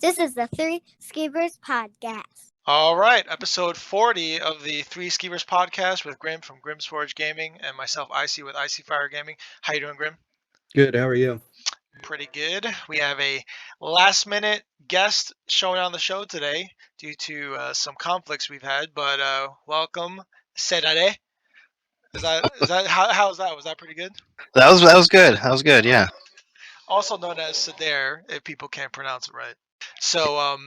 This is the Three Skeevers podcast. All right, episode 40 of the Three Skeevers podcast with Grim from Grimsforge Gaming and myself, Icy with Icyfire Gaming. How you doing, Grim? Good. How are you? Pretty good. We have a last-minute guest showing on the show today due to some conflicts we've had, but welcome, Sedare. Is that how's that? Was that pretty good? That was good. That was good. Yeah. Also known as Sedare, if people can't pronounce it right. So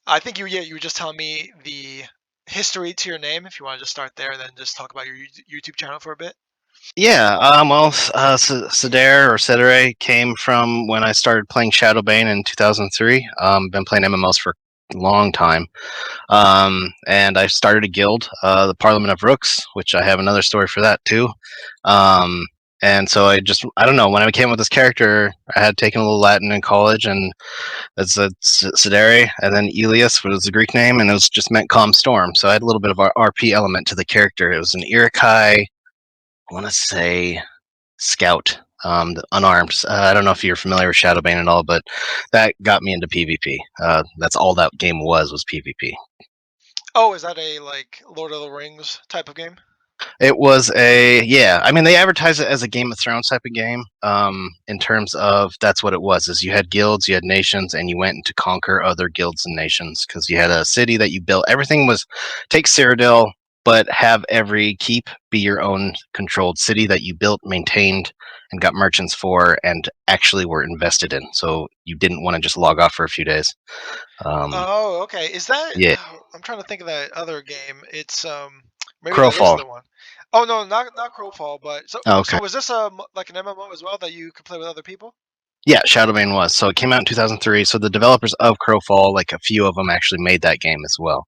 I think you were just telling me the history to your name. If you want to just start there and then just talk about your YouTube channel for a bit. Yeah. Sedare or Sedare came from when I started playing Shadowbane in 2003. Been playing MMOs for a long time. And I started a guild, the Parliament of Rooks, which I have another story for that too. And so I don't know, when I came with this character, I had taken a little Latin in college, and it's Sedare, and then Elias was the Greek name, and it was just meant calm storm. So I had a little bit of RP element to the character. It was an Irakai, I want to say scout, unarmed. I don't know if you're familiar with Shadowbane at all, but that got me into PvP. That's all that game was PvP. Oh, is that a like Lord of the Rings type of game? It was I mean, they advertised it as a Game of Thrones type of game. In terms of that's what it was. Is you had guilds, you had nations, and you went to conquer other guilds and nations because you had a city that you built. Everything was take Cyrodiil, but have every keep be your own controlled city that you built, maintained, and got merchants for, and actually were invested in. So you didn't want to just log off for a few days. Oh, okay. Is that? Yeah, I'm trying to think of that other game. It's maybe that is Crowfall. the one. Oh no, not Crowfall, but so Oh, so okay. was this like an MMO as well that you could play with other people? Yeah, Shadowbane was. So it came out in 2003. So the developers of Crowfall, like a few of them, actually made that game as well.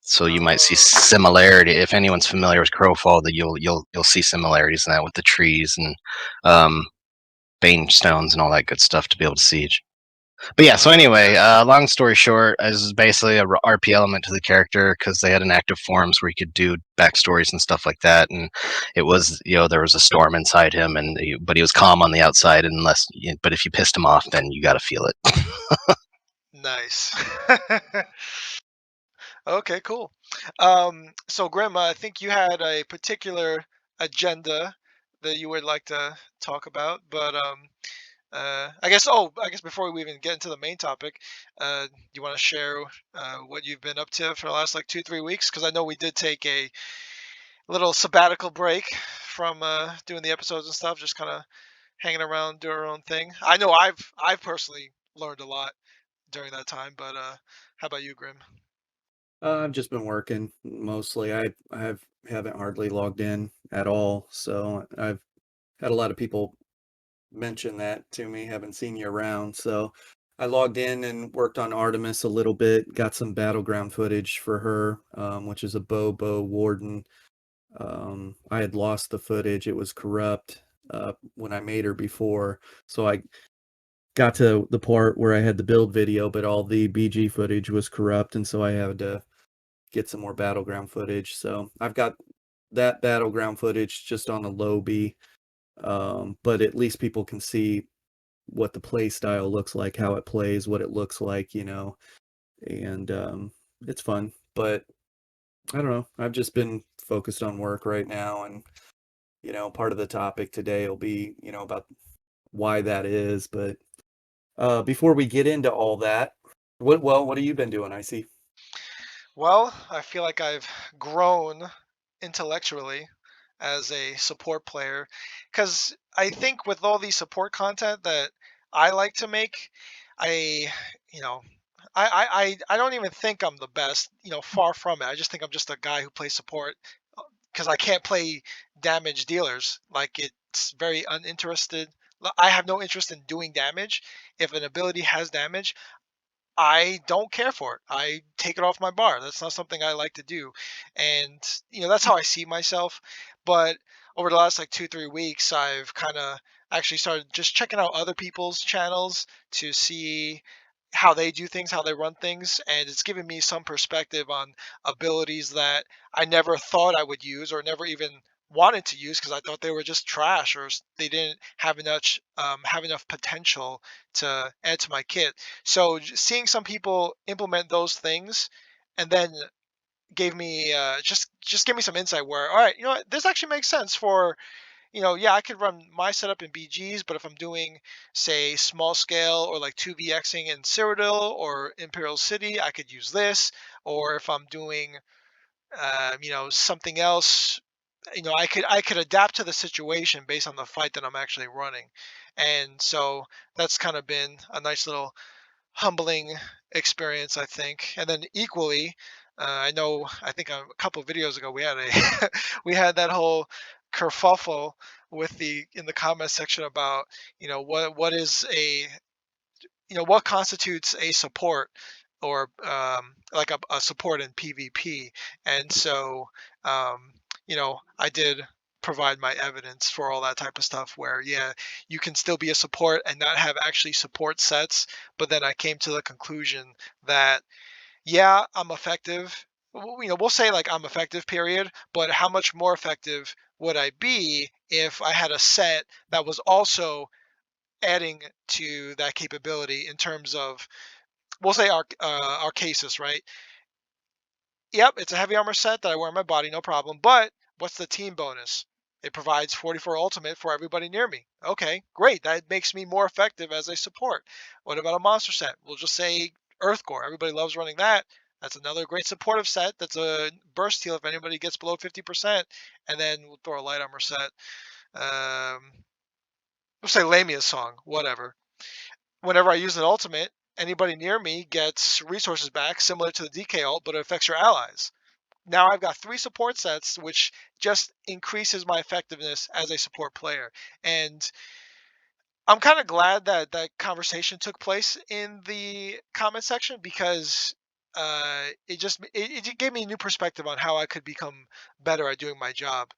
So you might see Oh, okay. similarity. If anyone's familiar with Crowfall, that you'll see similarities in that with the trees and um, bane stones and all that good stuff to be able to siege. But yeah, so anyway, Okay. long story short, this is basically a RP element to the character because they had an active forums where you could do backstories and stuff like that, and it was there was a storm inside him, but he was calm on the outside, but if you pissed him off, then you got to feel it. Nice. Okay, cool. So Grandma, I think you had a particular agenda that you would like to talk about, but I guess before we even get into the main topic, you want to share what you've been up to for the last like 2-3 weeks? Because I know we did take a little sabbatical break from doing the episodes and stuff, just kind of hanging around, doing our own thing. I know I've personally learned a lot during that time, but how about you, Grim? I've just been working mostly. I haven't hardly logged in at all, so I've had a lot of people mention that to me. Haven't seen you around, so I logged in and worked on Artemis a little bit. Got some battleground footage for her, which is a bow warden. I had lost the footage; it was corrupt when I made her before, so I got to the part where I had the build video, but all the BG footage was corrupt, and so I had to get some more battleground footage. So I've got that battleground footage just on a low B, but at least people can see what the play style looks like, how it plays, what it looks like, and it's fun. But I don't know. I've just been focused on work right now, and part of the topic today will be about why that is. But before we get into all that, what have you been doing, Icy? Well, I feel like I've grown intellectually as a support player because I think with all the support content that I like to make, I, you know, I don't even think I'm the best, far from it. I just think I'm just a guy who plays support because I can't play damage dealers. Like it's very uninterested. I have no interest in doing damage. If an ability has damage, I don't care for it. I take it off my bar. That's not something I like to do. And, that's how I see myself. But over the last like 2-3 weeks, I've kind of actually started just checking out other people's channels to see how they do things, how they run things. And it's given me some perspective on abilities that I never thought I would use or never even wanted to use because I thought they were just trash or they didn't have enough potential to add to my kit. So seeing some people implement those things and then gave me just give me some insight where, all right, you know what, this actually makes sense for, yeah, I could run my setup in BGs, but if I'm doing, say, small scale or like 2VXing in Cyrodiil or Imperial City, I could use this. Or if I'm doing, something else, I could adapt to the situation based on the fight that I'm actually running. And so that's kind of been a nice little humbling experience, I think. And then equally, I think a couple of videos ago we had a we had that whole kerfuffle with the in the comment section about what is a what constitutes a support or like a support in PvP. And so I did provide my evidence for all that type of stuff where, yeah, you can still be a support and not have actually support sets. But then I came to the conclusion that, yeah, I'm effective. We'll say like I'm effective, period. But how much more effective would I be if I had a set that was also adding to that capability in terms of, we'll say our cases, right? Yep, it's a heavy armor set that I wear on my body, no problem. But what's the team bonus? It provides 44 ultimate for everybody near me. Okay, great. That makes me more effective as a support. What about a monster set? We'll just say Earthgore. Everybody loves running that. That's another great supportive set. That's a burst heal if anybody gets below 50%. And then we'll throw a light armor set. We'll say Lamia's Song, whatever. Whenever I use an ultimate, anybody near me gets resources back, similar to the DK ult, but it affects your allies. Now I've got 3 support sets, which just increases my effectiveness as a support player. And I'm kind of glad that that conversation took place in the comment section because it gave me a new perspective on how I could become better at doing my job.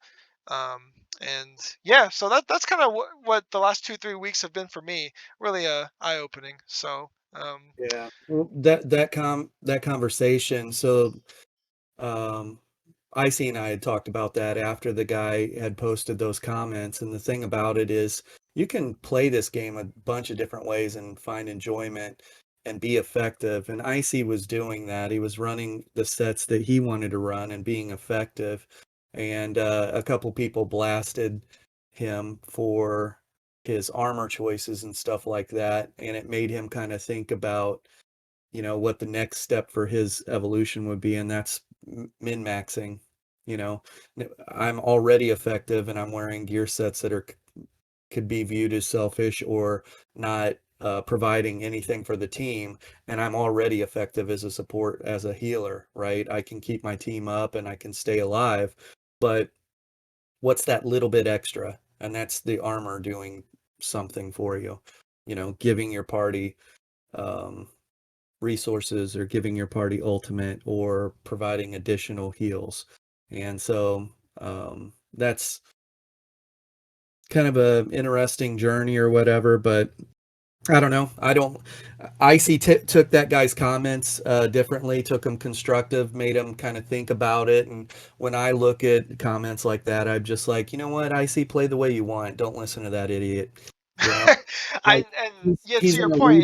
And yeah, so that's kind of what the last 2-3 weeks have been for me. Really eye opening. So Yeah. Well, that conversation. So, um, Icy and I had talked about that after the guy had posted those comments. And the thing about it is, you can play this game a bunch of different ways and find enjoyment and be effective. And Icy was doing that. He was running the sets that he wanted to run and being effective. And a couple people blasted him for his armor choices and stuff like that. And it made him kind of think about, what the next step for his evolution would be, and that's min-maxing. You know, I'm already effective and I'm wearing gear sets that could be viewed as selfish or not providing anything for the team, and I'm already effective as a support, as a healer, right? I can keep my team up and I can stay alive, but what's that little bit extra? And that's the armor doing something for you, giving your party um, resources or giving your party ultimate or providing additional heals. And so that's kind of a interesting journey or whatever, but I don't know. Icy took that guy's comments differently, took them constructive, made him kind of think about it. And when I look at comments like that, I'm just like, you know what, Icy, play the way you want. Don't listen to that idiot. Like, and yeah, to he's your an point,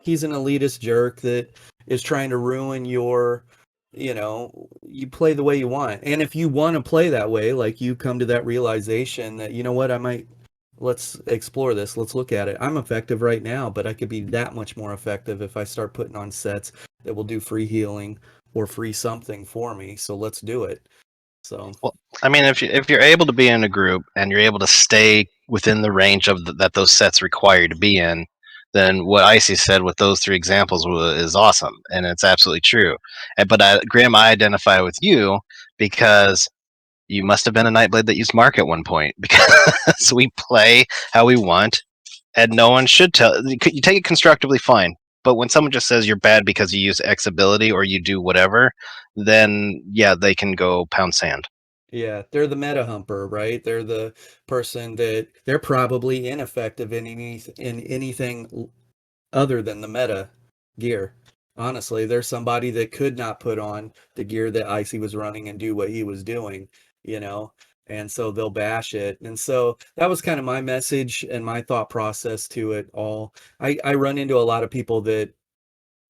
elitist jerk that is trying to ruin your, you play the way you want. And if you want to play that way, like you come to that realization that, you know what, let's explore this. Let's look at it. I'm effective right now, but I could be that much more effective if I start putting on sets that will do free healing or free something for me. So let's do it. So, Well, I mean, if you're able to be in a group and you're able to stay within the range of that those sets require you to be in, then what Icy said with those 3 examples is awesome, and it's absolutely true. But Graham, I identify with you because you must have been a Nightblade that used Mark at one point, because we play how we want, and no one should tell. You take it constructively, fine. But when someone just says you're bad because you use X ability or you do whatever, then yeah, they can go pound sand. yeah, they're the meta humper, right? They're the person that they're probably ineffective in anything other than the meta gear. Honestly, there's somebody that could not put on the gear that Icy was running and do what he was doing, you know. and so they'll bash it. And so that was kind of my message and my thought process to it all. I run into a lot of people that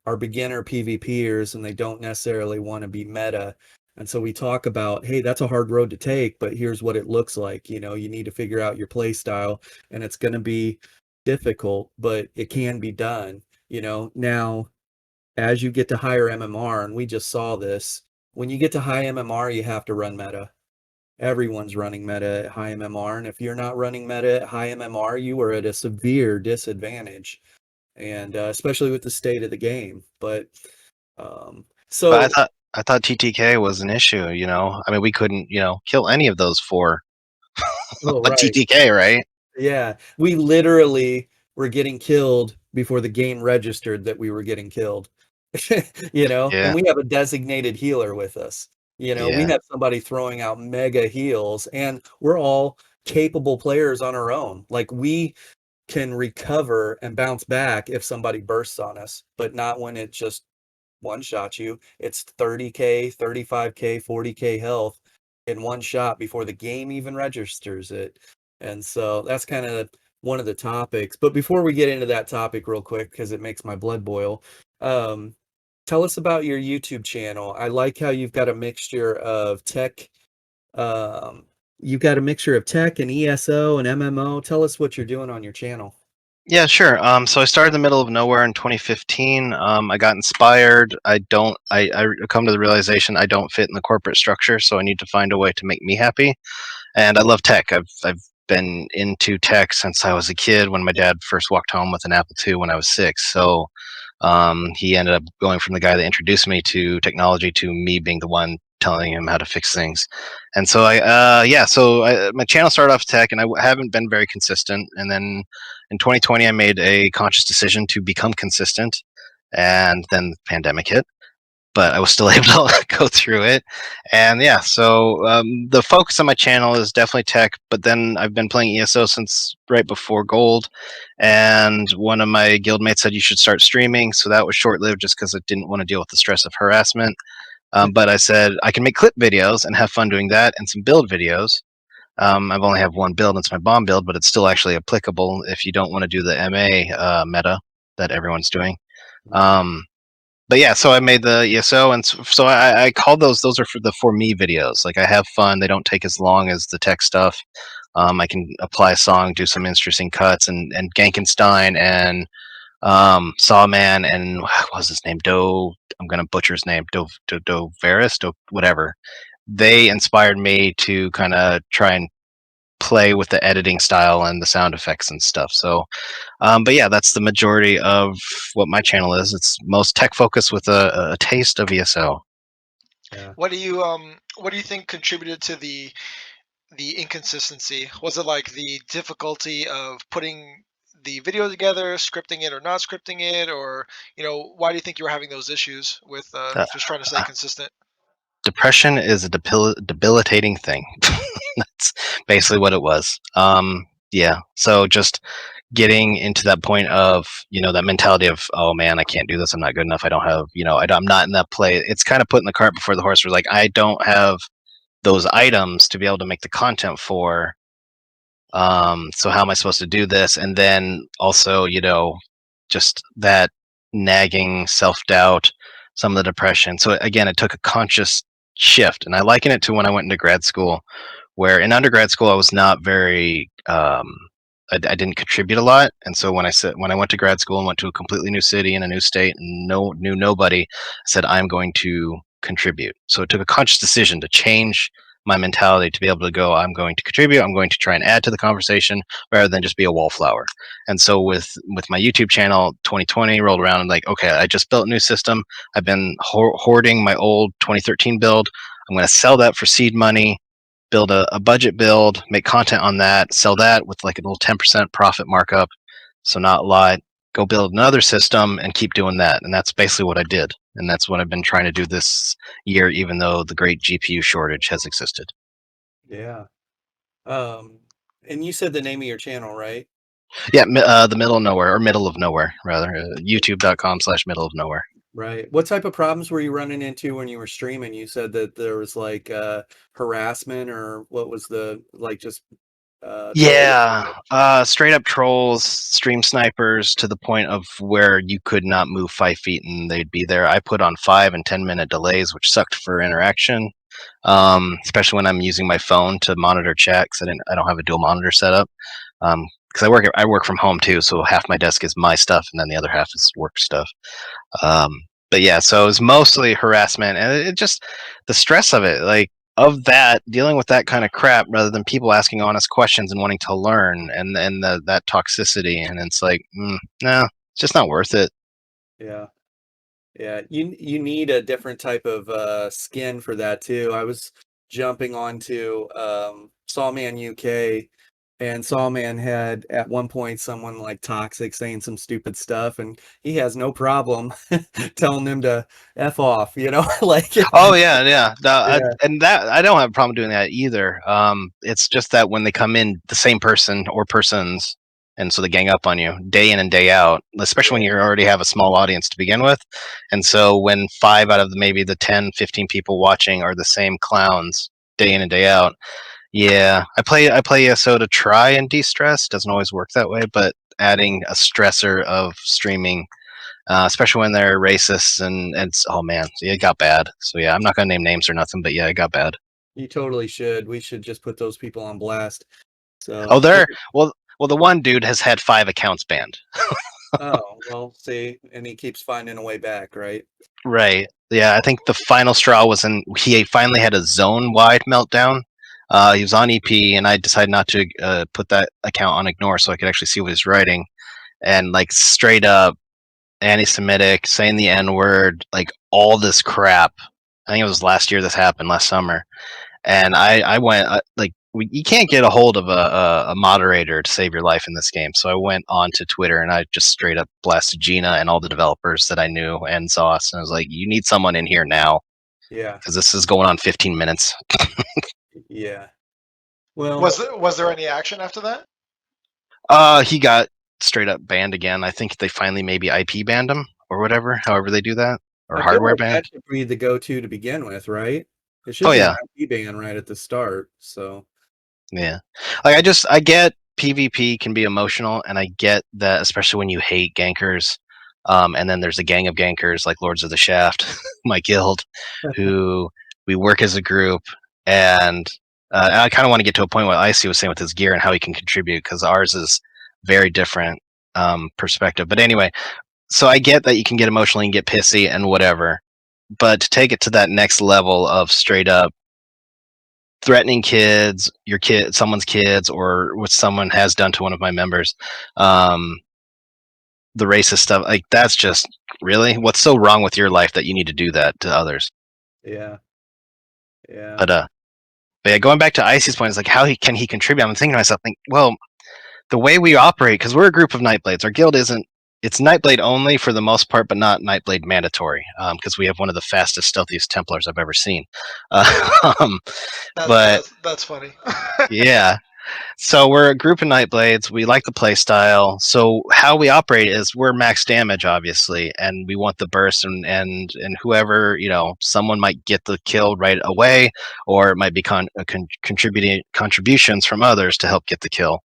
are beginner PvPers and they don't necessarily want to be meta. And so we talk about, hey, that's a hard road to take, but here's what it looks like. You know, you need to figure out your play style, and it's going to be difficult, but it can be done. You know, now as you get to higher MMR, and we just saw this, when you get to high MMR, you have to run meta. Everyone's running meta at high MMR, and if you're not running meta at high MMR, you are at a severe disadvantage, and especially with the state of the game. But But so I thought TTK was an issue. I mean, we couldn't kill any of those four oh on right, TTK, right? yeah, we literally were getting killed before the game registered that we were getting killed. You know, and Yeah, we have a designated healer with us. You know, we yeah. have somebody throwing out mega heals, and we're all capable players on our own. Like, we can recover and bounce back if somebody bursts on us, but not when it just one shot you. It's 30K, 35K, 40K health in one shot before the game even registers it. And so that's kind of one of the topics. But before we get into that topic real quick, because it makes my blood boil, tell us about your YouTube channel. I like how you've got a mixture of tech. You've got a mixture of tech and ESO and MMO. Tell us what you're doing on your channel. Yeah, sure. So I started in the middle of nowhere in 2015. I got inspired. I come to the realization I don't fit in the corporate structure, so I need to find a way to make me happy. And I love tech. I've been into tech since I was a kid. When my dad first walked home with an Apple II when I was 6, so he ended up going from the guy that introduced me to technology to me being the one telling him how to fix things. And so my channel started off tech, and I haven't been very consistent. And then in 2020, I made a conscious decision to become consistent, and then the pandemic hit, but I was still able to go through it. And yeah, so the focus on my channel is definitely tech, but then I've been playing ESO since right before Gold. And one of my guildmates said you should start streaming. So that was short lived just because I didn't want to deal with the stress of harassment. But I said I can make clip videos and have fun doing that, and some build videos. I've only have one build, and it's my bomb build, but it's still actually applicable if you don't want to do the MA meta that everyone's doing. Um, but yeah, so I made the ESO, and so I called those are for the for me videos. Like, I have fun. They don't take as long as the tech stuff. I can apply a song, do some interesting cuts, and Gankenstein and Sawman and what was his name? I'm gonna butcher his name. Do Veris, Do whatever. They inspired me to kind of try and play with the editing style and the sound effects and stuff. So but yeah, that's the majority of what my channel is. It's most tech focused with a taste of ESO. Yeah. What do you think contributed to the inconsistency? Was it like the difficulty of putting the video together, scripting it or not scripting it, or why do you think you were having those issues with Uh, just trying to stay uh, consistent? Depression is a debilitating thing. That's basically what it was. Yeah, so just getting into that point of that mentality of, oh man, I can't do this. I'm not good enough. I don't have I'm not in that play. It's kind of putting the cart before the horse. We're like, I don't have those items to be able to make the content for. So how am I supposed to do this? And then also, just that nagging self-doubt, some of the depression. So again, it took a conscious shift, and I liken it to when I went into grad school, where in undergrad school I was not very I didn't contribute a lot. And so when I went to grad school and went to a completely new city and a new state and knew nobody, I said I'm going to contribute. So it took a conscious decision to change my mentality to be able to go, I'm going to contribute, I'm going to try and add to the conversation rather than just be a wallflower. And so with my YouTube channel, 2020 rolled around, and like, okay, I just built a new system. I've been hoarding my old 2013 build. I'm going to sell that for seed money, build a budget build, make content on that, sell that with like a little 10% profit markup, so not a lot. Go build another system and keep doing that. And that's basically what I did. And that's what I've been trying to do this year, even though the great GPU shortage has existed. Yeah. And you said the name of your channel, right? Yeah, the middle of nowhere, or middle of nowhere, rather. YouTube.com/middle of nowhere. Right. What type of problems were you running into when you were streaming? You said that there was like harassment, or what was the like just trolls? Yeah, straight up trolls, stream snipers to the point of where you could not move 5 feet and they'd be there. I put on 5 and 10 minute delays, which sucked for interaction, especially when I'm using my phone to monitor chat because I don't have a dual monitor setup. Because I work from home too, so half my desk is my stuff and then the other half is work stuff. Um, but yeah, so it was mostly harassment, and it just the stress of it, like of that dealing with that kind of crap, rather than people asking honest questions and wanting to learn, and that toxicity, and it's like, no, it's just not worth it. Yeah. Yeah, you need a different type of skin for that too. I was jumping onto Sawman UK, and Sawman had at one point someone like toxic saying some stupid stuff, and he has no problem telling them to F off, like Oh yeah. No, yeah, and that I don't have a problem doing that either. It's just that when they come in, the same person or persons, and so they gang up on you day in and day out, especially when yeah, you already have a small audience to begin with. And so when 5 out of maybe the 10, 15 people watching are the same clowns day in and day out, yeah, I play ESO to try and de-stress. Doesn't always work that way, but adding a stressor of streaming, especially when they're racist, and it's, oh man, it got bad. So yeah, I'm not gonna name names or nothing, but yeah, it got bad. you totally should. We should just put those people on blast. Oh, So, there. Well, the one dude has had 5 accounts banned. oh, well, see, and he keeps finding a way back, right? Right. Yeah, I think the final straw was he finally had a zone-wide meltdown. He was on EP, and I decided not to put that account on ignore so I could actually see what he's writing, and like straight up anti-Semitic, saying the N-word, like all this crap. I think it was last year this happened, last summer, and I went like you can't get a hold of a moderator to save your life in this game. So I went on to Twitter and I just straight up blasted Gina and all the developers that I knew and Zoss, and I was like, "You need someone in here now Yeah, because this is going on 15 minutes." yeah. Well, Was there any action after that? He got straight up banned again. I think they finally maybe IP banned him or whatever, however they do that, or I feel hardware like ban. that should be the go-to to begin with, right? It Oh should be an yeah, IP ban right at the start. So, yeah. Like I get PvP can be emotional, and I get that, especially when you hate gankers. And then there's a gang of gankers like Lords of the Shaft, my guild, who we work as a group, and I kind of want to get to a point what Icy was saying with his gear and how he can contribute, because ours is very different perspective. But anyway, so I get that you can get emotional and get pissy and whatever, but to take it to that next level of straight up threatening kids, someone's kids, or what someone has done to one of my members, um, the racist stuff, like that's just really what's so wrong with your life that you need to do that to others. yeah, yeah, But but yeah, going back to Icy's point, is like how can he contribute? I'm thinking to myself, well, the way we operate, because we're a group of Nightblades. Our guild isn't. It's Nightblade only for the most part, but not Nightblade mandatory, because we have one of the fastest, stealthiest Templars I've ever seen. Um, That, but that's funny. yeah, so we're a group of Nightblades. We like the play style. So how we operate is we're max damage, obviously, and we want the burst, and whoever, someone might get the kill right away, or it might be contributions from others to help get the kill.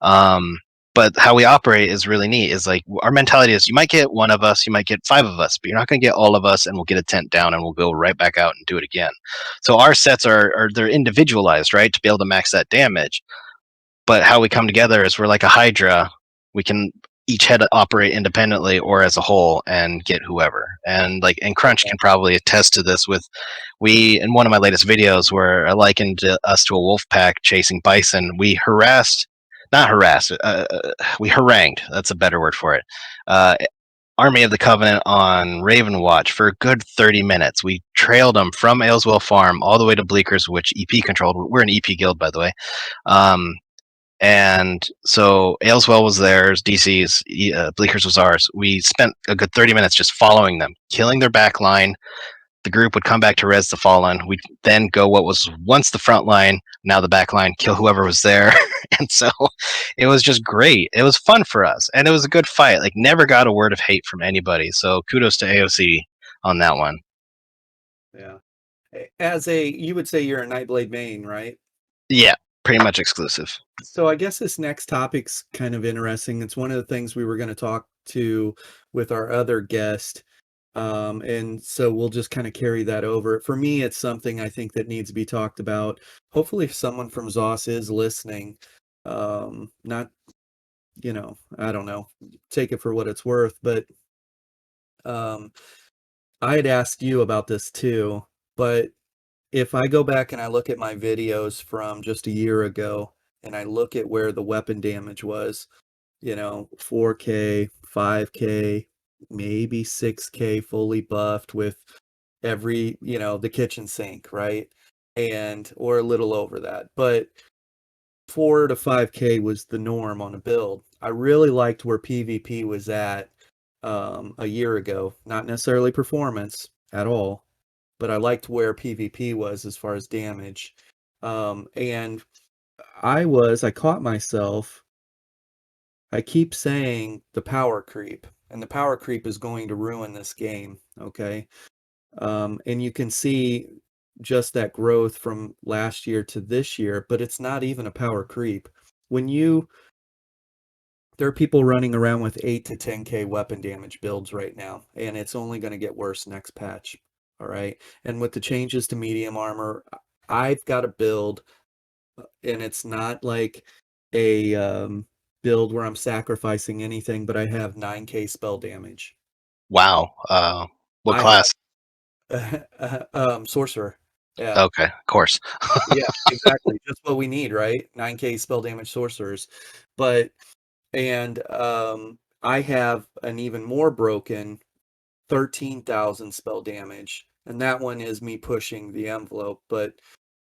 Um, but how we operate is really neat. Is like our mentality is you might get one of us, you might get 5 of us, but you're not going to get all of us, and we'll get a tent down and we'll go right back out and do it again. So our sets are they're individualized, right, to be able to max that damage. But how we come together is we're like a hydra. We can each head operate independently or as a whole and get whoever. And Crunch can probably attest to this with we in one of my latest videos where I likened us to a wolf pack chasing bison. We not harassed, we harangued. That's a better word for it. Army of the Covenant on Raven Watch for a good 30 minutes. We trailed them from Ayleswell Farm all the way to Bleakers, which EP controlled. We're an EP guild, by the way. And so Ayleswell was theirs, DC's, Bleakers was ours. We spent a good 30 minutes just following them, killing their back line. The group would come back to res the fallen. We'd then go what was once the front line, now the back line, kill whoever was there. And so it was just great. It was fun for us. And it was a good fight. Like, never got a word of hate from anybody. So kudos to AOC on that one. Yeah. You would say you're a Nightblade main, right? Yeah, pretty much exclusive. So I guess this next topic's kind of interesting. It's one of the things we were going to talk to with our other guest. And so we'll just kind of carry that over. For me, it's something I think that needs to be talked about. Hopefully, if someone from ZOS is listening, not, I don't know, take it for what it's worth. But I had asked you about this too. But if I go back and I look at my videos from just a year ago and I look at where the weapon damage was, 4K, 5K, maybe 6K fully buffed with every, the kitchen sink, right? Or a little over that. But 4 to 5K was the norm on a build. I really liked where PvP was at a year ago. Not necessarily performance at all, but I liked where PvP was as far as damage. And I caught myself, I keep saying the power creep, and the power creep is going to ruin this game, okay? And you can see just that growth from last year to this year, but it's not even a power creep. There are people running around with 8 to 10K weapon damage builds right now, and it's only going to get worse next patch. All right. And with the changes to medium armor, I've got a build, and it's not like a build where I'm sacrificing anything, but I have 9K spell damage. Wow. What I class? have sorcerer. Yeah. Okay, of course. Yeah, exactly. Just what we need, right? 9K spell damage sorcerers. And I have an even more broken 13,000 spell damage, and that one is me pushing the envelope, but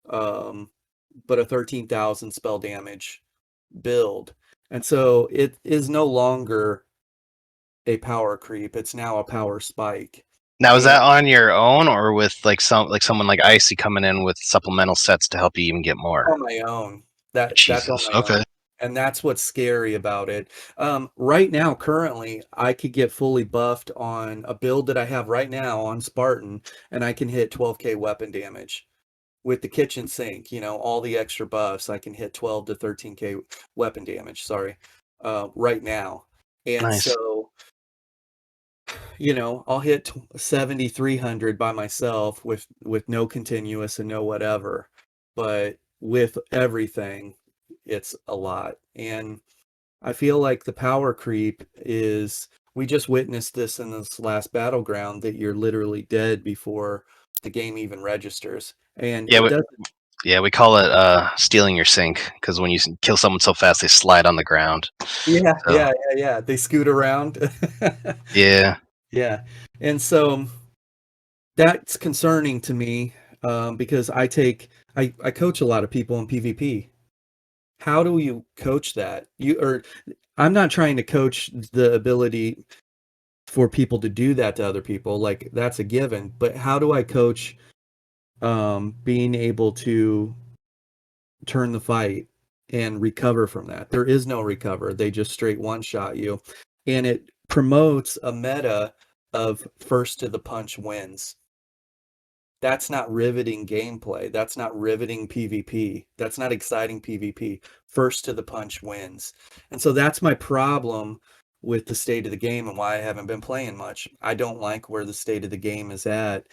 a 13,000 spell damage build. And so it is no longer a power creep, it's now a power spike. Now, is And that on your own, or with someone like Icy coming in with supplemental sets to help you even get more? on my own. That's on Jesus. my Okay. own. And that's what's scary about it. Right now, currently, I could get fully buffed on a build that I have right now on Spartan, and I can hit 12K weapon damage. With the kitchen sink, all the extra buffs, I can hit 12 to 13K weapon damage, sorry, right now. And Nice. so, I'll hit 7,300 by myself with no continuous and no whatever. But with everything, it's a lot. And I feel like the power creep is, we just witnessed this in this last battleground, that you're literally dead before the game even registers. And Yeah, it doesn't. we call it stealing your sink, because when you kill someone so fast, they slide on the ground. Yeah, So, yeah. They scoot around. yeah. Yeah. And so that's concerning to me, because I coach a lot of people in PvP. How do you coach that? I'm not trying to coach the ability for people to do that to other people. Like, that's a given. But how do I coach being able to turn the fight and recover from that? There is no recover. They just straight one shot you. And it promotes a meta of first to the punch wins. That's not riveting gameplay. That's not riveting PvP. That's not exciting PvP. First to the punch wins. And so that's my problem with the state of the game and why I haven't been playing much. I don't like where the state of the game is at,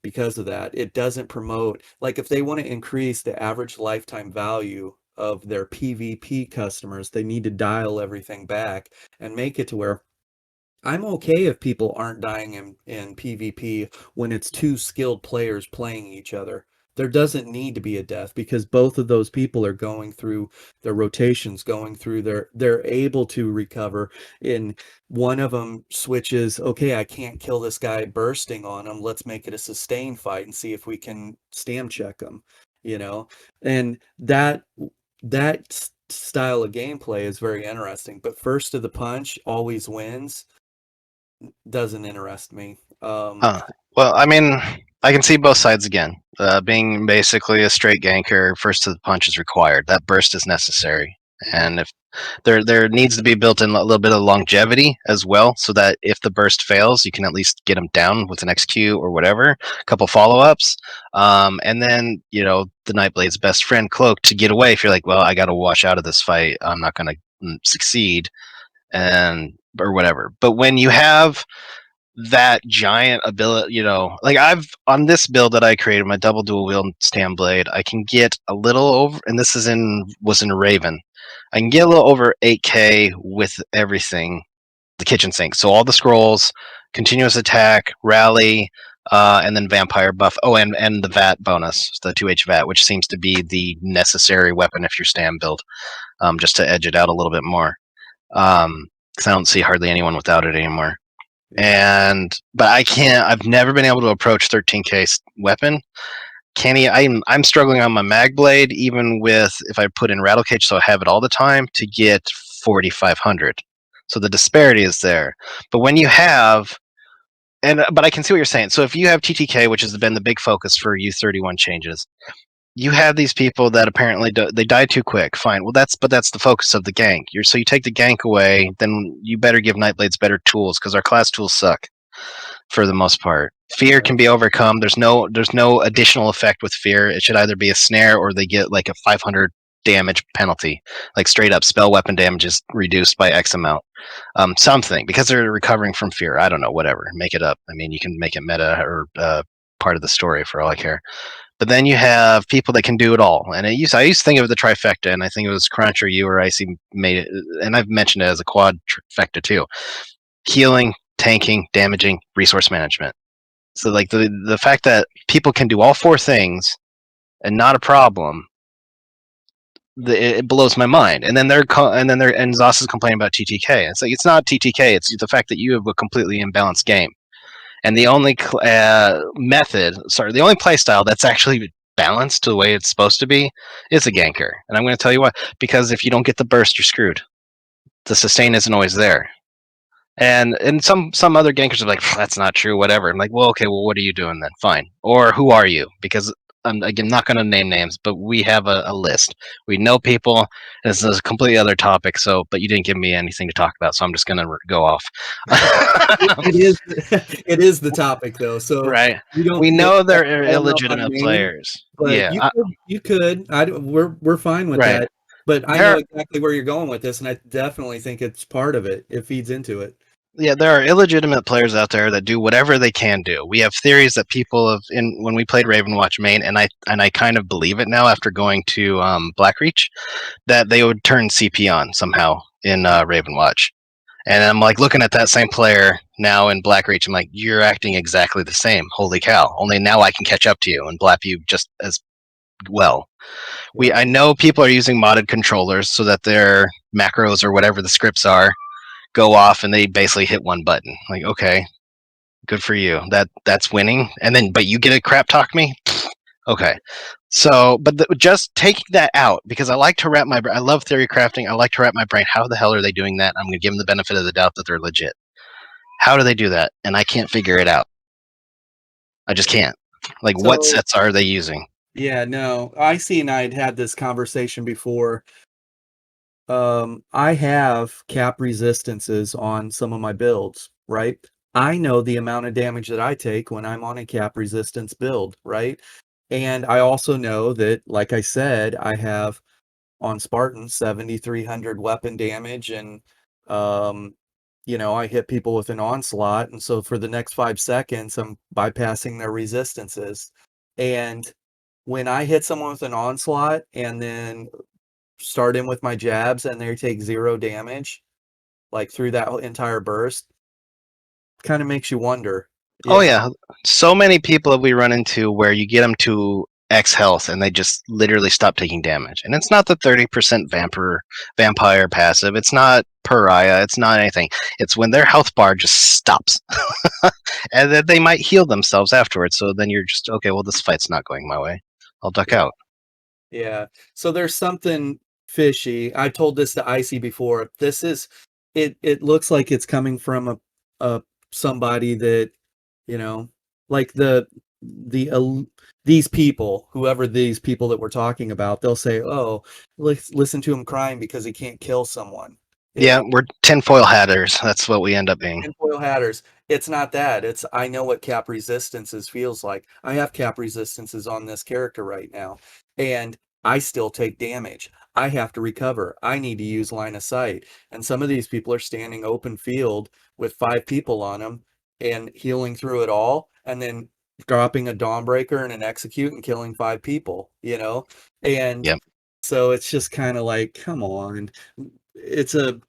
because of that. It doesn't promote, like, if they want to increase the average lifetime value of their PvP customers, they need to dial everything back and make it to where I'm okay if people aren't dying in PvP when it's two skilled players playing each other. There doesn't need to be a death, because both of those people are going through their rotations, they're able to recover. And one of them switches, okay, I can't kill this guy bursting on him. Let's make it a sustained fight and see if we can stam check him, And that style of gameplay is very interesting. But first to the punch always wins doesn't interest me. Well, I mean, I can see both sides again. Being basically a straight ganker, first to the punch is required. That burst is necessary. And if there needs to be built in a little bit of longevity as well, so that if the burst fails, you can at least get them down with an XQ or whatever, a couple follow-ups, and then the Nightblade's best friend Cloak to get away. If you're like, well, I got to wash out of this fight, I'm not going to succeed, and or whatever. But when you have that giant ability, like I've on this build that I created, my double dual wield stand blade, I can get a little over, and this was in Raven. I can get a little over 8K with everything, the kitchen sink. So all the scrolls, continuous attack, rally, and then vampire buff. Oh, and the VAT bonus, the 2H VAT, which seems to be the necessary weapon if you're stand build, just to edge it out a little bit more. Because I don't see hardly anyone without it anymore. But I can't. I've never been able to approach 13K weapon. I'm struggling on my mag blade, even with if I put in rattle cage, so I have it all the time, to get 4,500. So the disparity is there. But when you have, but I can see what you're saying. So if you have TTK, which has been the big focus for U31 changes, you have these people that apparently they die too quick. Fine. Well, that's the focus of the gank. So you take the gank away, then you better give Nightblades better tools, because our class tools suck for the most part. Fear can be overcome. There's no additional effect with fear. It should either be a snare or they get like a 500 damage penalty, like straight up spell weapon damage is reduced by X amount. Something, because they're recovering from fear. I don't know. Whatever. Make it up. I mean, you can make it meta or part of the story for all I care. But then you have people that can do it all, and I used to think of the trifecta, and I think it was Crunch or you or Icy made it, and I've mentioned it as a quad trifecta too: healing, tanking, damaging, resource management. So like the fact that people can do all four things and not a problem, it blows my mind. And then and Zoss is complaining about TTK. It's like, it's not TTK. It's the fact that you have a completely imbalanced game. And the only the only playstyle that's actually balanced to the way it's supposed to be is a ganker. And I'm going to tell you why. Because if you don't get the burst, you're screwed. The sustain isn't always there. And some other gankers are like, that's not true, whatever. I'm like, well, okay, well, what are you doing then? Fine. Or who are you? Because I'm not going to name names, but we have a list. We know people. This is a completely other topic. So, but you didn't give me anything to talk about, so I'm just going to go off. It is the topic though. So right. We know they're illegitimate players. But yeah, you could. We're fine with right. that. But I know exactly where you're going with this, and I definitely think it's part of it. It feeds into it. Yeah, there are illegitimate players out there that do whatever they can do. We have theories that people have when we played Ravenwatch main, and I kind of believe it now after going to Blackreach, that they would turn CP on somehow in Ravenwatch. And I'm like looking at that same player now in Blackreach. I'm like, you're acting exactly the same. Holy cow! Only now I can catch up to you and blap you just as well. I know people are using modded controllers so that their macros or whatever the scripts are go off and they basically hit one button. Like, okay, good for you. That's winning. And then, but you get to crap talk me. Okay. So, but just taking that out, because I like to wrap my I love theory crafting. I like to wrap my brain. How the hell are they doing that? I'm going to give them the benefit of the doubt that they're legit. How do they do that? And I can't figure it out. I just can't. Like, what sets are they using? Yeah, no. Icy and I had this conversation before. I have cap resistances on some of my builds, right? I know the amount of damage that I take when I'm on a cap resistance build, right? And I also know that, like I said, I have on Spartan 7,300 weapon damage, and I hit people with an onslaught, and so for the next 5 seconds, I'm bypassing their resistances. And when I hit someone with an onslaught and then start in with my jabs and they take 0 damage, like through that entire burst, kind of makes you wonder. Oh yeah, so many people that we run into where you get them to X health and they just literally stop taking damage. And it's not the 30% vampire passive. It's not pariah. It's not anything. It's when their health bar just stops, and then they might heal themselves afterwards. So then you're just okay. Well, this fight's not going my way. I'll duck out. Yeah. So there's something fishy. I told this to Icy before. This is it looks like it's coming from a somebody that, like the these people, whoever these people that we're talking about, they'll say, "Oh, listen to him crying because he can't kill someone." You Yeah, know, we're tinfoil hatters. That's what we end up being. tinfoil hatters. It's not that. It's I know what cap resistances feels like. I have cap resistances on this character right now, and I still take damage. I have to recover. I need to use line of sight. And some of these people are standing open field with 5 people on them and healing through it all, and then dropping a Dawnbreaker and an execute and killing 5 people, And Yep. so it's just kind of like, come on. It's a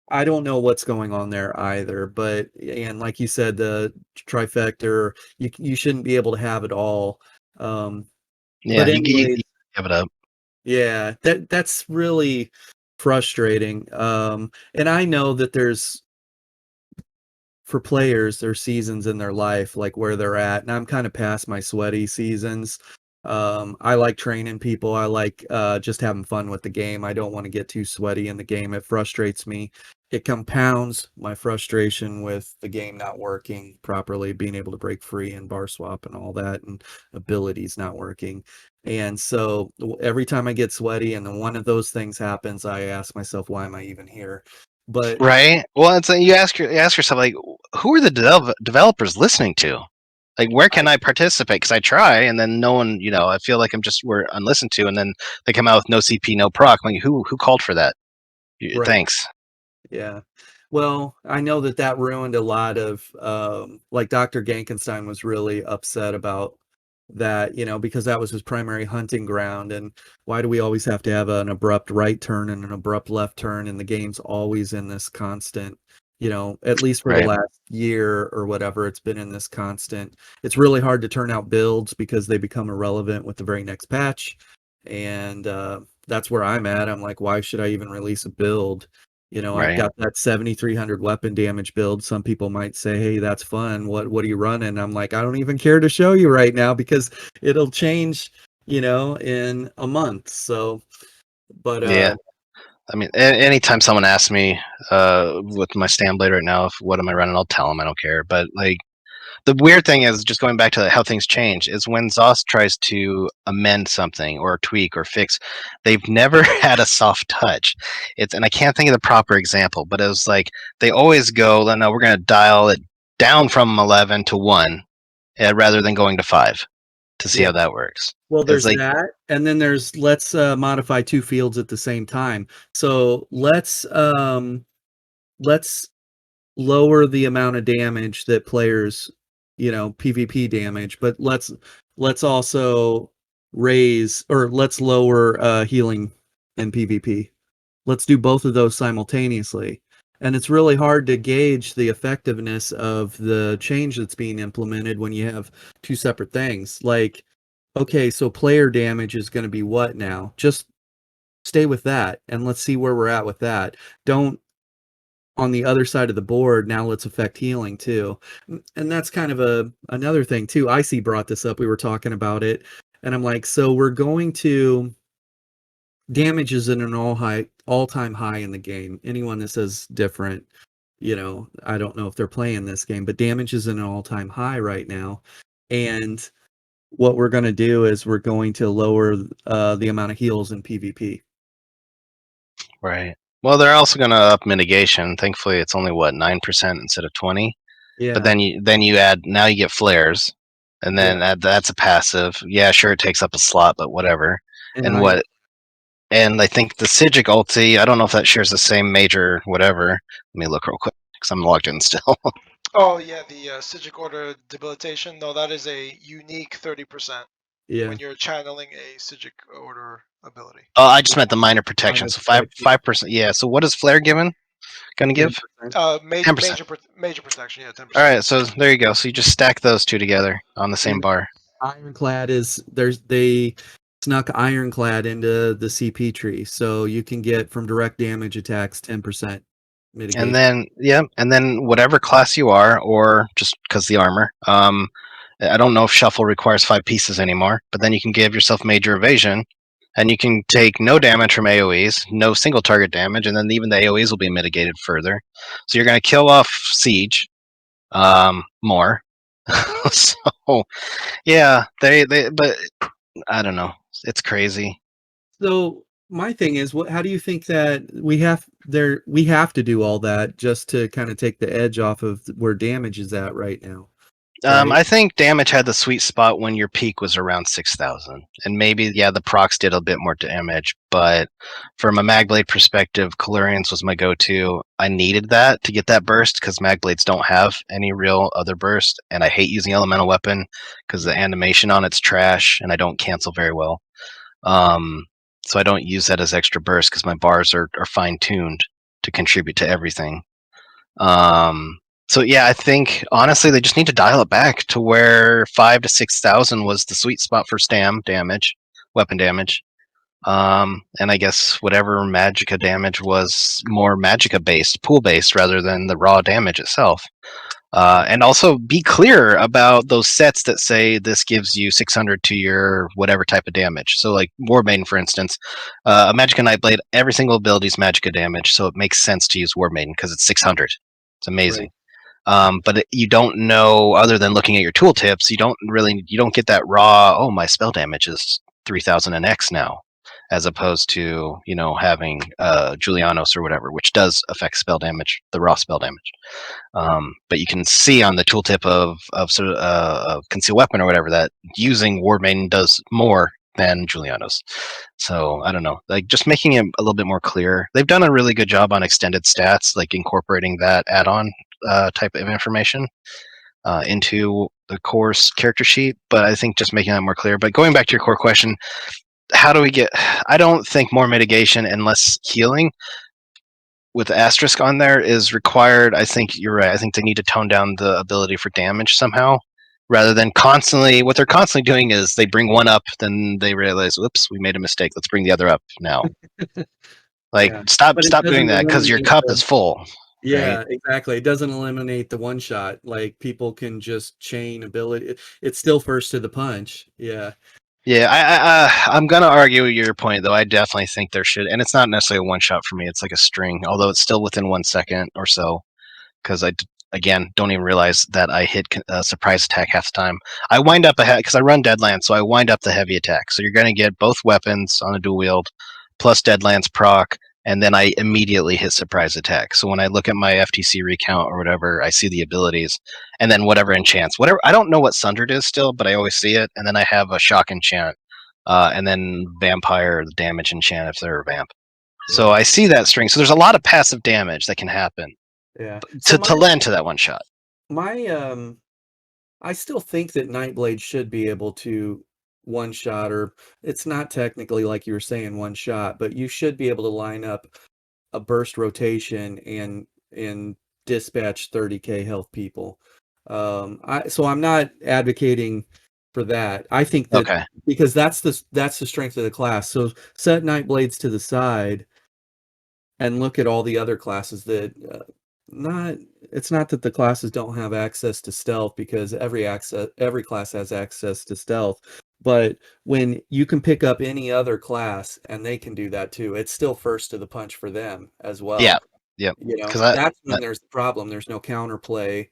I don't know what's going on there either, but and like you said, the trifecta, you shouldn't be able to have it all. Yeah, But you anyway, give it up. yeah, that's really frustrating. And I know that for players, there's seasons in their life, like where they're at, and I'm kind of past my sweaty seasons. I like training people. I like just having fun with the game. I don't want to get too sweaty in the game. It frustrates me. It compounds my frustration with the game not working properly, being able to break free and bar swap and all that, and abilities not working. And so every time I get sweaty and then one of those things happens, I ask myself, why am I even here? But Right. Well, it's like you ask yourself, like, who are the developers listening to? Like, where can I participate? Because I try, and then no one, I feel like we're unlistened to, and then they come out with no CP, no proc. Like, who called for that? right. Thanks. Yeah. Well, I know that ruined a lot of, like Dr. Gankenstein was really upset about that, because that was his primary hunting ground. And why do we always have to have an abrupt right turn and an abrupt left turn? And the game's always in this constant, at least for the Right. last year or whatever, it's been in this constant. It's really hard to turn out builds because they become irrelevant with the very next patch. And that's where I'm at. I'm like, why should I even release a build? I've Right. got that 7,300 weapon damage build. Some people might say, "Hey, that's fun. What are you running?" I'm like, I don't even care to show you right now because it'll change, in a month. So, but Yeah. I mean, anytime someone asks me with my stand blade right now, what am I running, I'll tell them I don't care. But like, the weird thing is, just going back to how things change, is when ZOS tries to amend something or tweak or fix, they've never had a soft touch. And I can't think of the proper example, but it was like they always go, "No, we're going to dial it down from 11 to 1 rather than going to 5 to see yeah. how that works." Well, It's there's like, that, and then there's let's modify 2 fields at the same time. So let's lower the amount of damage that players, PvP damage, but let's also raise or let's lower healing in PvP. Let's do both of those simultaneously. And it's really hard to gauge the effectiveness of the change that's being implemented when you have 2 separate things. Like, okay, so player damage is going to be what now? Just stay with that and let's see where we're at with that. Don't on the other side of the board, now let's affect healing too. And that's kind of another thing too. Icy brought this up. We were talking about it. And I'm like, so we're going to damage is in an all-time high in the game. Anyone that says different, I don't know if they're playing this game, but damage is in an all-time high right now. And what we're going to do is we're going to lower the amount of heals in PvP. right. Well, they're also going to up mitigation. Thankfully, it's only 9% instead of 20. Yeah. But then you add, now you get flares, and then that's a passive. Yeah, sure, it takes up a slot, but whatever. And I think the Sigic ulti, I don't know if that shares the same major whatever. Let me look real quick because I'm logged in still. Oh yeah, the Sigic Order debilitation. No, that is a unique 30% Yeah. when you're channeling a Sigic Order ability. Oh, I just meant the minor protection. Minor So protection. 5%. Yeah. So what is flare giving? Gonna give 10%. 10%. Major protection. Yeah, 10%. All right. So there you go. So you just stack those two together on the same And bar. Ironclad they snuck Ironclad into the CP tree, so you can get from direct damage attacks 10% mitigation. And then whatever class you are, or just because the armor. I don't know if shuffle requires 5 pieces anymore, but then you can give yourself major evasion, and you can take no damage from AOE's, no single target damage, and then even the AOE's will be mitigated further. So you're going to kill off siege more, So yeah, but I don't know. It's crazy. So my thing is, how do you think that we have to do all that just to kind of take the edge off of where damage is at right now, right? I think damage had the sweet spot when your peak was around 6,000, and maybe the procs did a bit more damage. But from a Magblade perspective, Calurians was my go-to. I needed that to get that burst because Magblades don't have any real other burst, and I hate using Elemental Weapon because the animation on it's trash, and I don't cancel very well. So I don't use that as extra burst because my bars are fine-tuned to contribute to everything. So yeah, I think honestly they just need to dial it back to where 5 to 6,000 was the sweet spot for stam damage, weapon damage. And I guess whatever Magicka damage was more Magicka based, pool based, rather than the raw damage itself. And also be clear about those sets that say this gives you 600 to your whatever type of damage. So like Warmaiden, for instance, a Magicka Nightblade, every single ability is Magicka damage, so it makes sense to use Warmaiden because it's 600. It's amazing. Right. But you don't know, other than looking at your tooltips, you don't get that raw, oh, my spell damage is 3,000 and X now, as opposed to, having Julianos or whatever, which does affect spell damage, the raw spell damage. But you can see on the tooltip of Conceal Weapon or whatever that using Warmaiden does more than Julianos. So I don't know, like just making it a little bit more clear. They've done a really good job on extended stats, like incorporating that add-on type of information into the course character sheet. But I think just making that more clear. But going back to your core question, how do we get? I don't think more mitigation and less healing with the asterisk on there is required. I think you're right. I think they need to tone down the ability for damage somehow, rather than constantly. What they're constantly doing is they bring one up, then they realize, "Oops, we made a mistake. Let's bring the other up now." Like, Yeah. stop But it doing doesn't that because your eliminate cup the is full, right? Yeah, exactly. It doesn't eliminate the one shot. Like people can just chain ability. It's still first to the punch. Yeah. Yeah, I'm gonna argue your point though. I definitely think there should, and it's not necessarily a one shot for me. It's like a string, although it's still within 1 second or so. Because again don't even realize that I hit surprise attack half the time. I wind up ahead because I run Deadlands, so I wind up the heavy attack. So you're gonna get both weapons on a dual wield, plus Deadlands proc, and then I immediately hit surprise attack. So when I look at my FTC recount or whatever, I see the abilities, and then whatever enchants, whatever. I don't know what Sundered is still, but I always see it, and then I have a shock enchant, and then vampire the damage enchant if they're a vamp. So Yeah. I see that string. So there's a lot of passive damage that can happen Yeah. So to lend to that one shot. my I still think that Nightblade should be able to one shot, or it's not technically like you were saying one shot, but you should be able to line up a burst rotation and dispatch 30k health people. So I'm not advocating for that. I think that Okay. because that's the strength of the class. So set Nightblades to the side and look at all the other classes that not it's not that the classes don't have access to stealth, because every class has access to stealth, but when you can pick up any other class and they can do that too, it's still first to the punch for them as Yeah. well. Yep. You know, Because that's when there's the problem. There's no counterplay.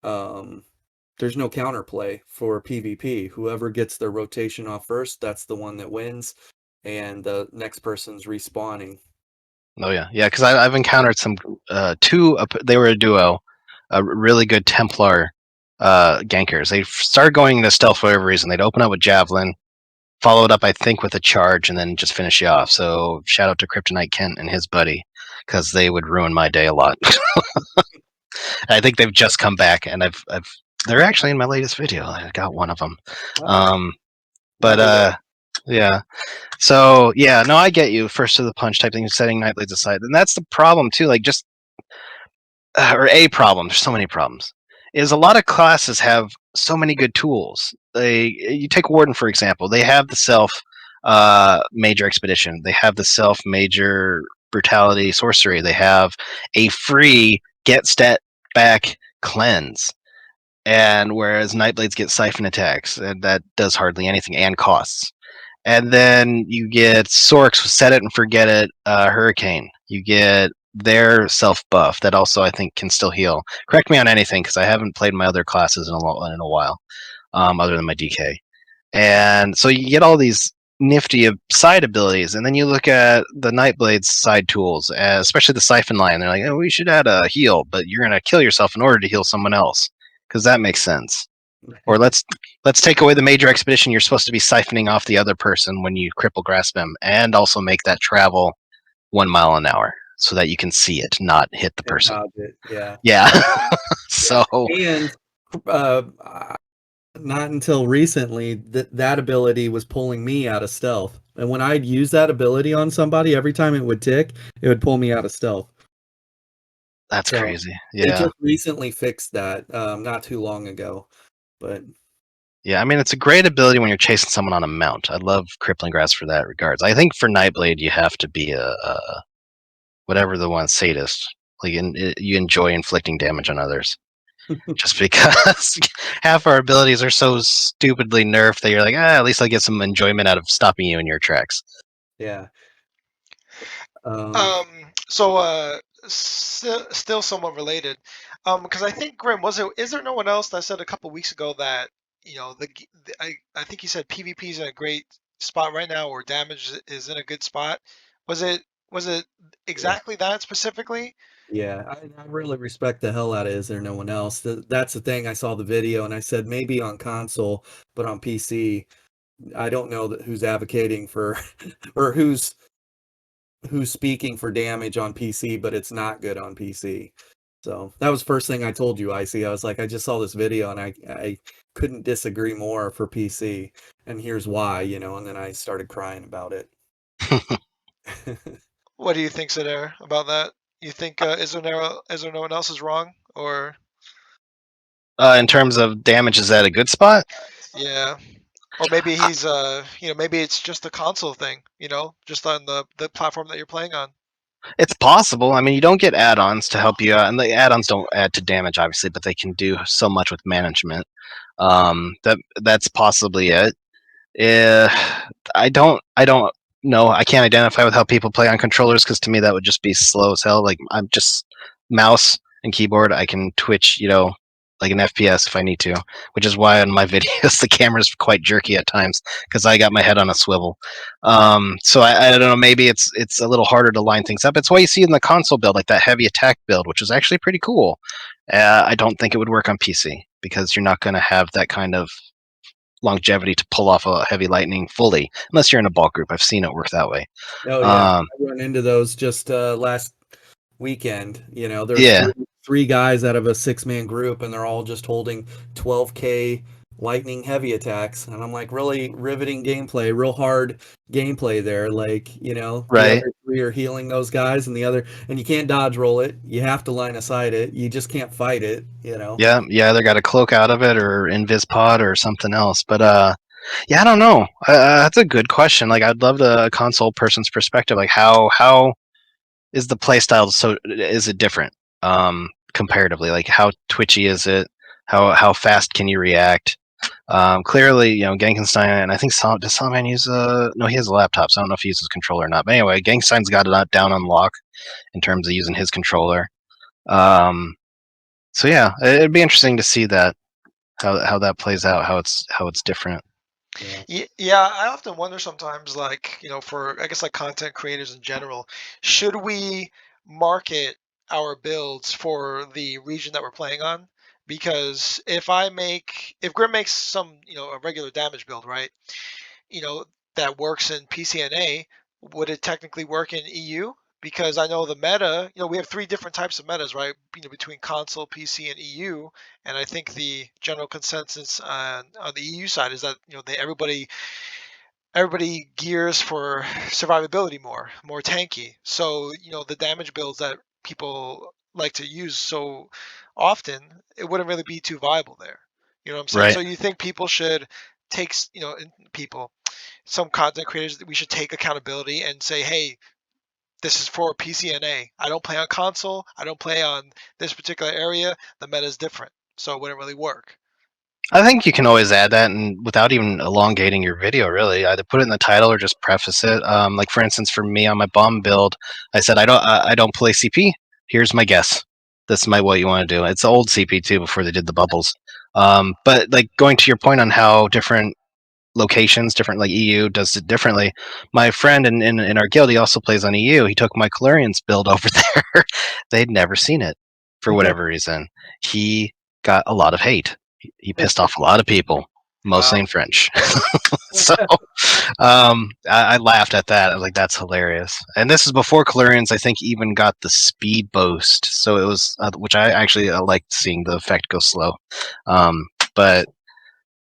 There's no counterplay for PvP. Whoever gets their rotation off first, that's the one that wins, and the next person's respawning. oh yeah. Because I've encountered some two. They were a duo, really good Templar gankers. They started going into stealth for whatever reason. They'd open up with javelin, followed up I think with a charge, and then just finish you off. So shout out to Kryptonite Kent and his buddy, because they would ruin my day a lot. I think they've just come back, and I've they're actually in my latest video. I got one of them. Oh, But there we go. yeah. So yeah, no, I get you. First to the punch type thing, setting Nightblades aside, and that's the problem too. Like just or a problem. There's so many problems. Is a lot of classes have so many good tools. You take Warden for example. They have the self major expedition. They have the self major brutality sorcery. They have a free get stat back cleanse. And whereas Nightblades get siphon attacks, and that does hardly anything and costs. And then you get Sorks, set it and forget it, Hurricane. You get their self buff that also I think can still heal. Correct me on anything because I haven't played my other classes in a while, other than my DK. And so you get all these nifty side abilities, and then you look at the Nightblade's side tools, especially the Siphon Line. They're like, oh, we should add a heal, but you're gonna kill yourself in order to heal someone else because that makes sense. Or let's take away the major expedition. You're supposed to be siphoning off the other person when you cripple grasp him, and also make that travel 1 mile an hour so that you can see it, not hit the And person. dodge it. Yeah. Yeah. Yeah. So And not until recently that ability was pulling me out of stealth. And when I'd use that ability on somebody, every time it would tick, it would pull me out of stealth. that's So crazy. they Yeah. just recently fixed that, not too long ago. But Yeah, I mean it's a great ability when you're chasing someone on a mount. I love crippling grasp for that regards. I think for Nightblade you have to be a whatever the one sadist. Like you enjoy inflicting damage on others. Just because half our abilities are so stupidly nerfed that you're like, at least I get some enjoyment out of stopping you in your tracks. yeah. So still somewhat related, because I think Grim is there no one else that said a couple weeks ago that I think he said PvP is in a great spot right now, or damage is in a good spot. Was it was it Yeah. exactly that specifically? Yeah, I really respect the hell out of Is There No One Else. That's the thing. I saw the video and I said maybe on console, but on PC, I don't know who's advocating for or who's speaking for damage on PC, but it's not good on PC. So that was the first thing I told you, Icy. I was like, I just saw this video and I couldn't disagree more for PC, and here's why, and then I started crying about it. What do you think, Sedare, about that? You think is there no one else is wrong, or In terms of damage, is that a good spot? yeah? Or maybe he's maybe it's just a console thing, just on the platform that you're playing on. It's possible. I mean, you don't get add-ons to help you out, and the add-ons don't add to damage, obviously, but they can do so much with management. That's possibly it. Uh, I don't know. I can't identify with how people play on controllers because to me that would just be slow as hell. Like I'm just mouse and keyboard. I can twitch, like an FPS if I need to, which is why on my videos the camera's quite jerky at times because I got my head on a swivel. So I don't know. Maybe it's a little harder to line things up. It's why you see in the console build like that heavy attack build, which is actually pretty cool. I don't think it would work on PC because you're not going to have that kind of longevity to pull off a heavy lightning fully, unless you're in a bulk group. I've seen it work that way. Oh yeah, I run into those just last weekend. There's Yeah, three guys out of a 6-man group, and they're all just holding 12K lightning heavy attacks, and I'm like, really riveting gameplay, real hard gameplay there. Like, the right. other three are healing those guys, and you can't dodge roll it. You have to line of sight it. You just can't fight it. Yeah, they got a cloak out of it or invis pod or something else. But yeah, I don't know. That's a good question. Like, I'd love a console person's perspective. Like, how is the playstyle? So, is it different comparatively? Like, how twitchy is it? How fast can you react? Clearly, Genkenstein, and I think does Salman use a no? He has a laptop, so I don't know if he uses controller or not. But anyway, Genkenstein's got it down on lock in terms of using his controller. Um, so yeah, it'd be interesting to see that how that plays out, how it's different. Yeah, I often wonder sometimes, like, for I guess like content creators in general, should we market our builds for the region that we're playing on? Because if Grim makes some, a regular damage build, right? you know, that works in PCNA, would it technically work in EU? Because I know the meta, we have three different types of metas, right? Between console, PC, and EU. And I think the general consensus on the EU side is that everybody gears for survivability more tanky. So the damage builds that people like to use so often, it wouldn't really be too viable there. You know what I'm saying? Right. So you think people should take people, some content creators, that we should take accountability and say, hey, this is for PCNA. I don't play on console. I don't play on this particular area. The meta is different, so it wouldn't really work. I think you can always add that, and without even elongating your video, really, either put it in the title or just preface it. Like for instance, for me on my bomb build, I said I don't play CP. Here's my guess. This might what you want to do. It's old CP too, before they did the bubbles. But like going to your point on how different locations, different like EU does it differently. My friend in our guild, he also plays on EU. He took my Calurians build over there. They'd never seen it for whatever reason. He got a lot of hate. He pissed off a lot of people, mostly Wow. in French. So I laughed at that. I was like, that's hilarious. And this is before Calurians, I think, even got the speed boost. So it was, which I actually liked seeing the effect go slow. But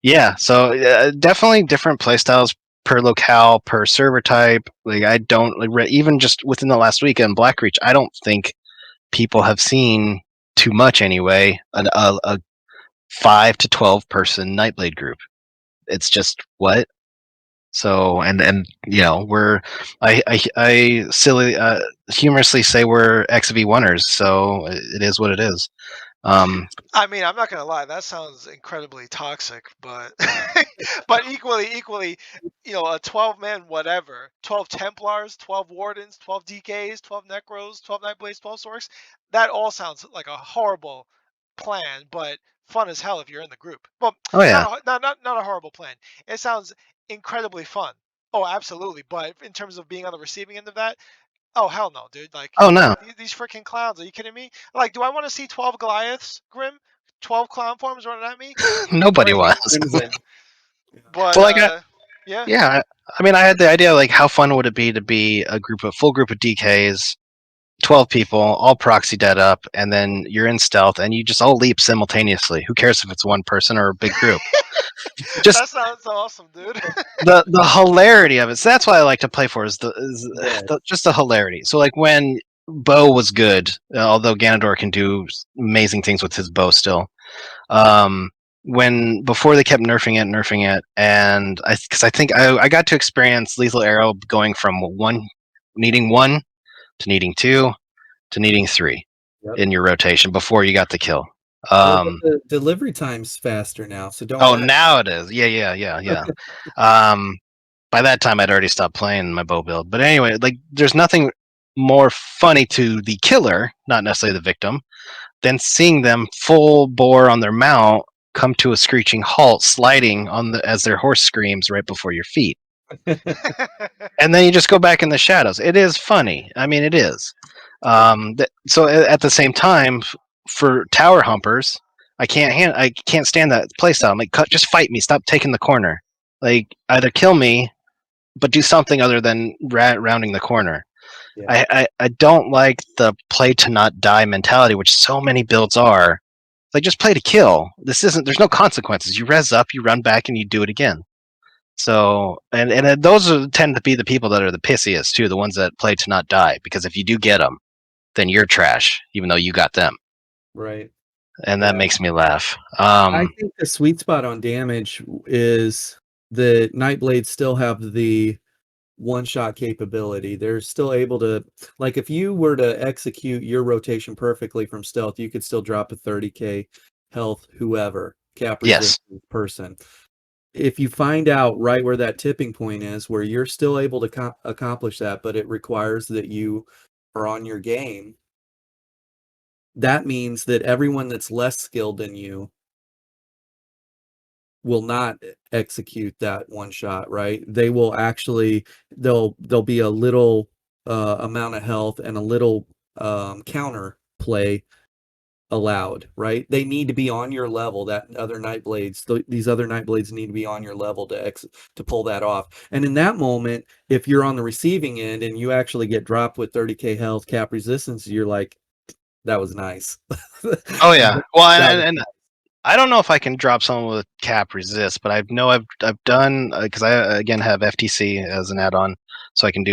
yeah, so definitely different playstyles per locale, per server type. Like I don't like even just within the last weekend, Blackreach. I don't think people have seen too much anyway. A 5 to 12 person Nightblade group. It's just what. So and you know I silly humorously say we're XV1ers. So it is what it is. I mean, I'm not gonna lie, that sounds incredibly toxic, but but equally, a 12-man whatever, 12 Templars, 12 Wardens, 12 DKs, 12 Necros, 12 Nightblades, 12 Sorks, that all sounds like a horrible plan, but fun as hell if you're in the group. Well, Oh yeah. not a horrible plan. It sounds incredibly fun. Oh, absolutely. But in terms of being on the receiving end of that, oh hell no, dude! Like Oh no. these freaking clowns. Are you kidding me? Like, do I want to see 12 Goliaths, Grim? 12 clown forms running at me? Nobody Raining was. crimson. But Well, yeah. yeah, I mean, I had the idea like how fun would it be to be a full group of DKs, 12 people, all proxy dead up, and then you're in stealth and you just all leap simultaneously. Who cares if it's one person or a big group? Just That sounds awesome, dude. the hilarity of it. So that's what I like to play for is Yes. just the hilarity. So like when bow was good, although Ganondorf can do amazing things with his bow still. Um, when before they kept nerfing it, and I think I got to experience lethal arrow going from needing one to needing two to needing three Yep. in your rotation before you got the kill. Well, but the delivery time's faster now, so don't. Oh, now it is. Yeah. By that time, I'd already stopped playing my bow build. But anyway, like, there's nothing more funny to the killer, not necessarily the victim, than seeing them full bore on their mount come to a screeching halt, sliding as their horse screams right before your feet, and then you just go back in the shadows. It is funny. I mean, it is. So at the same time, for tower humpers, I can't stand that playstyle. I'm like, just fight me. Stop taking the corner. Like, either kill me, but do something other than rounding the corner. Yeah. I don't like the play to not die mentality, which so many builds are. Like, just play to kill. There's no consequences. You res up, you run back, and you do it again. So, and those tend to be the people that are the pissiest too, the ones that play to not die. Because if you do get them, then you're trash, even though you got them, Right. and that Yeah. makes me laugh. I think the sweet spot on damage is the Nightblades still have the one-shot capability. They're still able to, like, if you were to execute your rotation perfectly from stealth, you could still drop a 30k health, whoever, cap Yes. resistance person. If you find out right where that tipping point is, where you're still able to accomplish that, but it requires that you are on your game, that means that everyone that's less skilled than you will not execute that one shot, right? They will actually, there'll be a little amount of health and a little counter play allowed, right? They need to be on your level. That other Nightblades, these other Nightblades need to be on your level to pull that off. And in that moment, if you're on the receiving end and you actually get dropped with 30k health, cap resistance, you're like, that was nice. Oh yeah. Well, That was and I don't know if I can drop someone with cap resist, but I've done because I again have FTC as an add-on, so I can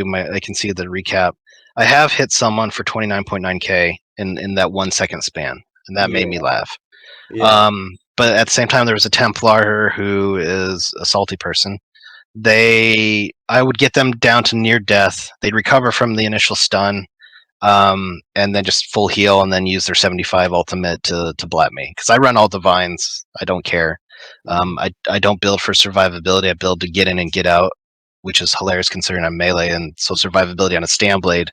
see the recap. I have hit someone for 29.9k in that 1 second span, and that made me laugh. Yeah. But at the same time, there was a Templar who is a salty person. I would get them down to near death. They'd recover from the initial stun, and then just full heal, and then use their 75 ultimate to blat me because I run all divines. I don't care. I don't build for survivability. I build to get in and get out, which is hilarious considering I'm melee, and so survivability on a stand blade,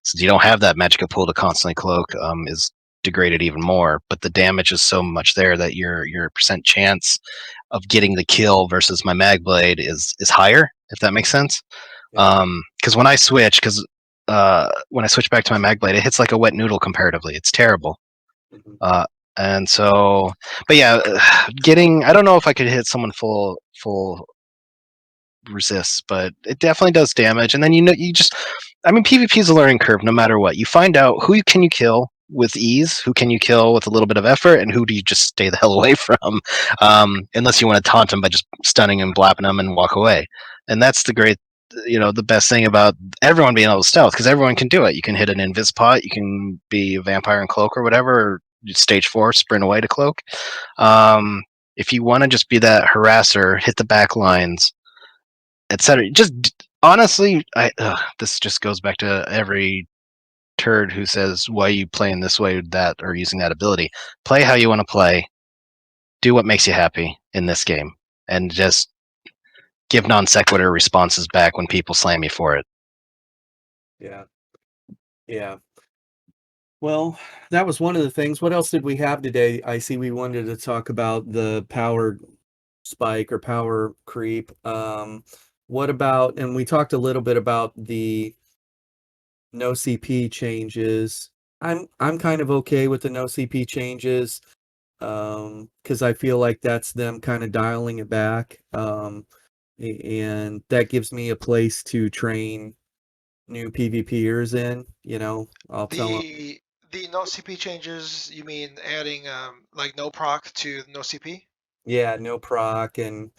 since you don't have that Magicka pool to constantly cloak, is degraded even more. But the damage is so much there that your percent chance of getting the kill versus my mag blade is higher, if that makes sense. Yeah. Because when I switch back to my mag blade, it hits like a wet noodle comparatively. It's terrible. Mhm. And so, but yeah, I don't know if I could hit someone full resists, but it definitely does damage. And then PvP is a learning curve no matter what. You find out who can you kill with ease, who can you kill with a little bit of effort, and who do you just stay the hell away from, unless you want to taunt them by just stunning and blapping them and walk away. And that's the best thing about everyone being able to stealth, because everyone can do it. You can hit an invis pot, you can be a vampire and cloak or whatever, or stage 4 sprint away to cloak. If you want to just be that harasser, hit the back lines, etc. Just honestly, this just goes back to every turd who says, "Why are you playing this way, that, or using that ability?" Play how you want to play. Do what makes you happy in this game, and just give non sequitur responses back when people slam you for it. Yeah. Yeah. Well, that was one of the things. What else did we have today? I see we wanted to talk about the power spike or power creep. What about, and we talked a little bit about the no CP changes. I'm kind of okay with the no CP changes, because I feel like that's them kind of dialing it back. And that gives me a place to train new PvPers in, I'll tell them, The no CP changes, you mean adding like no proc to no CP? yeah, no proc, and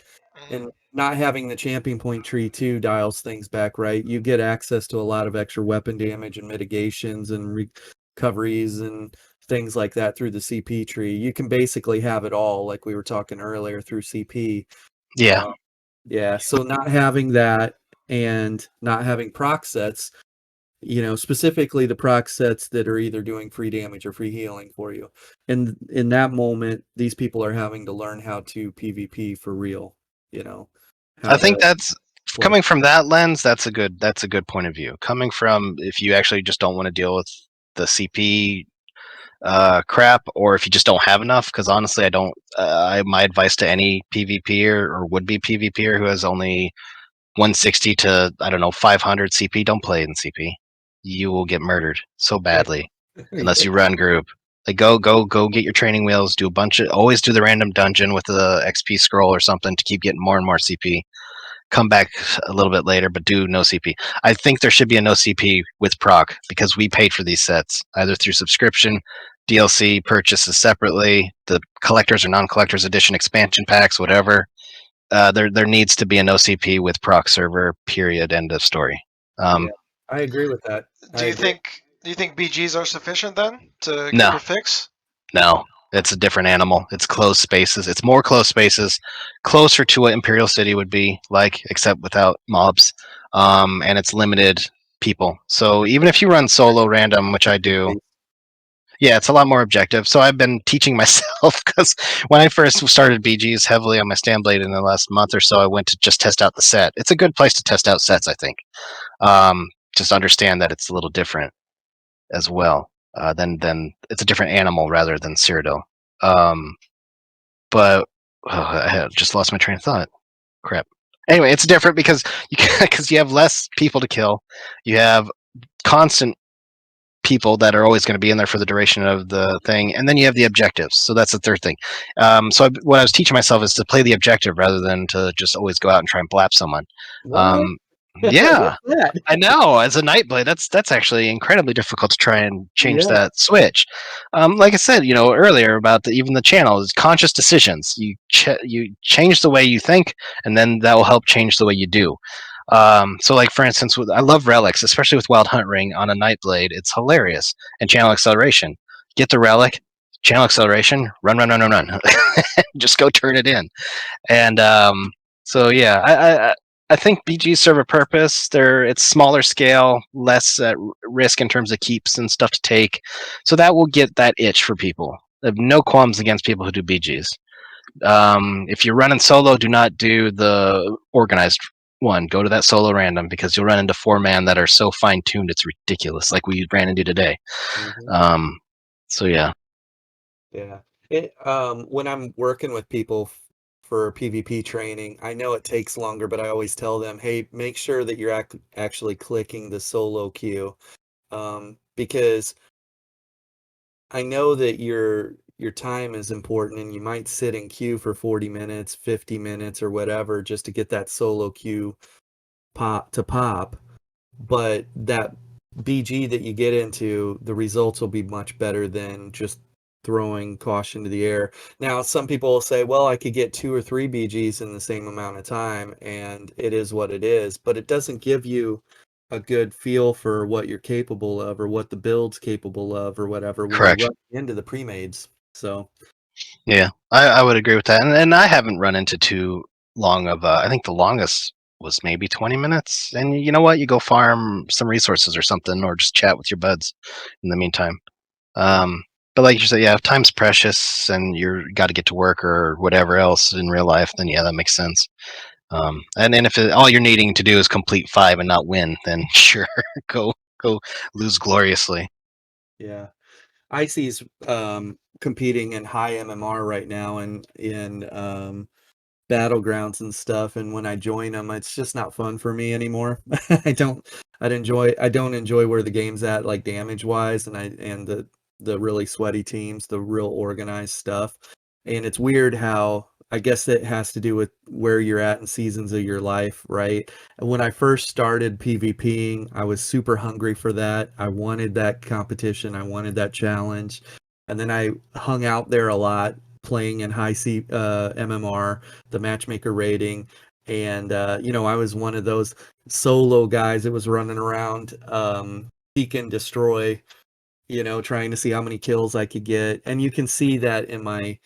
not having the champion point tree too dials things back, right? You get access to a lot of extra weapon damage and mitigations and recoveries and things like that through the CP tree. You can basically have it all, like we were talking earlier, through CP. Yeah. Yeah, so not having that and not having proc sets, specifically the proc sets that are either doing free damage or free healing for you. And in that moment, these people are having to learn how to PvP for real, I how think to that's play. coming from that lens. That's a good point of view. Coming from, if you actually just don't want to deal with the CP crap, or if you just don't have enough, because honestly, I don't. My advice to any PvPer or would be PvPer who has only 160 to 500 CP, don't play in CP. You will get murdered so badly unless you run group. Like go get your training wheels. Do always do the random dungeon with the XP scroll or something to keep getting more and more CP. Come back a little bit later, but do no CP. I think there should be a no CP with proc, because we paid for these sets either through subscription, DLC purchases separately, the collectors or non-collectors edition expansion packs, whatever. There needs to be a no CP with proc server. Period. End of story. Yeah, I agree with that. I agree. Do you think BGs are sufficient then to get No, your fix? no, it's a different animal. It's closed spaces. It's more closed spaces, closer to what Imperial City would be like, except without mobs. And it's limited people. So even if you run solo random, which I do, yeah, it's a lot more objective. So I've been teaching myself, because when I first started BGs heavily on my stand blade in the last month or so, I went to just test out the set. It's a good place to test out sets, I think. Just understand that it's a little different as well. Then it's a different animal rather than Cyrodiil. But I had just lost my train of thought. Crap. Anyway, it's different because you have less people to kill. You have constant people that are always going to be in there for the duration of the thing, and then you have the objectives. So that's the third thing. What I was teaching myself is to play the objective rather than to just always go out and try and blap someone. What? Yeah, What's that? I know. As a Nightblade, that's actually incredibly difficult to try and change Yeah. that switch. Like I said, earlier about even the channel is conscious decisions. You change the way you think, and then that will help change the way you do. So, like for instance, I love relics, especially with Wild Hunt Ring on a Nightblade. It's hilarious. And channel acceleration. Get the relic, channel acceleration, run, run, run, run, run. Just go turn it in. And so yeah, I think BGs serve a purpose. It's smaller scale, less at risk in terms of keeps and stuff to take. So that will get that itch for people. I have no qualms against people who do BGs. If you're running solo, do not do the organized one. Go to that solo random because you'll run into 4-man that are so fine tuned it's ridiculous, like we ran into today. Mhm. So yeah, Yeah. When I'm working with people for PvP training, I know it takes longer, but I always tell them, hey, make sure that you're actually clicking the solo queue. Because I know that your time is important and you might sit in queue for 40 minutes, 50 minutes or whatever just to get that solo queue pop. But that BG that you get into, the results will be much better than just throwing caution to the air. Now, some people will say, well, I could get 2 or 3 BGs in the same amount of time, and it is what it is, but it doesn't give you a good feel for what you're capable of or what the build's capable of or whatever when you correct. run into the pre-mades. So, Yeah, I would agree with that, and I haven't run into too long of. I think the longest was maybe 20 minutes, and you know what? You go farm some resources or something, or just chat with your buds in the meantime. yeah, Um, but like you said, yeah, if time's precious and you're got to get to work or whatever else in real life, then yeah, that makes sense. And then if all you're needing to do is complete 5 and not win, then sure, go lose gloriously. yeah. Icy's competing in high MMR right now and in battlegrounds and stuff, and when I join them it's just not fun for me anymore. I don't enjoy where the game's at, like damage wise, and the really sweaty teams, the real organized stuff. And it's weird how, I guess it has to do with where you're at in seasons of your life, right? And when I first started PvPing, I was super hungry for that. I wanted that competition, I wanted that challenge. And then I hung out there a lot playing in high MMR, the matchmaker rating. And, I was one of those solo guys that was running around, seek and destroy, trying to see how many kills I could get. And you can see that in my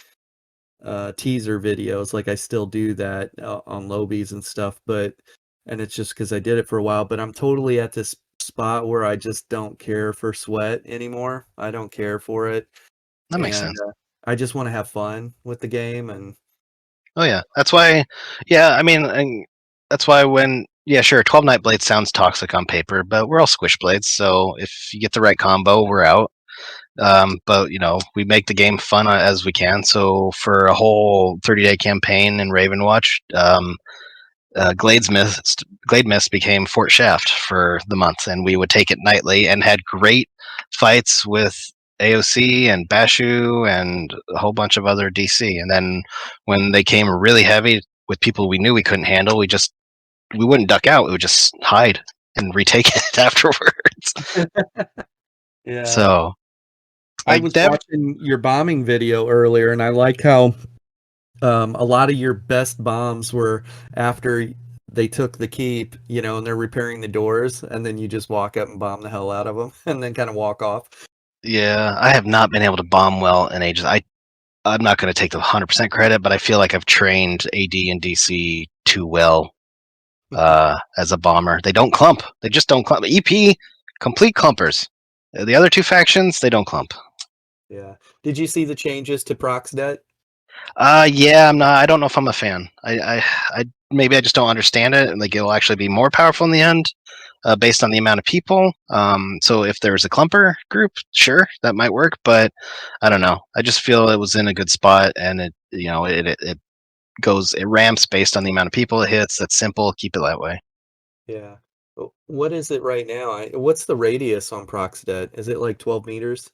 teaser videos. Like I still do that on lobbies and stuff, and it's just because I did it for a while. But I'm totally at this spot where I just don't care for sweat anymore. I don't care for it. That makes And sense. I just want to have fun with the game. And Oh yeah, that's why. Yeah, I mean, and that's why when yeah, sure, 12 Night Blade sounds toxic on paper, but we're all squish blades, so if you get the right combo, we're out. But we make the game fun as we can. So for a whole 30-day campaign in Ravenwatch, Glade Mist became Fort Shaft for the month, and we would take it nightly and had great fights with AOC and Bashu and a whole bunch of other DC. And then when they came really heavy with people we knew we couldn't handle, we wouldn't duck out. We would just hide and retake it afterwards. yeah, So I like was Dev, watching your bombing video earlier, and I like how a lot of your best bombs were after they took the keep, and they're repairing the doors, and then you just walk up and bomb the hell out of them, and then kind of walk off. yeah, I have not been able to bomb well in ages. I'm not going to take the 100% credit, but I feel like I've trained AD and DC too well as a bomber. They don't clump. They just don't clump. EP, complete clumpers. The other two factions, they don't clump. Yeah. Did you see the changes to Proxdet? Yeah, I'm not. I don't know if I'm a fan. I maybe I just don't understand it, and like it'll actually be more powerful in the end, based on the amount of people. So if there's a clumper group, sure, that might work, but I don't know. I just feel it was in a good spot, and it ramps based on the amount of people it hits. That's simple. Keep it that way. Yeah. What is it right now? What's the radius on Proxdet? Is it like 12 meters?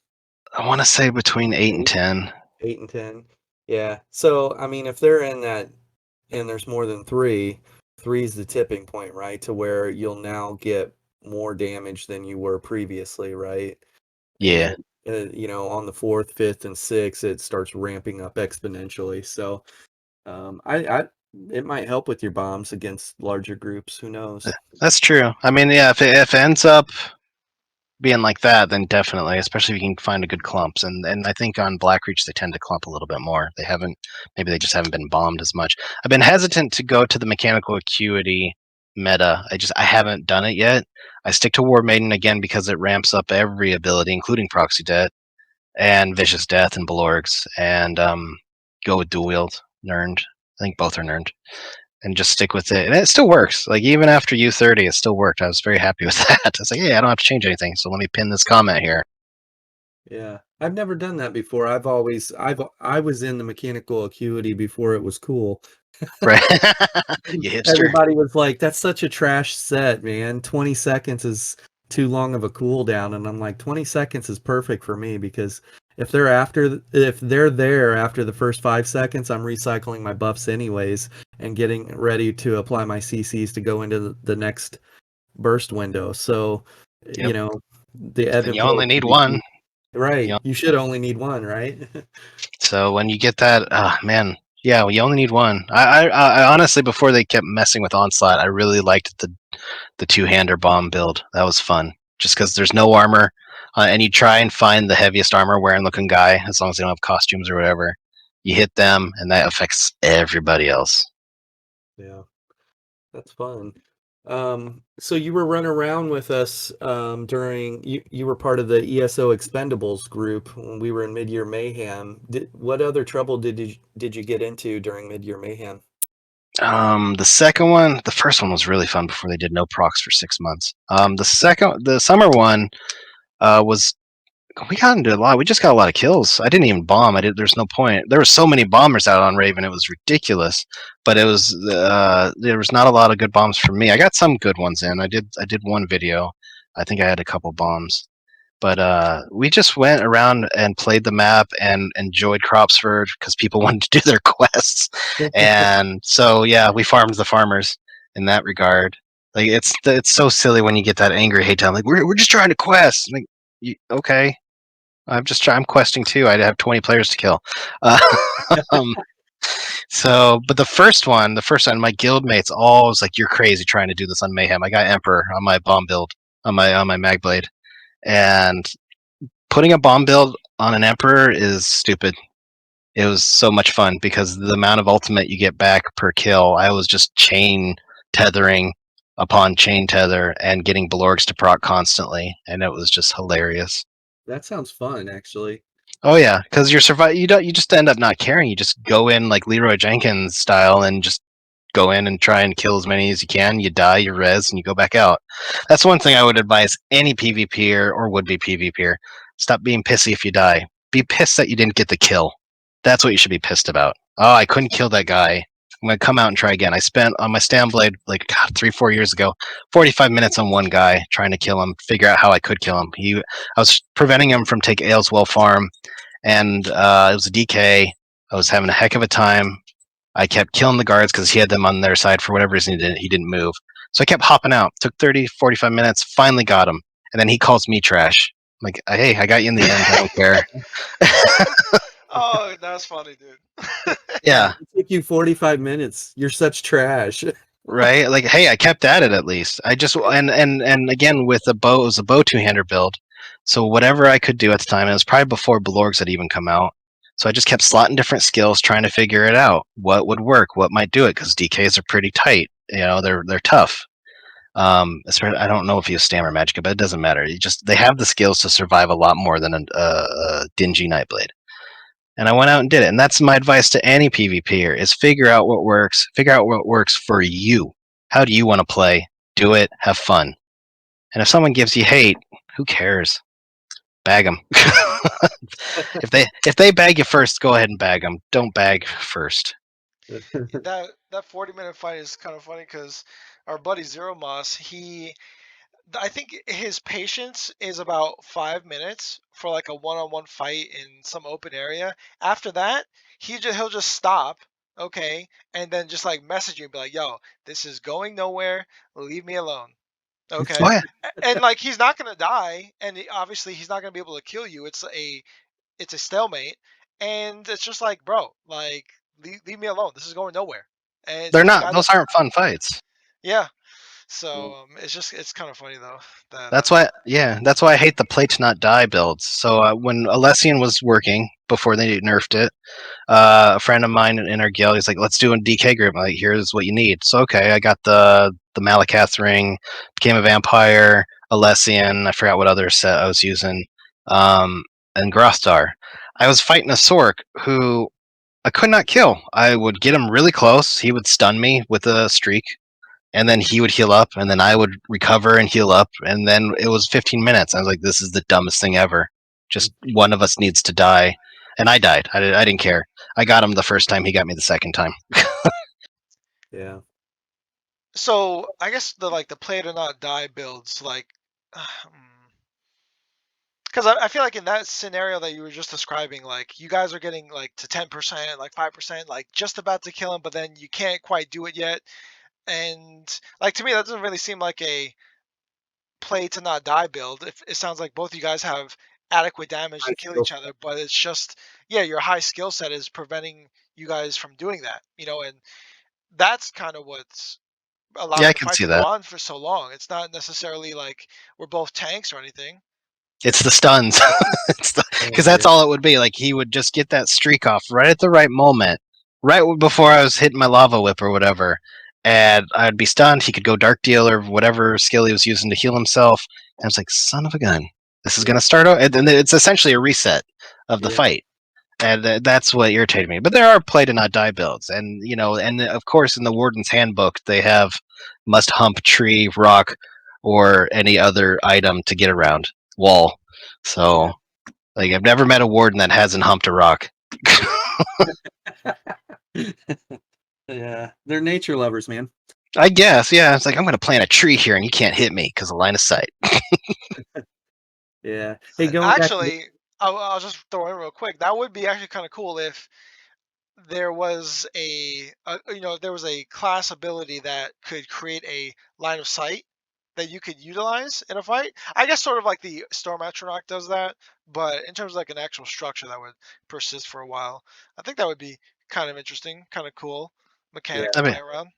I want to say between 8 and 10. 8 and 10? Yeah. So, I mean, if they're in that, and there's more than three, three's the tipping point, right? To where you'll now get more damage than you were previously, right? And Yeah, on the fourth, fifth, and sixth, it starts ramping up exponentially. So, I it might help with your bombs against larger groups. Who knows? that's true. I mean, yeah, if it ends up being like that, then definitely, especially if you can find a good clumps. And I think on Blackreach they tend to clump a little bit more. Maybe they just haven't been bombed as much. I've been hesitant to go to the mechanical acuity meta. I haven't done it yet. I stick to War Maiden again because it ramps up every ability, including Proxy Debt and Vicious Death and Balorgs, and go with dual wield. Nerned. I think both are Nerned. And just stick with it. And it still works. Like, even after U30, it still worked. I was very happy with that. I was like, hey, I don't have to change anything, so let me pin this comment here. Yeah, I've never done that before. I was in the mechanical acuity before it was cool. Right? You hipster. Everybody was like, "That's such a trash set, man. 20 seconds is too long of a cooldown." And I'm like, 20 seconds is perfect for me because if they're there after the first 5 seconds, I'm recycling my buffs anyways and getting ready to apply my CCs to go into the next burst window. So, Yep. the ebb And and you flow only can need be one. key. Right. You You should only need one, right? So when you get that, man, yeah, well, you only need one. I honestly, before they kept messing with Onslaught, I really liked the two-hander bomb build. That was fun, just because there's no armor, and you try and find the heaviest armor wearing looking guy, as long as they don't have costumes or whatever. You hit them, and that affects everybody else. Yeah. That's fun. So you were running around with us during you were part of the ESO Expendables group when we were in Mid-Year Mayhem. What other trouble did you get into during Mid-Year Mayhem? The first one was really fun before they did no procs for 6 months. The summer one was we got into a lot. We just got a lot of kills. I didn't even bomb. There's no point. There were so many bombers out on Raven. It was ridiculous. But there was not a lot of good bombs for me. I got some good ones in. I did one video. I think I had a couple bombs. But we just went around and played the map and enjoyed Cropsford because people wanted to do their quests. And so yeah, we farmed the farmers in that regard. Like, it's so silly when you get that angry hate time. Like, we're just trying to quest. Like, okay, I'm questing too. I have 20 players to kill. Um, but the first one, my guildmates all was like, "You're crazy trying to do this on Mayhem." I got Emperor on my bomb build on my mag blade, and putting a bomb build on an Emperor is stupid. It was so much fun because the amount of ultimate you get back per kill. I was just chain tethering upon chain tether and getting Balorgs to proc constantly, and it was just hilarious. That sounds fun, actually. Oh yeah, because you just end up not caring. You just go in like Leroy Jenkins style and just go in and try and kill as many as you can. You die, you res, and you go back out. That's one thing I would advise any PvPer or would-be PvPer. Stop being pissy if you die. Be pissed that you didn't get the kill. That's what you should be pissed about. Oh, I couldn't kill that guy. I'm gonna come out and try again. I spent on my stand blade like 3-4 years ago, 45 minutes on one guy trying to kill him, figure out how I could kill him. I was preventing him from taking Ayleswell Farm, and it was a DK. I was having a heck of a time. I kept killing the guards because he had them on their side for whatever reason. He didn't move. So I kept hopping out. Took 30, 45 minutes. Finally got him. And then he calls me trash. I'm like, hey, I got you in the end. I don't care. Oh, that's funny, dude. Yeah. It took you 45 minutes. You're such trash. Right? Like, hey, I kept at it at least. I just and again with the bow, it was a bow two-hander build. So whatever I could do at the time, it was probably before Balorgs had even come out. So I just kept slotting different skills, trying to figure it out. What would work? What might do it? Because DKs are pretty tight. You know, they're tough. Especially, I don't know if you have Stammer Magicka, but it doesn't matter. They have the skills to survive a lot more than a dingy Nightblade. And I went out and did it. And that's my advice to any PvPer is figure out what works. Figure out what works for you. How do you want to play? Do it. Have fun. And if someone gives you hate, who cares? Bag them. if they bag you first, go ahead and bag them. Don't bag first. That 40-minute fight is kind of funny because our buddy Zero Moss, I think his patience is about 5 minutes for like a one-on-one fight in some open area. After that, he'll just stop, okay, and then just like message you and be like, "Yo, this is going nowhere. Leave me alone." Okay, Oh, yeah. and like he's not gonna die, and obviously he's not gonna be able to kill you. It's a stalemate, and it's just like, bro, like leave me alone. This is going nowhere. And They're the not. guy Those aren't fun fights. yeah. So it's kind of funny though that That's why I hate the play to not die builds. So when Alessian was working before they nerfed it, a friend of mine in our guild, he's like, "Let's do a DK group." I'm like, here's what you need. So okay, I got the Malakath ring, became a vampire, Alessian. I forgot what other set I was using, and Grostar. I was fighting a Sork who I could not kill. I would get him really close. He would stun me with a streak, and then he would heal up, and then I would recover and heal up, and then it was 15 minutes. I was like, this is the dumbest thing ever. Just one of us needs to die, and I died. I didn't care. I got him the first time. He got me the second time. Yeah. So I guess the play it or not die builds, because I feel like in that scenario that you were just describing, like you guys are getting like to 10%, like 5%, like just about to kill him, but then you can't quite do it yet. And like to me, that doesn't really seem like a play to not die build. It sounds like both you guys have adequate damage High to kill skill each other, but it's just your high skill set is preventing you guys from doing that. And that's kind of what's Yeah, allowing I the can fight see to go that. on for so long. It's not necessarily like we're both tanks or anything. It's the stuns. Because that's all it would be. Like he would just get that streak off right at the right moment, right before I was hitting my lava whip or whatever, and I'd be stunned. He could go dark deal or whatever skill he was using to heal himself. And I was like, son of a gun, this is gonna start out, and then it's essentially a reset of the Yeah. fight. And that's what irritated me. But there are play to not die builds, and and of course in the Warden's Handbook they have must hump tree, rock, or any other item to get around wall. So like I've never met a Warden that hasn't humped a rock. Yeah, they're nature lovers, man. I guess, yeah. It's like I'm going to plant a tree here, and you can't hit me because of line of sight. Yeah. Hey, going back to Actually, I'll just throw in real quick. That would be actually kind of cool if there was if there was a class ability that could create a line of sight that you could utilize in a fight. I guess sort of like the Storm Atronach does that, but in terms of like an actual structure that would persist for a while. I think that would be kind of interesting, kind of cool yeah, mechanic to I mean, play around.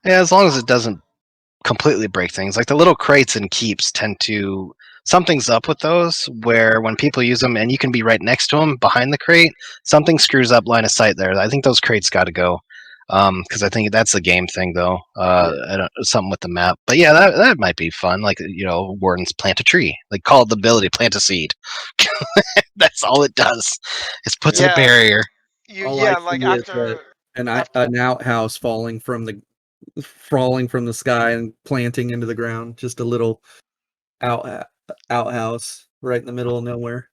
yeah, as long as it doesn't completely break things. Like the little crates and keeps tend to something's up with those where when people use them and you can be right next to them behind the crate, something screws up line of sight there. I think those crates got to go. Because I think that's a game thing though. Something with the map, but yeah, that might be fun. Like Wardens plant a tree, like call it the ability plant a seed. That's all it does. It puts a Yeah, barrier. all I like see is after an outhouse falling from the sky and planting into the ground. Just a little outhouse right in the middle of nowhere.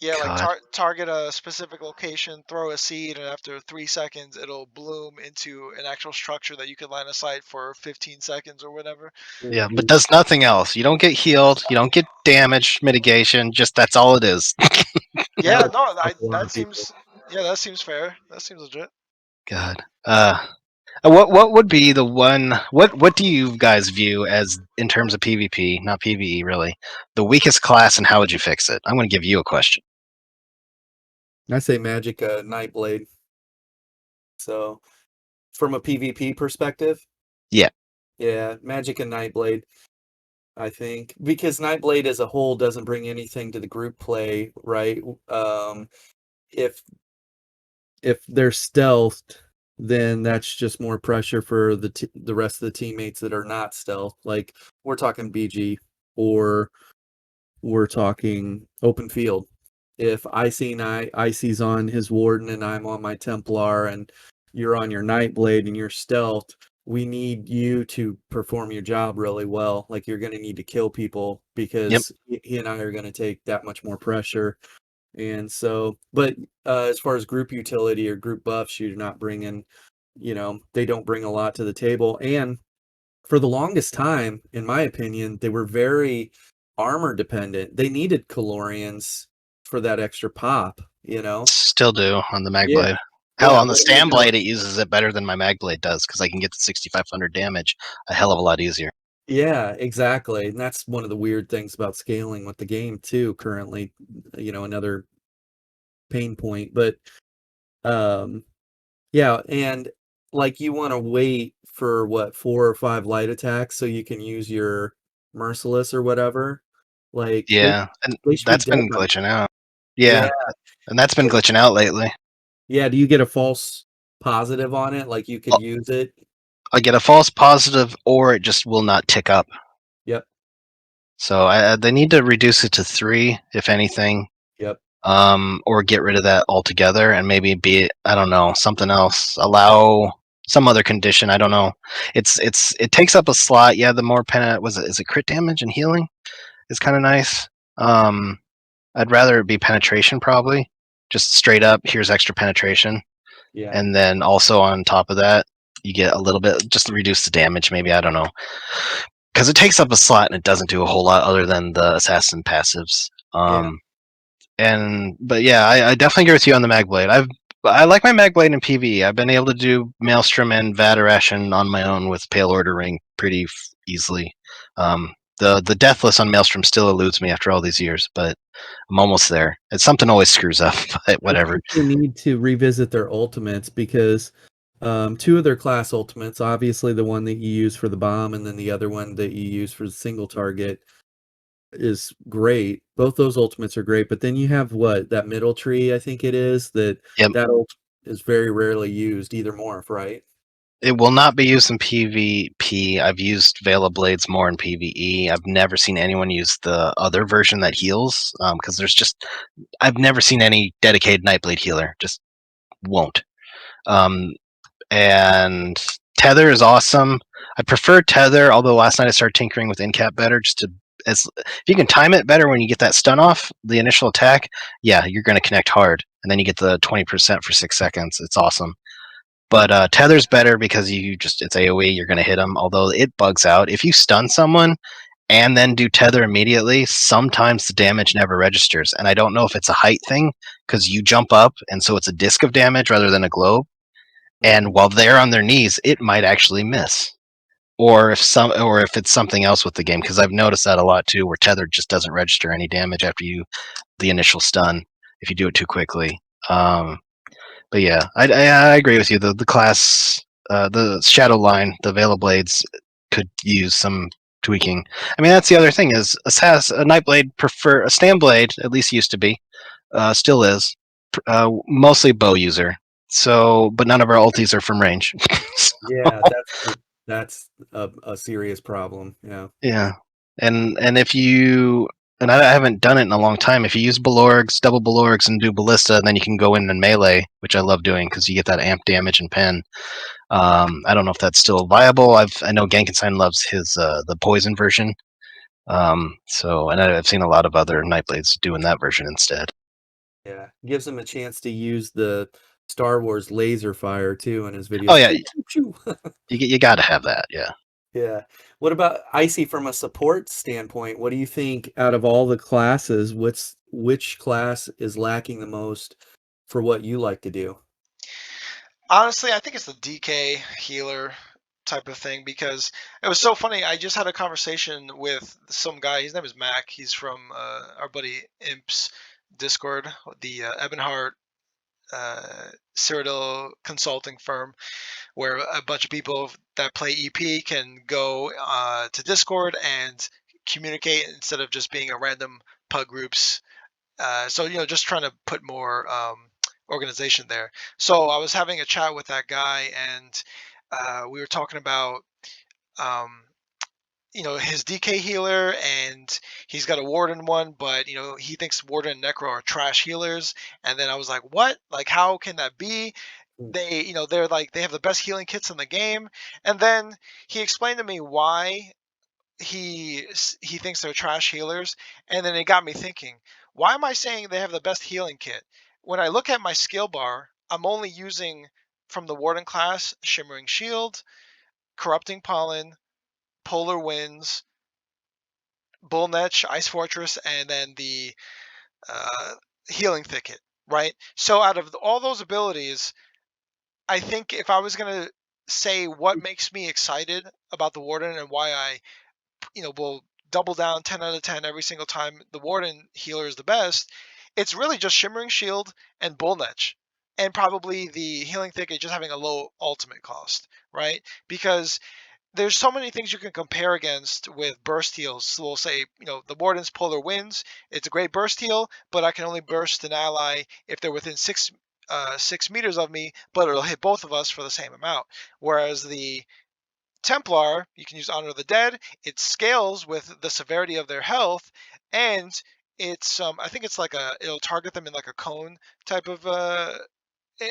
Yeah, like God. target a specific location, throw a seed, and after 3 seconds, it'll bloom into an actual structure that you can line of sight for 15 seconds or whatever. Yeah, but does nothing else. You don't get healed. You don't get damage mitigation. Just that's all it is. That Yeah, would no, help a lot of people. that seems fair. That seems legit. God. What would be the one? What do you guys view as in terms of PvP, not PvE, really, the weakest class, and how would you fix it? I'm going to give you a question. I say magic Nightblade. So, from a PvP perspective, Yeah. yeah, magic and Nightblade. I think because Nightblade as a whole doesn't bring anything to the group play, right? If they're stealthed, then that's just more pressure for the rest of the teammates that are not stealth. Like we're talking BG or we're talking open field. If Icy's on his Warden and I'm on my Templar and you're on your Nightblade and you're stealthed, we need you to perform your job really well. Like you're going to need to kill people Yep. because he and I are going to take that much more pressure. And so, but as far as group utility or group buffs, you're not bringing, they don't bring a lot to the table. And for the longest time, in my opinion, they were very armor dependent. They needed Calorians for that extra pop. Still do on the Yeah, Magblade. Hell, yeah, on the but Stand Blade, it uses it better than my Magblade does because I can get the 6,500 damage a hell of a lot easier. yeah, exactly. And that's one of the weird things about scaling with the game too, currently, another pain point. But yeah, and like you want to wait for what, 4 or 5 light attacks so you can use your merciless or whatever. Like Yeah, and they should be that's dead been by glitching out. yeah. Yeah, and that's been glitching out lately. Yeah, do you get a false positive on it? Like you could use it? I get a false positive, or it just will not tick up. Yep, So they need to reduce it to 3, if anything. yep. or get rid of that altogether and maybe be, I don't know, something else. Allow some other condition. I don't know. It takes up a slot. Yeah, the more is it crit damage and healing is kind of nice. I'd rather it be penetration probably. Just straight up, here's extra penetration, Yeah. and then also on top of that, you get a little bit, just to reduce the damage. Maybe, I don't know, because it takes up a slot and it doesn't do a whole lot other than the assassin passives. Yeah. But yeah, I definitely agree with you on the mag blade. I like my mag blade in PvE. I've been able to do Maelstrom and Vatarashen on my own with Pale Order Ring pretty easily. The Deathless on Maelstrom still eludes me after all these years, but I'm almost there. It's something always screws up, but I whatever. think they need to revisit their ultimates because two of their class ultimates, obviously the one that you use for the bomb and then the other one that you use for the single target, is great. Both those ultimates are great, but then you have that middle tree, I think it is, Yep. that ult is very rarely used, either morph, right? It will not be used in PvP. I've used Veil of Blades more in PvE. I've never seen anyone use the other version that heals, because I've never seen any dedicated Nightblade healer. Just won't. Um, and Tether is awesome. I prefer Tether, although last night I started tinkering with Incap better, if you can time it better when you get that stun off the initial attack, yeah, you're going to connect hard, and then you get the 20% for 6 seconds. It's awesome. But Tether's better because it's AoE. You're going to hit them, although it bugs out if you stun someone and then do Tether immediately. Sometimes the damage never registers, and I don't know if it's a height thing because you jump up, and so it's a disc of damage rather than a globe. And while they're on their knees, it might actually miss. Or if it's something else with the game, because I've noticed that a lot too, where Tether just doesn't register any damage after the initial stun if you do it too quickly. But yeah, I agree with you. The class, the Shadow line, the Veil of Blades could use some tweaking. I mean, that's the other thing is a Nightblade a Stand Blade, at least used to be, still is, mostly bow user. So, but none of our ultis are from range. Yeah, that's a serious problem. Yeah. Yeah, and if you and I haven't done it in a long time. If you use Balorgs, double Balorgs, and do Ballista, then you can go in and melee, which I love doing because you get that amp damage and pen. I don't know if that's still viable. I know Genkenstein loves his the poison version. And I've seen a lot of other Nightblades doing that version instead. Yeah. Gives him a chance to use the Star Wars laser fire too in his videos. Oh yeah, Choo, choo. you got to have that. Yeah. Yeah. What about Icy from a support standpoint? What do you think out of all the classes, which class is lacking the most for what you like to do? Honestly, I think it's the DK healer type of thing because it was so funny. I just had a conversation with some guy. His name is Mac. He's from our buddy Imp's Discord, the Ebonheart Cyrodiil consulting firm, where a bunch of people that play EP can go to Discord and communicate instead of just being a random pug groups. So just trying to put more organization there. So I was having a chat with that guy, and we were talking about um, his DK healer, and he's got a Warden one, but he thinks Warden and Necro are trash healers. And then I was like, what? Like, how can that be? They're like they have the best healing kits in the game. And then he explained to me why he thinks they're trash healers, and then it got me thinking, why am I saying they have the best healing kit? When I look at my skill bar, I'm only using from the Warden class Shimmering Shield, Corrupting Pollen, Polar Winds, Bullnetch, Ice Fortress, and then the uh, Healing Thicket, right? So out of all those abilities, I think if I was going to say what makes me excited about the Warden and why I will double down 10 out of 10 every single time the Warden healer is the best, it's really just Shimmering Shield and Bullnetch. And probably the Healing Thicket just having a low ultimate cost, right? Because there's so many things you can compare against with burst heals. So we'll say, the Warden's Polar Winds. It's a great burst heal, but I can only burst an ally if they're within 6 meters of me, but it'll hit both of us for the same amount. Whereas the Templar, you can use Honor of the Dead. It scales with the severity of their health, and it's I think it's like it'll target them in like a cone type of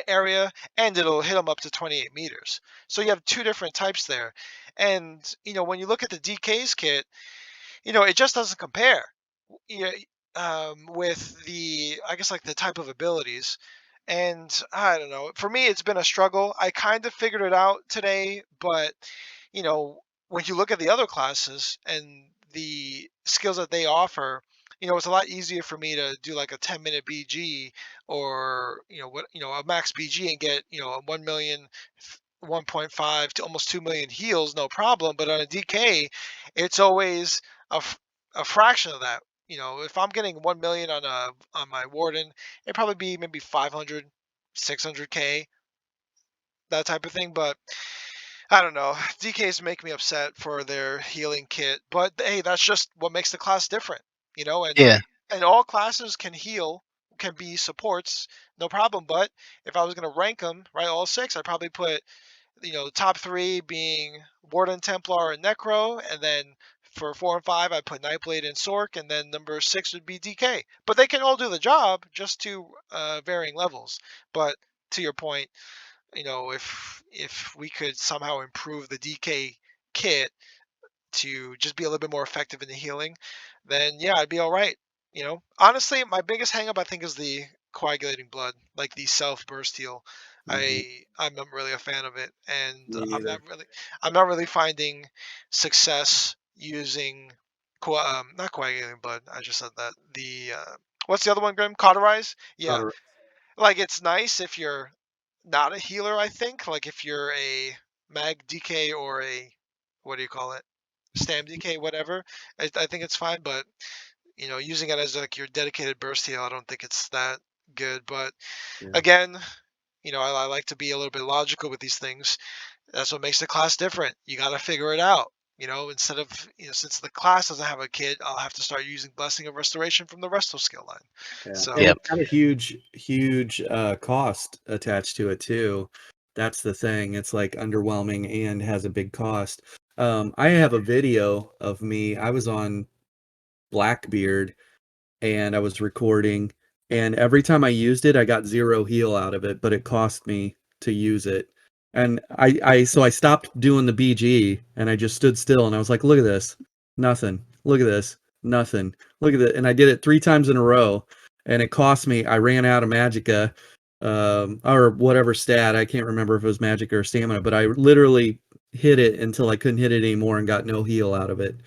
area, and it'll hit them up to 28 meters. So you have two different types there, and when you look at the DK's kit, it just doesn't compare. You know, with the, I guess, like the type of abilities. And I don't know. For me, it's been a struggle. I kind of figured it out today, but you know, when you look at the other classes and the skills that they offer, it's a lot easier for me to do like a 10-minute BG, or a max BG, and get a 1 million, 1.5 to almost 2 million heals, no problem. But on a DK, it's always a fraction of that. If I'm getting 1 million on my warden, it'd probably be maybe 500, 600k, that type of thing. But I don't know. DKs make me upset for their healing kit, but hey, that's just what makes the class different, and Yeah, all classes can heal, can be supports, no problem. But if I was gonna rank them, right, all six, I'd probably put, the top three being Warden, Templar, and Necro, and then for 4 and 5, I put Nightblade and Sork, and then number 6 would be DK. But they can all do the job, just to varying levels. But to your point, if we could somehow improve the DK kit to just be a little bit more effective in the healing, then yeah, I'd be all right. Honestly, my biggest hangup, I think, is the coagulating blood, like the self burst heal. I'm not really a fan of it, and Me either. I'm not really finding success using not coagulating blood. I just said that. The what's the other one, Grim? Cauterize? Yeah. Cauterize. Like, it's nice if you're not a healer, I think. Like, if you're a mag DK, or a, what do you call it? Stam DK, whatever. I think it's fine, but using it as like your dedicated burst heal, I don't think it's that good. But Yeah. again, I like to be a little bit logical with these things. That's what makes the class different. You got to figure it out. Instead of, since the class doesn't have a kit, I'll have to start using Blessing of Restoration from the Resto skill line. Yeah. So And it's got a huge cost attached to it too. That's the thing. It's like underwhelming and has a big cost. I have a video of me. I was on Blackbeard and I was recording, and every time I used it, I got 0 heal out of it, but it cost me to use it. And so I stopped doing the BG and I just stood still and I was like, look at this, nothing. Look at this, nothing. Look at it. And I did it 3 times in a row, and it cost me. I ran out of magicka, or whatever stat. I can't remember if it was magic or stamina, but I literally hit it until I couldn't hit it anymore and got no heal out of it.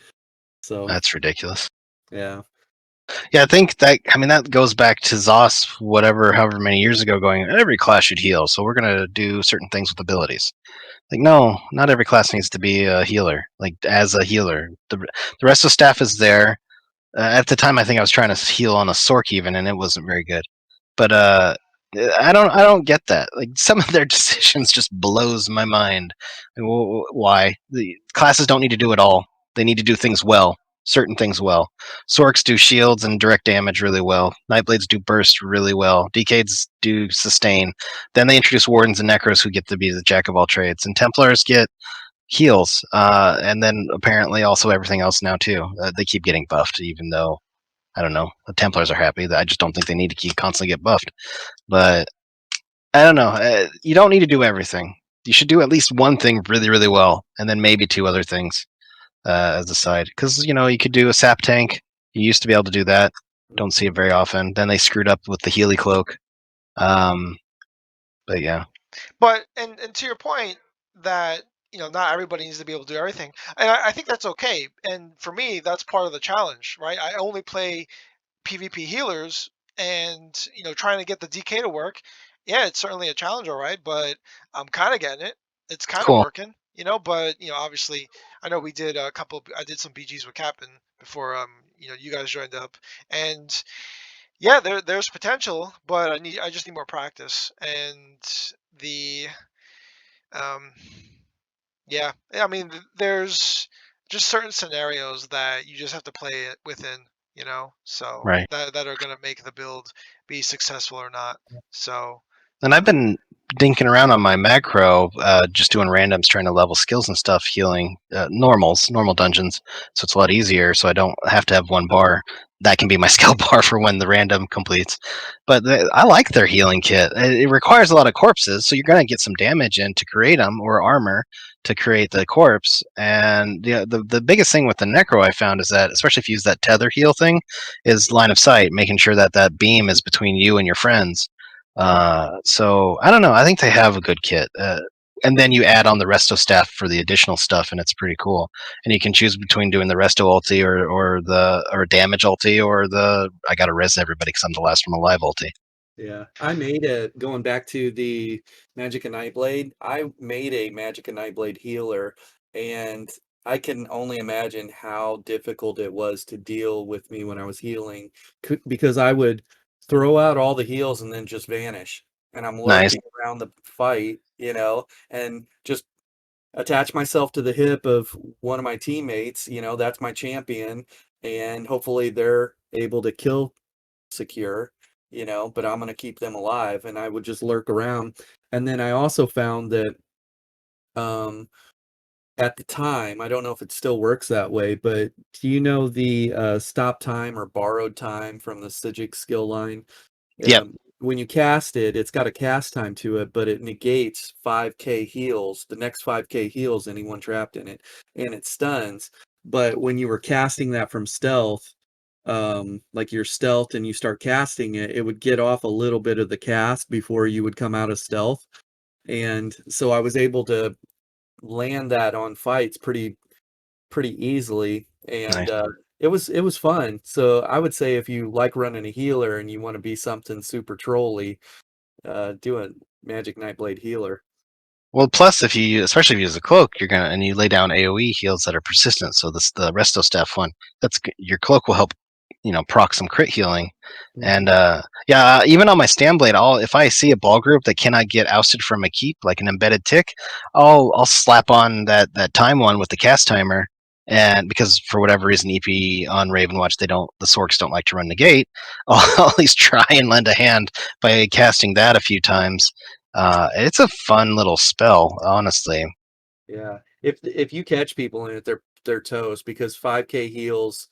So that's ridiculous. yeah. Yeah, I think that goes back to Zos, however many years ago, going, every class should heal, so we're going to do certain things with abilities. Like, no, not every class needs to be a healer. Like, as a healer, the rest of the staff is there. At the time, I think I was trying to heal on a Sork even, and it wasn't very good. But I don't get that. Like, some of their decisions just blows my mind. Like, why? The classes don't need to do it all. They need to do things well. Certain things well. Sorks do shields and direct damage really well. Nightblades do burst really well. DKs do sustain. Then they introduce Wardens and Necros, who get to be the jack of all trades. And Templars get heals. And then apparently also everything else now too. They keep getting buffed, even though, I don't know, the Templars are happy. I just don't think they need to keep constantly get buffed. But I don't know. You don't need to do everything. You should do at least one thing really, really well, and then maybe 2 other things as a side. Because, you could do a sap tank. You used to be able to do that. Don't see it very often. Then they screwed up with the Healy Cloak. But yeah. But and to your point that not everybody needs to be able to do everything, and I think that's okay. And for me, that's part of the challenge, right? I only play PvP healers, and trying to get the DK to work. Yeah, it's certainly a challenge, all right, but I'm kind of getting it. It's kind of Cool. working, but obviously, I know we did I did some BGs with Captain before you guys joined up, and yeah, there's potential, but I just need more practice. And the um yeah, I mean, there's just certain scenarios that you just have to play it within, so Right. that are gonna make the build be successful or not. So And I've been dinking around on my macro, just doing randoms, trying to level skills and stuff, healing normal dungeons. So it's a lot easier. So I don't have to have one bar. that can be my skill bar for when the random completes. But I like their healing kit. It requires a lot of corpses, so you're going to get some damage in to create them, or armor to create the corpse. And the biggest thing with the necro I found is that, especially if you use that tether heal thing, is line of sight, making sure that that beam is between you and your friends. So I don't know. I think they have a good kit. And then you add on the resto staff for the additional stuff, and it's pretty cool. And you can choose between doing the resto ulti or damage ulti or the I gotta res everybody because I'm the last one alive ulti. Yeah, I made a going back to the Magic and Nightblade. I made a Magic and Nightblade healer, and I can only imagine how difficult it was to deal with me when I was healing, because I would throw out all the heals and then just vanish, and I'm Nice. lurking around the fight, and just attach myself to the hip of one of my teammates. That's my champion, and hopefully they're able to kill secure, but I'm going to keep them alive, and I would just lurk around. And then I also found that um at the time, I don't know if it still works that way, but do you know the stop time or borrowed time from the Sigic skill line? Yep. When you cast it, it's got a cast time to it, but it negates 5k heals, the next 5k heals anyone trapped in it, and it stuns. But when you were casting that from stealth, like you're stealth and you start casting it, it would get off a little bit of the cast before you would come out of stealth. And so I was able to land that on fights pretty easily, and Nice. it was fun. So I would say if you like running a healer and you want to be something super trolly, do a Magic Nightblade healer. Well, plus especially if you use a cloak, and you lay down AOE heals that are persistent. So the resto staff one, your cloak will help, proc some crit healing. And yeah, even on my stand blade, if I see a ball group that cannot get ousted from a keep, like an embedded tick, I'll slap on that time one with the cast timer. And because for whatever reason, EP on Ravenwatch, the Sorks don't like to run negate, I'll at least try and lend a hand by casting that a few times. It's a fun little spell, honestly. Yeah, if you catch people in it, they're toast, because 5k heals,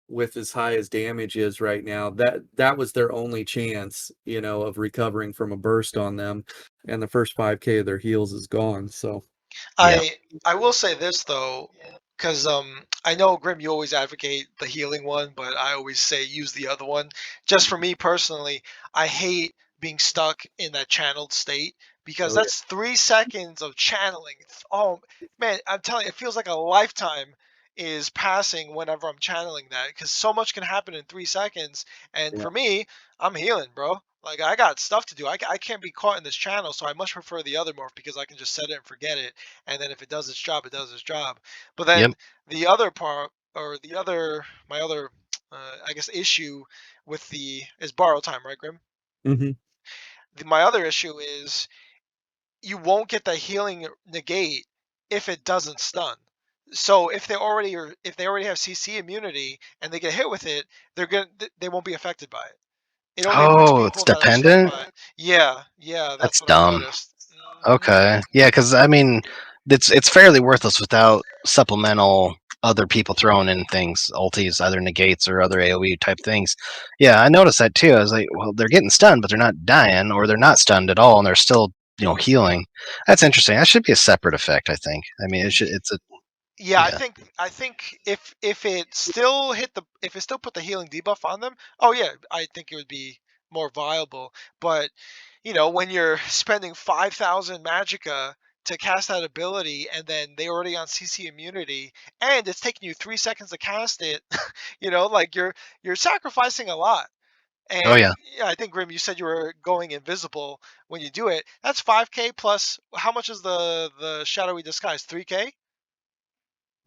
with as high as damage is right now, that was their only chance, of recovering from a burst on them, and the first 5k of their heals is gone. So Yeah. I will say this though, because I know Grim, you always advocate the healing one, but I always say use the other one. Just for me personally, I hate being stuck in that channeled state because oh yeah, that's 3 seconds of channeling. Oh man, I'm telling you, it feels like a lifetime is passing whenever I'm channeling that because so much can happen in 3 seconds. And yeah, for me, I'm healing, bro. Like I got stuff to do. I can't be caught in this channel, so I much prefer the other morph because I can just set it and forget it, and then if it does its job, it does its job. But Yep. then the other part, or my other, I guess, issue with the is borrow time, right, Grim? hmm My other issue is you won't get the healing negate if it doesn't stun. So if they already have CC immunity and they get hit with it, they won't be affected by it. It only works when Oh, you it's pull down a strike dependent? by it. Yeah, that's That's what I dumb. noticed. Okay. Yeah, because I mean, it's fairly worthless without supplemental other people throwing in things, ultis, either negates or other AoE type things. Yeah, I noticed that too. I was like, well, they're getting stunned, but they're not dying, or they're not stunned at all, and they're still, healing. That's interesting. That should be a separate effect, I think. I mean, it should. Mm. It's a Yeah, yeah. I think if it still if it still put the healing debuff on them, oh yeah, I think it would be more viable. But when you're spending 5,000 magicka to cast that ability, and then they already on CC immunity, and it's taking you 3 seconds to cast it, like you're sacrificing a lot. Oh And yeah. yeah, I think Grim, you said you were going invisible when you do it. That's 5k plus. How much is the shadowy disguise? 3k.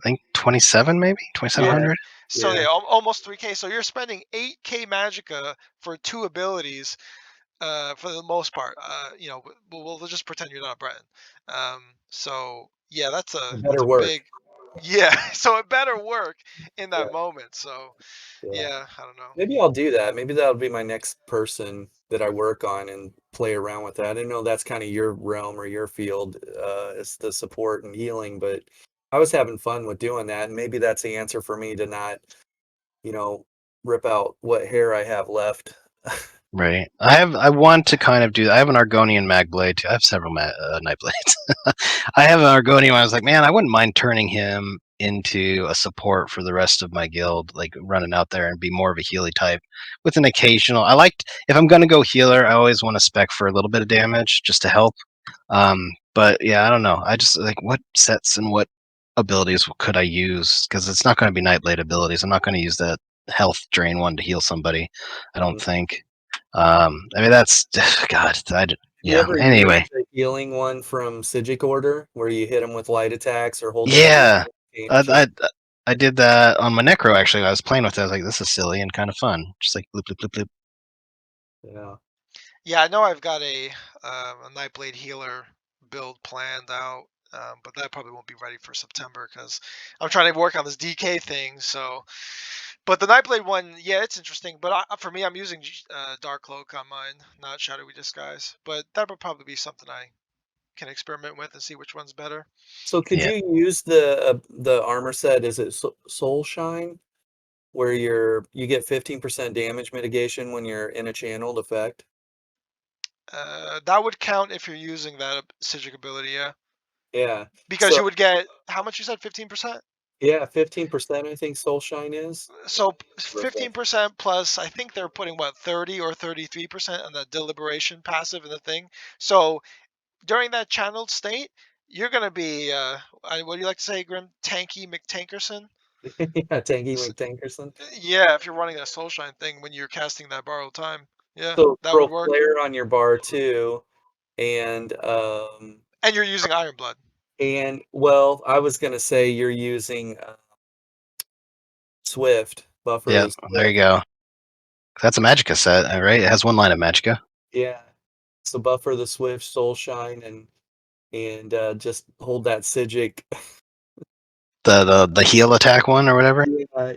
I think 27, maybe Yeah. 2700. So yeah. yeah, almost 3k. So you're spending 8k magicka for two abilities, for the most part. We'll just pretend you're not Breton. So yeah, It that's better a work. big, yeah. So it better work in Yeah, that moment. So yeah. yeah, I don't know. Maybe I'll do that. Maybe that'll be my next person that I work on and play around with that. I know that's kind of your realm or your field, is the support and healing, but I was having fun with doing that, and maybe that's the answer for me to not rip out what hair I have left. Right. I want to kind of do. I have an Argonian mag blade too. I have several night blades. I have an Argonian. I was like, man, I wouldn't mind turning him into a support for the rest of my guild, like running out there and be more of a Healy type with an occasional. I liked if I'm gonna go healer, I always want to spec for a little bit of damage just to help. But yeah, I don't know. I just like what sets and what abilities could I use because it's not going to be Nightblade abilities. I'm not going to use that health drain one to heal somebody. I don't think. I mean that's God. You Yeah. ever use Anyway, the healing one from Sigic Order, where you hit them with light attacks or hold them down? yeah. And I I did that on my Necro actually. I was playing with it. I was like, this is silly and kind of fun. Just like bloop bloop bloop bloop. yeah. Yeah, I know I've got a Nightblade healer build planned out, but that probably won't be ready for September because I'm trying to work on this DK thing. So, but the Nightblade one, yeah, it's interesting. But for me, I'm using Dark Cloak on mine, not Shadowy Disguise. But that would probably be something I can experiment with and see which one's better. So could Yeah. you use the armor set? Is it Soul Shine, where you get 15% damage mitigation when you're in a channeled effect? That would count if you're using that Sigic ability, yeah. Yeah. Because So you would get how much you said, 15%? yeah, 15% I think Soul Shine is. So Refresh. 15% plus, I think they're putting what 30 or 33% on the deliberation passive in the thing. So during that channeled state, you're gonna be what do you like to say, Grim? Tanky McTankerson. Yeah, Tangy S- McTankerson. Yeah, if you're running that soulshine thing when you're casting that borrowed time, yeah, So that throw would work. flare on your bar too, and And you're using Iron Blood. well, I was gonna say you're using Swift, buffer Yeah. the There you Swift. go. That's a Magicka set, right? It has one line of Magicka. Yeah. So buffer the Swift, Soul Shine, and just hold that Sigic. The heal attack one or whatever.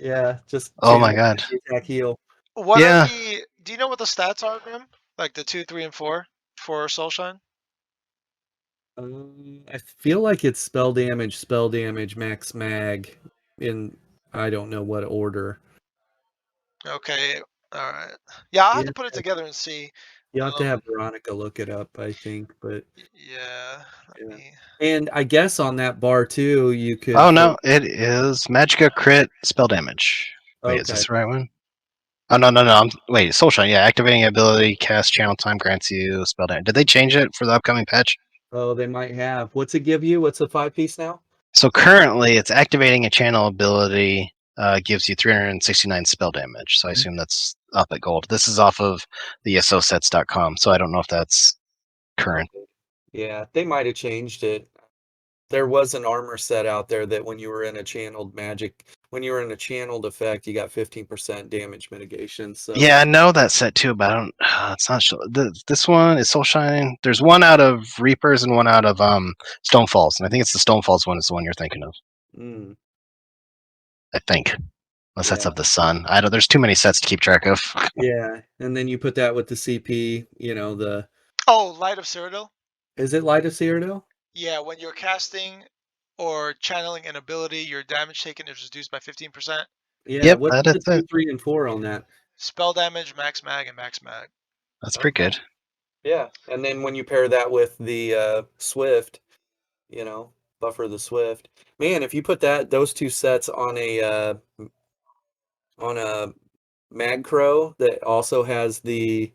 Yeah, just Oh my channel god. attack heal. What are Yeah. the? Do you know what the stats are, Grim? Like the 2, 3, and 4 for soulshine? I feel like it's spell damage, max mag, in I don't know what order. Okay, all right. Yeah, I'll have Yeah, to put it together and see. you'll have to Um, have Veronica look it up, I think, but yeah. Let yeah. me. And I guess on that bar too, you could Oh put no, it is Magicka crit spell damage. Wait, is okay. this the right one? Oh no. Wait, Soulshine. Yeah, activating ability, cast channel time grants you spell damage. Did they change it for the upcoming patch? Oh, they might have. What's it give you? What's the 5 piece now? So currently, it's activating a channel ability gives you 369 spell damage. So I assume that's up at gold. This is off of the ESOsets.com. So I don't know if that's current. Okay. Yeah, they might have changed it. There was an armor set out there that when you were in a channeled magic, when you were in a channeled effect, you got 15% damage mitigation. So Yeah, I know that set too, but I don't. It's not sure. This one is Soulshine. There's one out of Reapers and one out of Stonefalls, and I think it's the Stonefalls one is the one you're thinking of. mm, I think, unless that's yeah. of the Sun. I don't. There's too many sets to keep track of. Yeah. And then you put that with the CP, the Oh, Light of Cyrodiil. is it Light of Cyrodiil? Yeah, when you're casting or channeling an ability, your damage taken is reduced by 15%. Yeah, Yep, what's the that's it. 2, 3, and 4 on that? Spell damage, max mag, and max mag. That's pretty Okay. good. Yeah. And then when you pair that with the Swift, buffer the Swift. Man, if you put those two sets on a Mag Crow that also has the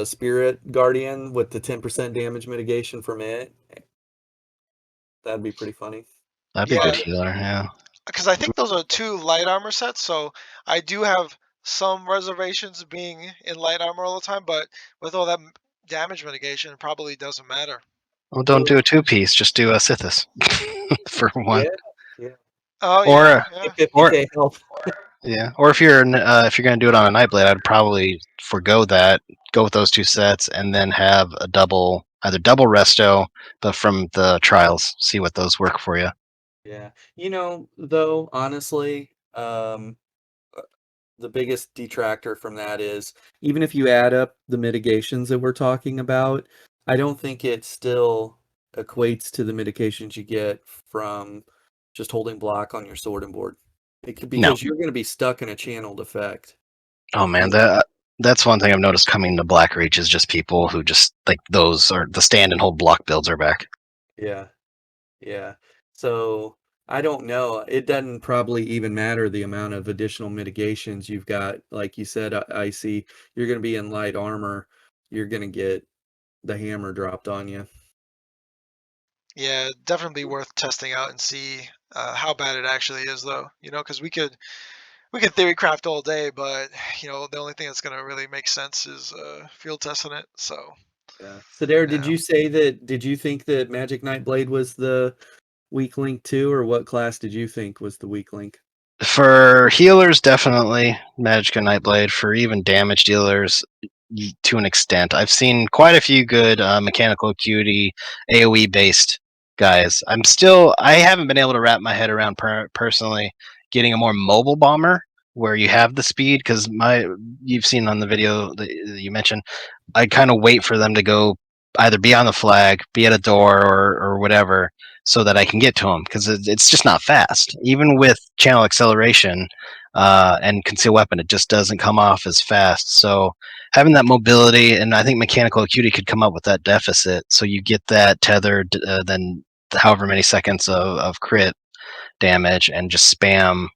Spirit Guardian with the 10% damage mitigation from it, that'd be pretty funny. That'd be a good Yeah, healer. Yeah. because I think those are two light armor sets, so I do have some reservations being in light armor all the time, but with all that damage mitigation, it probably doesn't matter. Well, don't So do a two-piece. Just do a Sithis for one. yeah, yeah. Oh yeah, Or yeah. 50K health. yeah, or if you're gonna do it on a Nightblade, I'd probably forgo that, go with those two sets, and then have a either double resto, but from the trials, see what those work for you. Yeah. Though, honestly, the biggest detractor from that is even if you add up the mitigations that we're talking about, I don't think it still equates to the mitigations you get from just holding block on your sword and board. It No. because you're going to be stuck in a channeled effect. Oh man, that's one thing I've noticed coming to Black Reach is just people who just like those are the stand and hold block builds are back. Yeah, yeah. So I don't know. It doesn't probably even matter the amount of additional mitigations you've got. Like you said, Icy, you're going to be in light armor. You're going to get the hammer dropped on you. Yeah, definitely worth testing out and see how bad it actually is, though. Because we could theory craft all day, but the only thing that's gonna really make sense is field testing it. So Yeah. Sedare, yeah. did you think that Magic Nightblade was the weak link too, or what class did you think was the weak link? For healers, definitely Magic and Nightblade. For even damage dealers, to an extent, I've seen quite a few good mechanical acuity AOE based guys. I haven't been able to wrap my head around personally getting a more mobile bomber where you have the speed because you've seen on the video that you mentioned. I kind of wait for them to go either be on the flag, be at a door, or whatever, so that I can get to them because it's just not fast. Even with channel acceleration and conceal weapon, it just doesn't come off as fast. So having that mobility, and I think mechanical acuity could come up with that deficit, so you get that tethered, then however many seconds of crit damage, and just spam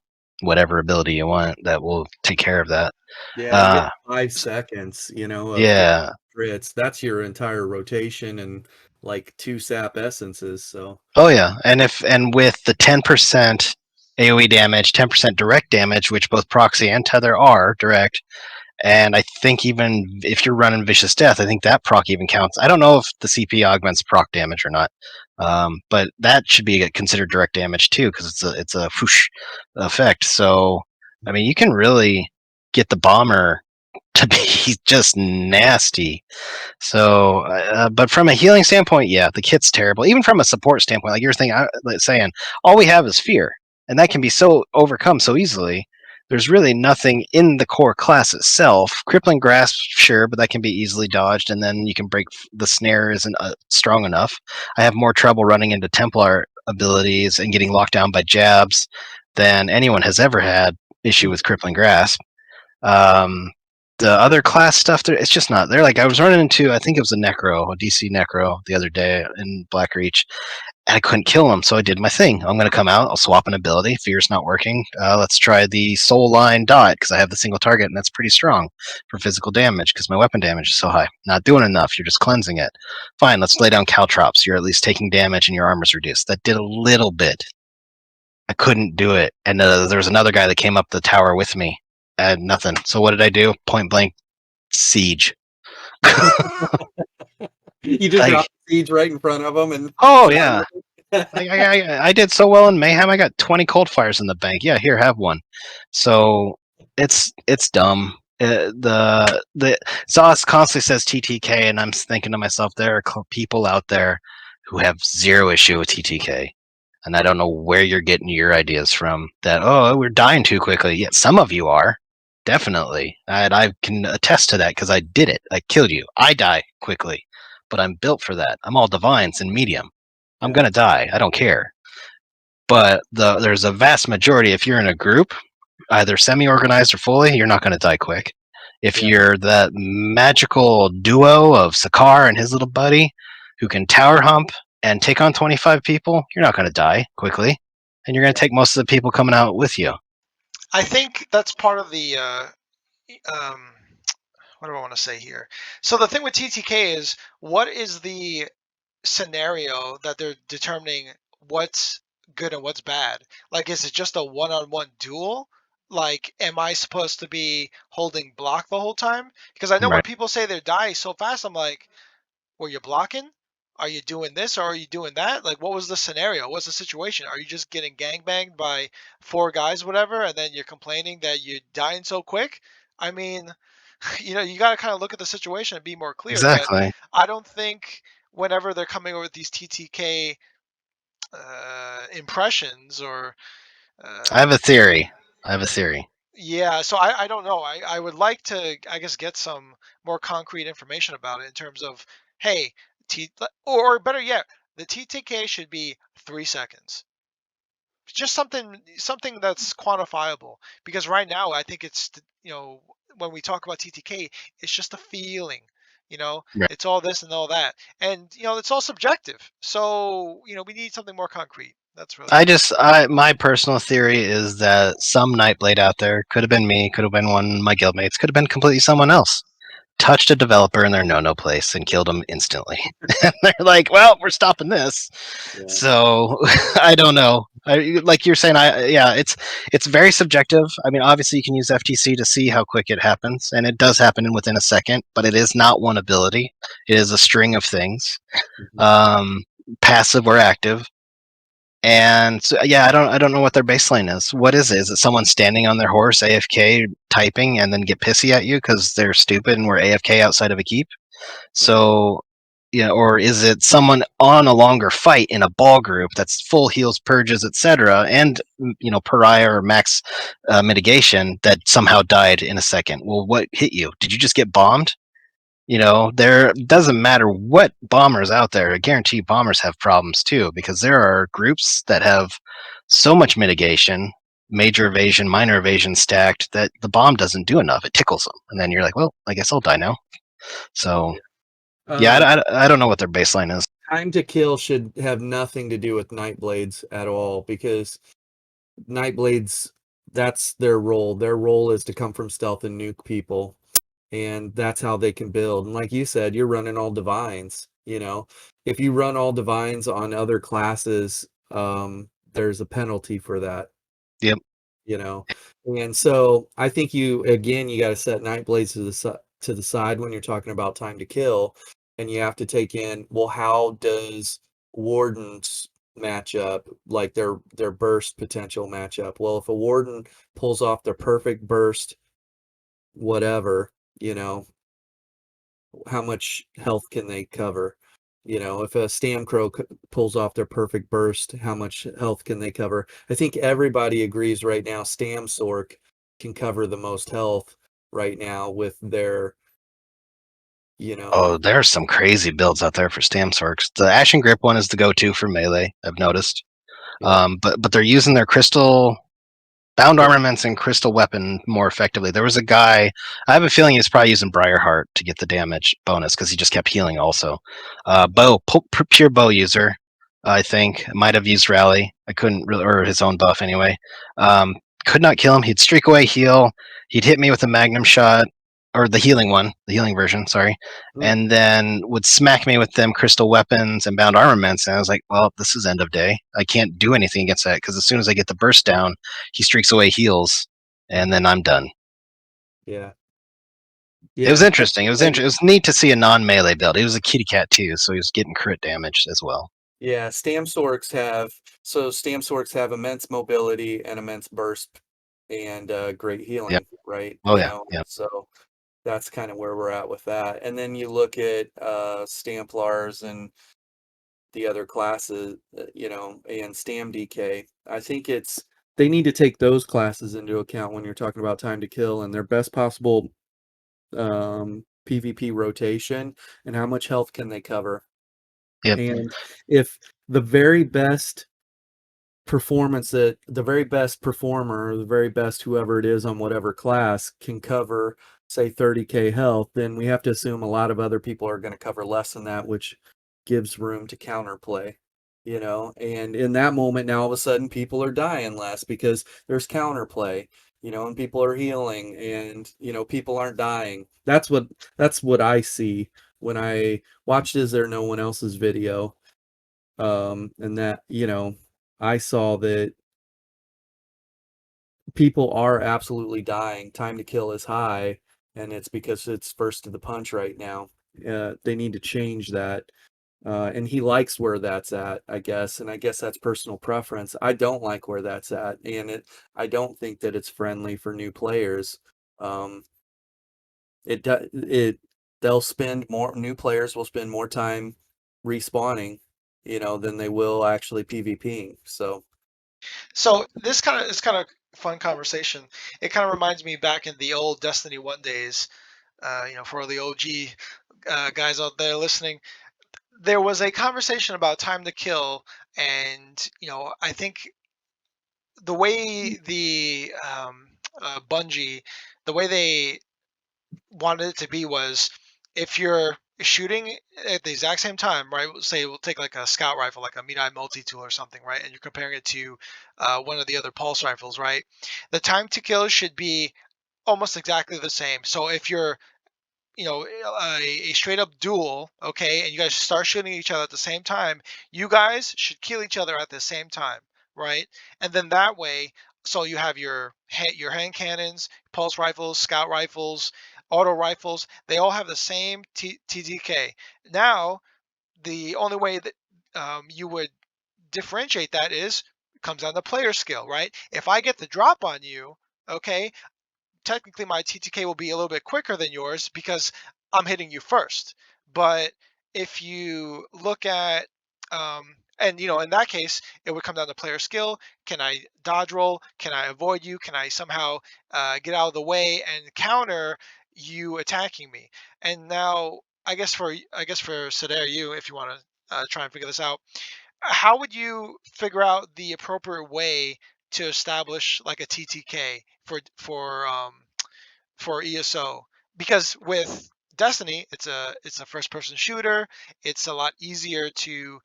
whatever ability you want that will take care of that. Yeah, you get Uh, 5 seconds, of yeah, crits. That's your entire rotation and like 2 sap essences. So oh yeah, and with the 10% AOE damage, 10% direct damage, which both proxy and tether are direct, and I think even if you're running vicious death, I think that proc even counts. I don't know if the CP augments proc damage or not, but that should be considered direct damage too because it's a whoosh effect. So I mean, you can really get the bomber to be just nasty. So, but from a healing standpoint, yeah, the kit's terrible. Even from a support standpoint, like you're saying, all we have is fear, and that can be so overcome so easily. There's really nothing in the core class itself. Crippling grasp, sure, but that can be easily dodged, and then you can break the snare isn't strong enough. I have more trouble running into Templar abilities and getting locked down by jabs than anyone has ever had issue with crippling grasp. Um, the other class stuff, it's just not there. Like I was running into, I think it was a DC Necro the other day in Black Reach, and I couldn't kill him, so I did my thing. I'm going to come out, I'll swap an ability. Fear's not working. Let's try the Soul Line Dot, because I have the single target, and that's pretty strong for physical damage, because my weapon damage is so high. Not doing enough, you're just cleansing it. Fine, let's lay down Caltrops. You're at least taking damage, and your armor's reduced. That did a little bit. I couldn't do it. And there was another guy that came up the tower with me. I had nothing. So what did I do? Point blank, siege. you just Like, drop siege right in front of them and oh yeah. I did so well in Mayhem. I got 20 cold fires in the bank. Yeah, here, have one. So it's dumb. The Sauce constantly says TTK, and I'm thinking to myself, there are people out there who have zero issue with TTK, and I don't know where you're getting your ideas from. That we're dying too quickly. Yet some of you are definitely, and I can attest to that because I did it. I killed you. I die quickly, but I'm built for that. I'm all divines and medium. I'm Yeah. gonna die. I don't care. But there's a vast majority. If you're in a group, either semi-organized or fully, you're not gonna die quick. If Yeah. you're that magical duo of Sakar and his little buddy who can tower hump and take on 25 people, you're not gonna die quickly, and you're gonna take most of the people coming out with you. I think that's part of the what do I want to say here? So the thing with TTK is, what is the scenario that they're determining what's good and what's bad? Like, is it just a one-on-one duel? Like, am I supposed to be holding block the whole time? Because I know when Right. people say they die so fast, I'm like, were you blocking? Are you doing this or are you doing that? Like, what was the scenario? What's the situation? Are you just getting gangbanged by 4 guys, whatever, and then you're complaining that you're dying so quick? I mean, you got to kind of look at the situation and be more clear. But Exactly. I don't think whenever they're coming over with these TTK impressions or I have uh, a theory. I have a theory. yeah, so I don't know. I would like to, I guess, get some more concrete information about it in terms of, hey, or better yet, the TTK should be 3 seconds. just something that's quantifiable. Because right now, I think it's when we talk about TTK, it's just a feeling. Right. It's all this and all that, and it's all subjective. So we need something more concrete. That's really it. My personal theory is that some Nightblade out there could have been me, could have been one of my guildmates, could have been completely someone else. Touched a developer in their no place and killed them instantly. And they're like, "Well, we're stopping this." Yeah. So I don't know. Like you're saying, yeah, it's very subjective. I mean, obviously you can use FTC to see how quick it happens, and it does happen in within a second. But it is not one ability; it is a string of things, Mhm. passive or active. And so, yeah, I don't know what their baseline is. What is it? Is it someone standing on their horse, AFK, typing, and then get pissy at you because they're stupid and we're AFK outside of a keep? So, yeah, or is it someone on a longer fight in a ball group that's full heals, purges, etc., and pariah or max mitigation that somehow died in a second? Well, what hit you? Did you just get bombed? There doesn't matter what bombers out there. I guarantee bombers have problems too, because there are groups that have so much mitigation, major evasion, minor evasion stacked, that the bomb doesn't do enough. It tickles them, and then you're like, well, I guess I'll die now. So yeah, Um, I don't know what their baseline is. Time to kill should have nothing to do with Nightblades at all, because Nightblades, that's their role. Their role is to come from stealth and nuke people, and that's how they can build. And like you said, you're running all divines. If you run all divines on other classes, there's a penalty for that. Yep. you know. And so I think you got to set Nightblades to the side when you're talking about time to kill, and you have to take in, well, how does Wardens match up, like their burst potential match up? Well, if a Warden pulls off their perfect burst, whatever, how much health can they cover? If a Stamcrow pulls off their perfect burst, how much health can they cover? I think everybody agrees right now Stamsork can cover the most health right now with their, Oh, there's some crazy builds out there for Stamsorks. The Ashen Grip one is the go-to for melee, I've noticed. yeah, But they're using their crystal bound armaments and crystal weapon more effectively. There was a guy, I have a feeling he was probably using Briarheart to get the damage bonus because he just kept healing also. Pure bow user, I think. Might have used Rally. I couldn't really, or his own buff anyway. Could not kill him. He'd streak away, heal. He'd hit me with a magnum shot, or the healing one, the healing version, sorry. And then would smack me with them crystal weapons and bound armaments. And I was like, well, this is end of day. I can't do anything against that because as soon as I get the burst down, he streaks away heals, and then I'm done. yeah, It was yeah. interesting. It was neat to see a non-melee build. He was a kitty cat too, so he was getting crit damage as well. Yeah, Stamsorks have immense mobility and immense burst and great Yep. healing, right? Oh yeah. Yeah. So that's kind of where we're at with that. And then you look at Stamplars and the other classes, and Stam DK. I think they need to take those classes into account when you're talking about time to kill and their best possible PvP rotation and how much health can they cover. Yep. And if the very best the very best performer, or the very best whoever it is on whatever class can cover, say, 30k health, then we have to assume a lot of other people are going to cover less than that, which gives room to counterplay. And in that moment, now all of a sudden people are dying less because there's counterplay, and people are healing, and people aren't dying. That's what I see when I watched Is There No One Else's video. And that, I saw that people are absolutely dying. Time to kill is high, and it's because it's first to the punch right now. They need to change that. And he likes where that's at, I guess, and I guess that's personal preference. I don't like where that's at, and I don't think that it's friendly for new players. Um, they'll spend more. New players will spend more time respawning, than they will actually PvPing. So. So this kind of fun conversation. It kind of reminds me back in the old Destiny 1 days. For the OG guys out there listening, there was a conversation about time to kill, and I think the way the Bungie, the way they wanted it to be was if you're shooting at the exact same time, right? Say we'll take like a scout rifle, like a Meat-Eye multi-tool or something, right? And you're comparing it to one of the other pulse rifles, right? The time to kill should be almost exactly the same. So if you're a straight up duel, okay, and you guys start shooting each other at the same time, you guys should kill each other at the same time, right? And then that way, so you have your hand cannons, pulse rifles, scout rifles, auto rifles, they all have the same TDK. Now, the only way that you would differentiate that is comes down to player skill, right? If I get the drop on you, okay, technically my TTK will be a little bit quicker than yours because I'm hitting you first. But if you look at, and in that case, it would come down to player skill. Can I dodge roll? Can I avoid you? Can I somehow get out of the way and counter you attacking me? And now, I guess for Sedare, you, if you want to try and figure this out, how would you figure out the appropriate way to establish like a TTK for ESO? Because with Destiny, it's a first person shooter. It's a lot easier to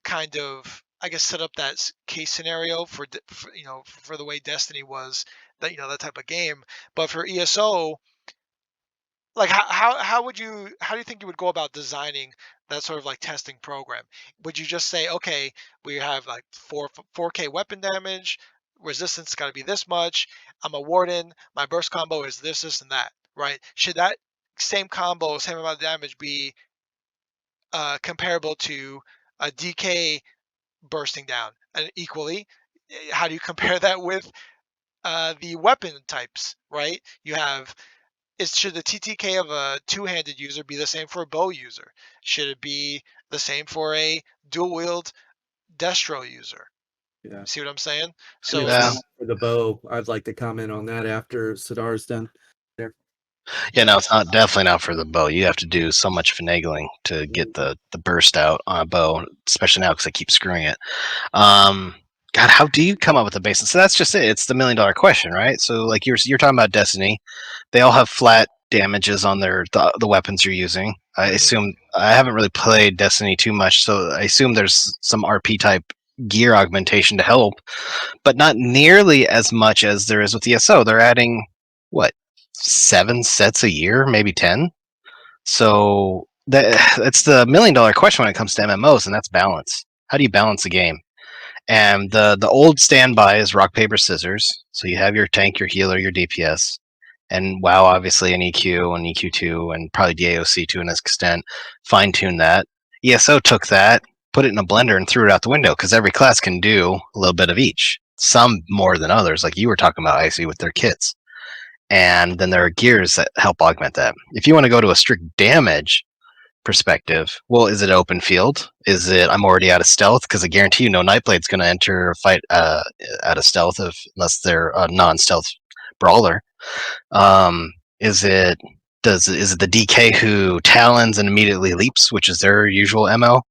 kind of, I guess, set up that case scenario for the way Destiny was, that type of game. But for ESO, like how do you think you would go about designing that sort of like testing program? Would you just say, okay, we have like 4K weapon damage, resistance got to be this much, I'm a warden, my burst combo is this and that, right? Should that same combo, same amount of damage be comparable to a DK bursting down and equally? How do you compare that with the weapon types, right? You have, should the TTK of a two-handed user be the same for a bow user? Should it be the same for a dual wield destro user? Yeah. See what I'm saying? And So it's Yeah. not for the bow. I'd like to comment on that after Sidar's done. There. Yeah, no, it's not definitely not for the bow. You have to do so much finagling to get the burst out on a bow, especially now because I keep screwing it. God, how do you come up with the basis? So that's just it. It's the $1,000,000 question, right? So like you're talking about Destiny, they all have flat damages on the weapons you're using. I assume I haven't really played Destiny too much, so I assume there's some RP type gear augmentation to help, but not nearly as much as there is with ESO. They're adding what 7 sets a year, maybe 10. So it's the $1,000,000 question when it comes to MMOs, and that's balance. How do you balance a game? And the old standby is rock paper scissors. So you have your tank, your healer, your DPS, and WoW obviously an EQ and EQ2 and probably DAOC to an extent. Fine tune that. ESO took that, put it in a blender, and threw it out the window because every class can do a little bit of each. Some more than others, like you were talking about, Icy, with their kits. And then there are gears that help augment that. If you want to go to a strict damage perspective, well, is it open field? Is it I'm already out of stealth? Because I guarantee you no Nightblade's going to enter a fight out of stealth unless they're a non-stealth brawler. Is it the DK who talons and immediately leaps, which is their usual MO?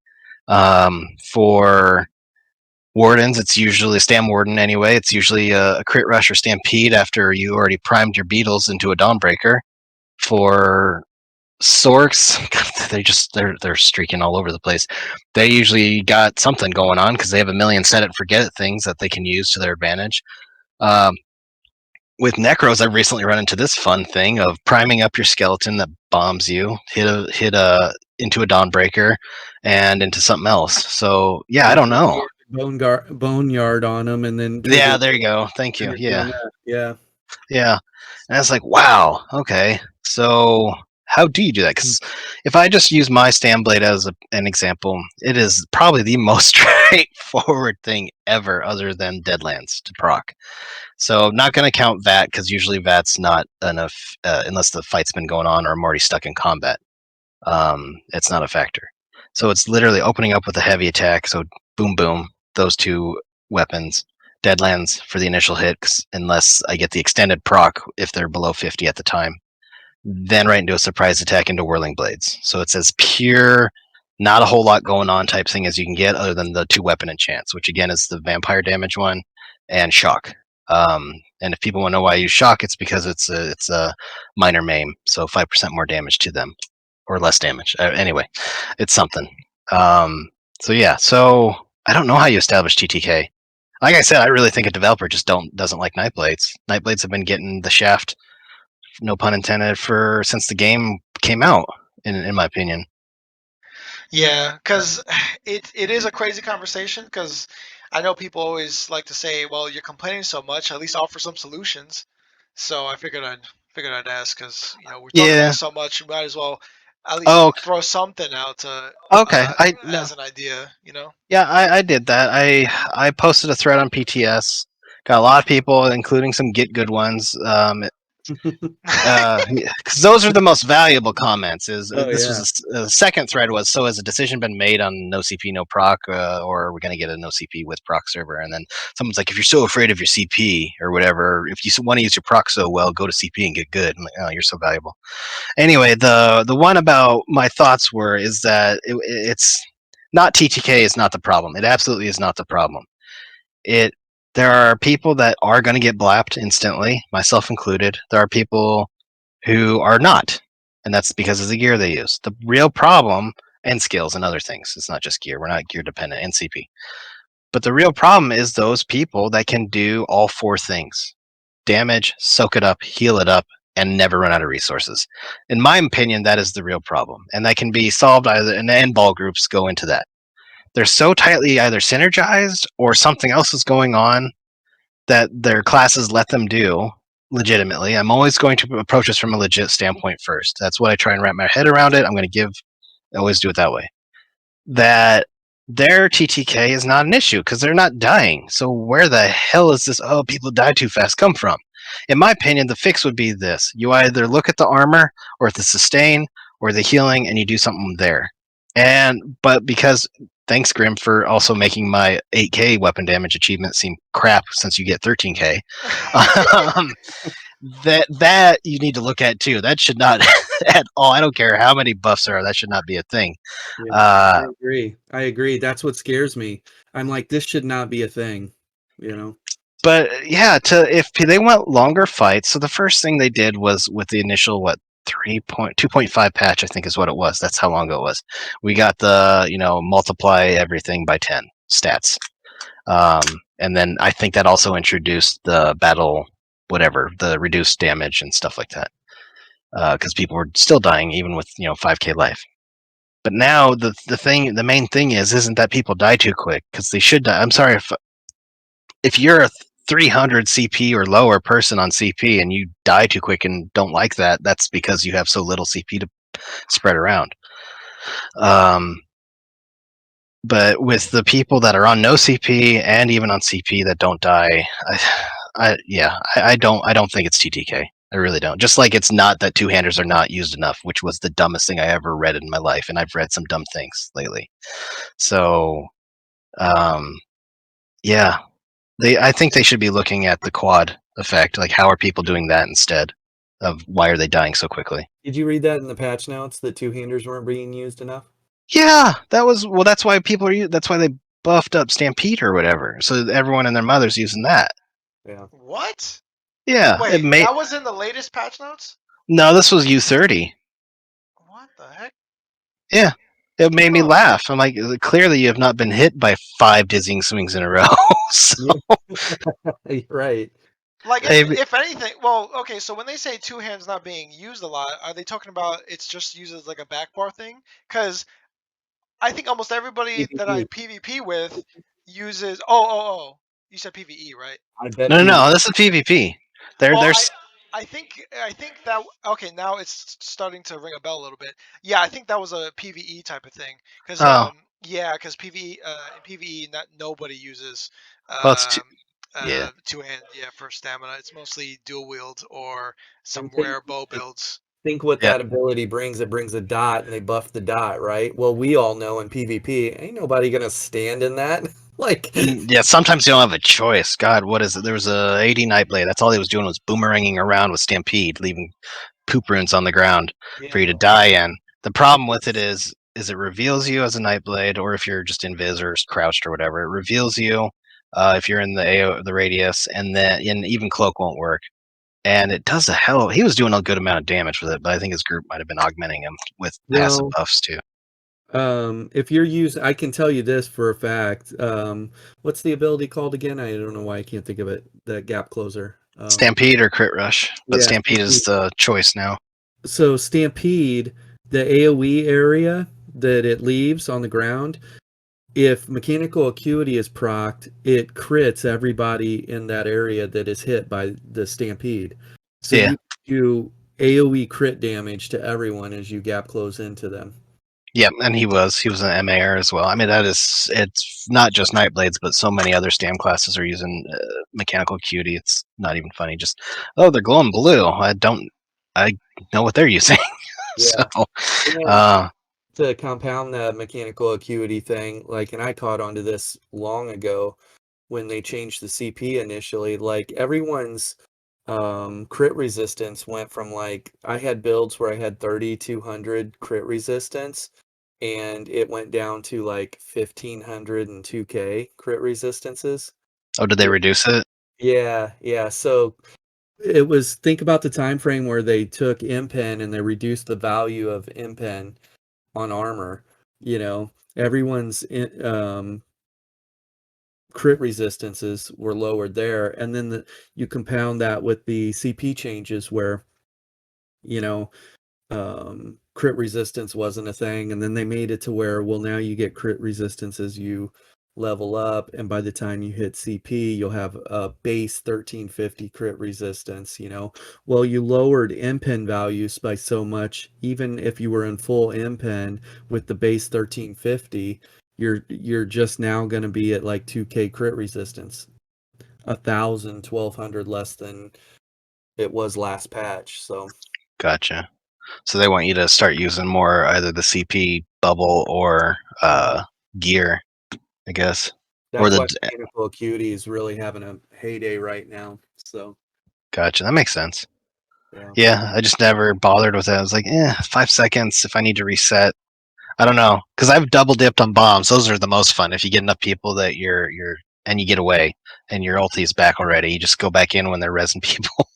For wardens, it's usually a stam warden anyway. It's usually a crit rush or stampede after you already primed your beetles into a dawnbreaker. For Sorks, they're streaking all over the place. They usually got something going on because they have a million set it and forget it things that they can use to their advantage. With Necros, I've recently run into this fun thing of priming up your skeleton that bombs you, hit into a dawnbreaker, and into something else. So yeah, I don't know. Boneyard on them, and then Yeah, there you go. Thank you. Yeah. Yeah. Yeah. And it's like, wow, okay. So how do you do that? Because if I just use my stand blade as an example, it is probably the most straightforward thing ever other than Deadlands to proc. So I'm not going to count VAT because usually VAT's not enough unless the fight's been going on or I'm already stuck in combat. It's not a factor. So it's literally opening up with a heavy attack. So boom, boom, those two weapons. Deadlands for the initial hit, unless I get the extended proc if they're below 50 at the time. Then right into a surprise attack into Whirling Blades. So it's as pure, not a whole lot going on type thing as you can get other than the 2 weapon enchants, which again is the vampire damage one and shock. And if people want to know why I use shock, it's because it's a minor maim, so 5% more damage to them, or less damage. Anyway, it's something. So yeah, so I don't know how you establish TTK. Like I said, I really think a developer just doesn't like Nightblades. Nightblades have been getting the shaft, no pun intended, for since the game came out. In my opinion. Yeah, because it is a crazy conversation. Because I know people always like to say, "Well, you're complaining so much. At least offer some solutions." So I figured I'd ask because we're talking about Yeah. it so much. We might as well at least Oh, throw something out to okay. I no. as an idea. Yeah, I did that. I posted a thread on PTS. Got a lot of people, including some get good ones. Because those are the most valuable comments. Oh, This yeah. was the second thread was, so has a decision been made on no CP no proc, or are we going to get a no CP with proc server? And then someone's like, if you're so afraid of your CP or whatever, if you want to use your proc so well, go to CP and get good. I'm like, oh, you're so valuable. Anyway, the one about my thoughts is that it's not TTK is not the problem. It absolutely is not the problem. There are people that are going to get blapped instantly, myself included. There are people who are not, and that's because of the gear they use. The real problem, and skills and other things. It's not just gear. We're not gear dependent, and CP. But the real problem is those people that can do all four things: damage, soak it up, heal it up, and never run out of resources. In my opinion, that is the real problem, and that can be solved either. And the end ball groups go into that. They're so tightly either synergized or something else is going on that their classes let them do legitimately. I'm always going to approach this from a legit standpoint first. That's what I try and wrap my head around it. I always do it that way. That their TTK is not an issue because they're not dying. So where the hell is this, oh, people die too fast, come from? In my opinion, the fix would be this. You either look at the armor or at the sustain or the healing and you do something there. But because thanks Grim for also making my 8k weapon damage achievement seem crap since you get 13k. um, that you need to look at too. That should not at all. I don't care how many buffs there are. That should not be a thing. Yeah, I agree. I agree. That's what scares me. I'm like, this should not be a thing. But yeah, if they want longer fights, so the first thing they did was with the initial 2.5 patch, I think is what it was. That's how long ago it was. We got the multiply everything by 10 stats, and then I think that also introduced the battle the reduced damage and stuff like that, because people were still dying even with 5k life. But now the main thing isn't that people die too quick, because they should die. I'm sorry if you're a 300 CP or lower person on CP and you die too quick and don't like that, that's because you have so little CP to spread around. But with the people that are on no CP and even on CP that don't die, I don't think it's TTK. I really don't. Just like it's not that two-handers are not used enough, which was the dumbest thing I ever read in my life, and I've read some dumb things lately. So, yeah, I think they should be looking at the quad effect. Like, how are people doing that instead of why are they dying so quickly? Did you read that in the patch notes that two-handers weren't being used enough? Yeah, that's why that's why they buffed up Stampede or whatever. So everyone and their mother's using that. Yeah. What? Yeah, Wait, that was in the latest patch notes? No, this was U30. What the heck? Yeah. It made me laugh. I'm like, clearly you have not been hit by 5 dizzying swings in a row. So, right. Like, if anything, well, okay, so when they say two hands not being used a lot, are they talking about it's just used as like a back bar thing? Because I think almost everybody that I PvP with uses. Oh. You said PvE, right? I bet. No, this is PvP. I think that okay. Now it's starting to ring a bell a little bit. Yeah, I think that was a PVE type of thing. Because because PVE PVE nobody uses two hand for stamina. It's mostly dual wield or some rare bow builds. Think what that ability brings. It brings a dot, and they buff the dot, right? Well, we all know in PvP, ain't nobody gonna stand in that. Yeah, sometimes you don't have a choice. God, what is it? There was a 80 Nightblade. That's all he was doing was boomeranging around with Stampede, leaving poop runes on the ground for you to die in. The problem with it is it reveals you as a Nightblade, or if you're just invis or crouched or whatever, it reveals you if you're in the radius, and then even cloak won't work. And it does he was doing a good amount of damage with it, but I think his group might have been augmenting him with passive Well, buffs too. if you're using, I can tell you this for a fact. What's the ability called again? I don't know why I can't think of it. The gap closer. Stampede or crit rush, but Yeah, Stampede is the choice now. So Stampede, the AoE area that it leaves on the ground, if mechanical acuity is procced, it crits everybody in that area that is hit by the Stampede. So Yeah. you do AoE crit damage to everyone as you gap close into them. Yep, and he was an MAR as well. I mean, it's not just Nightblades, but so many other stam classes are using mechanical acuity. It's not even funny. Just they're glowing blue. I know what they're using. Yeah. So, To compound the mechanical acuity thing, and I caught onto this long ago when they changed the CP initially, everyone's crit resistance went from I had builds where I had 3,200 crit resistance, and it went down to 1,500 and 2K crit resistances. did they reduce it? Yeah. So it was, think about the time frame where they took impen and they reduced the value of impen on armor. Everyone's crit resistances were lowered there, and then you compound that with the CP changes where you know crit resistance wasn't a thing, and then they made it to where, well, now you get crit resistance as you level up, and by the time you hit CP you'll have a base 1350 crit resistance. Well, you lowered impen values by so much, even if you were in full impen with the base 1350, you're just now going to be at 2K crit resistance, 1,000, 1,200 less than it was last patch. So Gotcha. So they want you to start using more either the CP bubble or gear, I guess, or that's why mechanical acuity is really having a heyday right now. So Gotcha. That makes sense. yeah. Yeah, I just never bothered with it. I was like, 5 seconds if I need to reset. I don't know, because I've double dipped on bombs. Those are the most fun. If you get enough people that and you get away and your ulti is back already, you just go back in when they're resin people.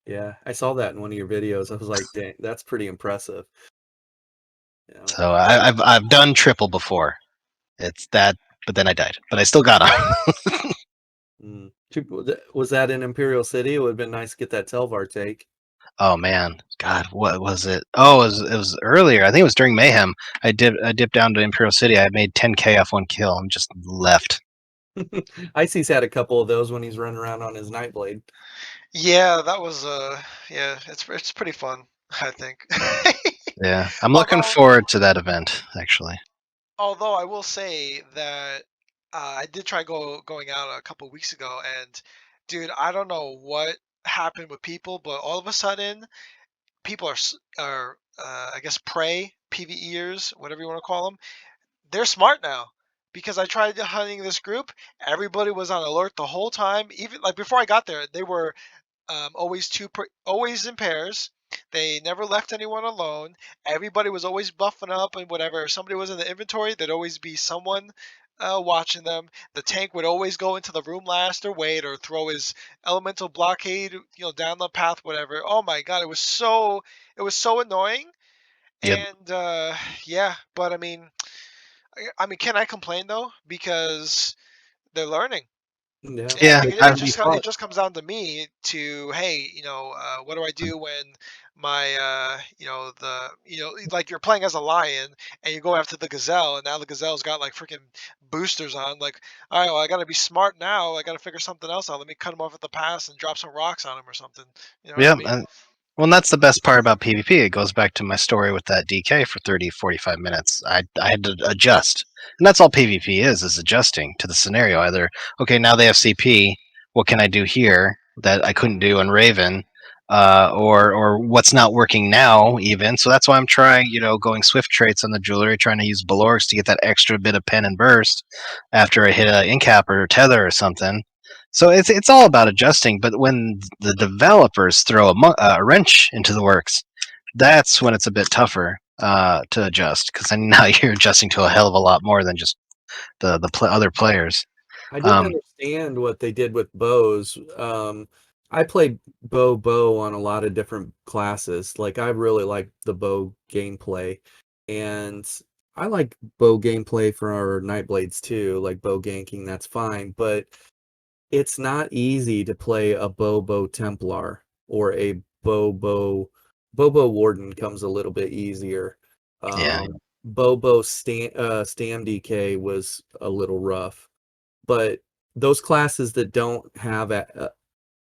Yeah, I saw that in one of your videos. I was like, dang, that's pretty impressive. So I've done triple before. It's that, but then I died. But I still got them. Was that in Imperial City? It would have been nice to get that Telvar take. Oh man, God, what was it? Oh, it was earlier. I think it was during Mayhem. I dipped down to Imperial City. I made 10K off one kill and just left. Icy's had a couple of those when he's running around on his Nightblade. Yeah, that was yeah, it's pretty fun, I think. Yeah, I'm looking forward to that event actually. Although I will say that I did try going out a couple weeks ago, and dude, I don't know what happened with people, but all of a sudden, people are I guess prey PVEers, whatever you want to call them. They're smart now because I tried hunting this group. Everybody was on alert the whole time. Even before I got there, they were always in pairs. They never left anyone alone. Everybody was always buffing up and whatever. If somebody was in the inventory, there'd always be someone watching them. The tank would always go into the room last or wait or throw his elemental blockade, down the path, whatever. Oh my god, it was so annoying. Yep. And yeah, but I mean, can I complain though? Because they're learning. Yeah. Yeah, It just comes down to me to, hey, what do I do when my like you're playing as a lion and you go after the gazelle, and now the gazelle's got freaking boosters on. Like, all right, well, I got to be smart now. I got to figure something else out. Let me cut him off at the pass and drop some rocks on him or something. You know what I mean? Well, and that's the best part about PvP. It goes back to my story with that DK for 30, 45 minutes. I had to adjust. And that's all PvP is adjusting to the scenario. Either, okay, now they have CP. What can I do here that I couldn't do in Raven? Or what's not working now, even. So that's why I'm trying, going swift traits on the jewelry, trying to use Balorgs to get that extra bit of pen and burst after I hit an incap or tether or something. So it's all about adjusting, but when the developers throw a wrench into the works, that's when it's a bit tougher to adjust, because then now you're adjusting to a hell of a lot more than just the other players. I didn't understand what they did with bows. I play bow on a lot of different classes. Like I really like the bow gameplay, and I like bow gameplay for our Nightblades too. Like bow ganking, that's fine, but it's not easy to play a bow Templar or a bow Warden comes a little bit easier. Yeah. Bow Stam DK was a little rough, but those classes that don't have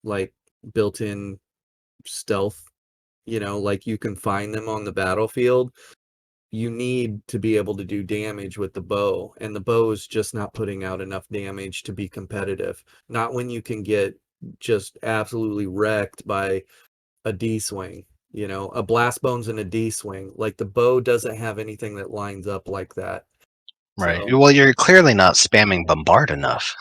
like built-in stealth, like you can find them on the battlefield, you need to be able to do damage with the bow, and the bow is just not putting out enough damage to be competitive. Not when you can get just absolutely wrecked by a D swing, a blast bones and a D swing. Like the bow doesn't have anything that lines up like that. Right. So, Well, you're clearly not spamming bombard enough.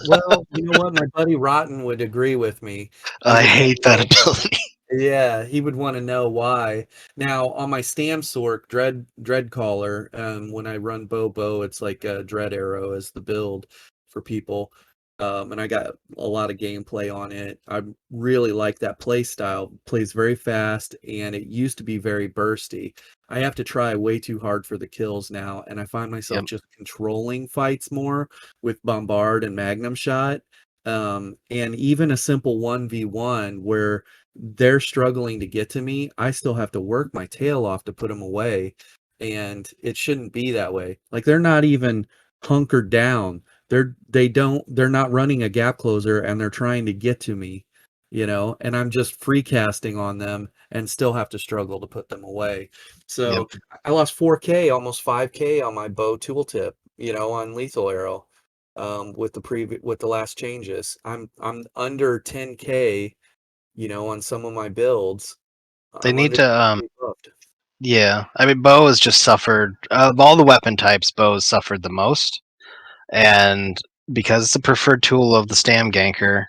well, you know what? My buddy Rotten would agree with me. He I would want hate to that know. ability. Yeah, he would want to know why. Now, on my Stam Sork Dread Caller, when I run Bobo, it's like a Dread Arrow as the build for people. And I got a lot of gameplay on it. I really like that play style. Plays very fast, and it used to be very bursty. I have to try way too hard for the kills now, and I find myself Yep. just controlling fights more with Bombard and Magnum Shot. And even a simple 1v1 where they're struggling to get to me, I still have to work my tail off to put them away, and it shouldn't be that way. Like they're not even hunkered down. They're not running a gap closer, and they're trying to get to me, and I'm just free casting on them and still have to struggle to put them away. Yep. So I lost 4K, almost 5K on my bow tooltip, on lethal arrow. With the last changes, I'm under 10K, on some of my builds. They I'm need under to 10K buffed. yeah. I mean, Bo has just suffered of all the weapon types. Bo has suffered the most, and because it's the preferred tool of the Stam ganker,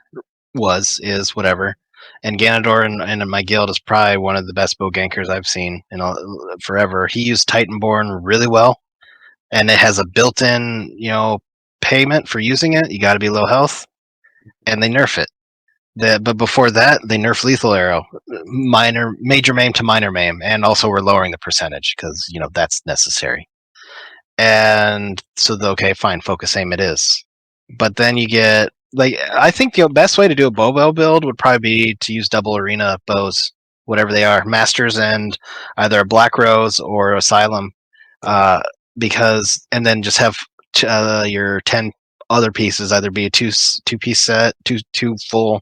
is whatever. And Ganondorf and in my guild is probably one of the best bow gankers I've seen in forever. He used Titanborn really well, and it has a built-in, payment for using it. You got to be low health, and they nerf it. But before that, they nerf lethal arrow, major maim to minor maim, and also we're lowering the percentage because that's necessary. And so, okay, fine, focus aim it is. But then you get I think the best way to do a bow build would probably be to use double arena bows, whatever they are, masters and either a black rose or asylum, uh, because and then just have your 10 other pieces either be a two piece set, two full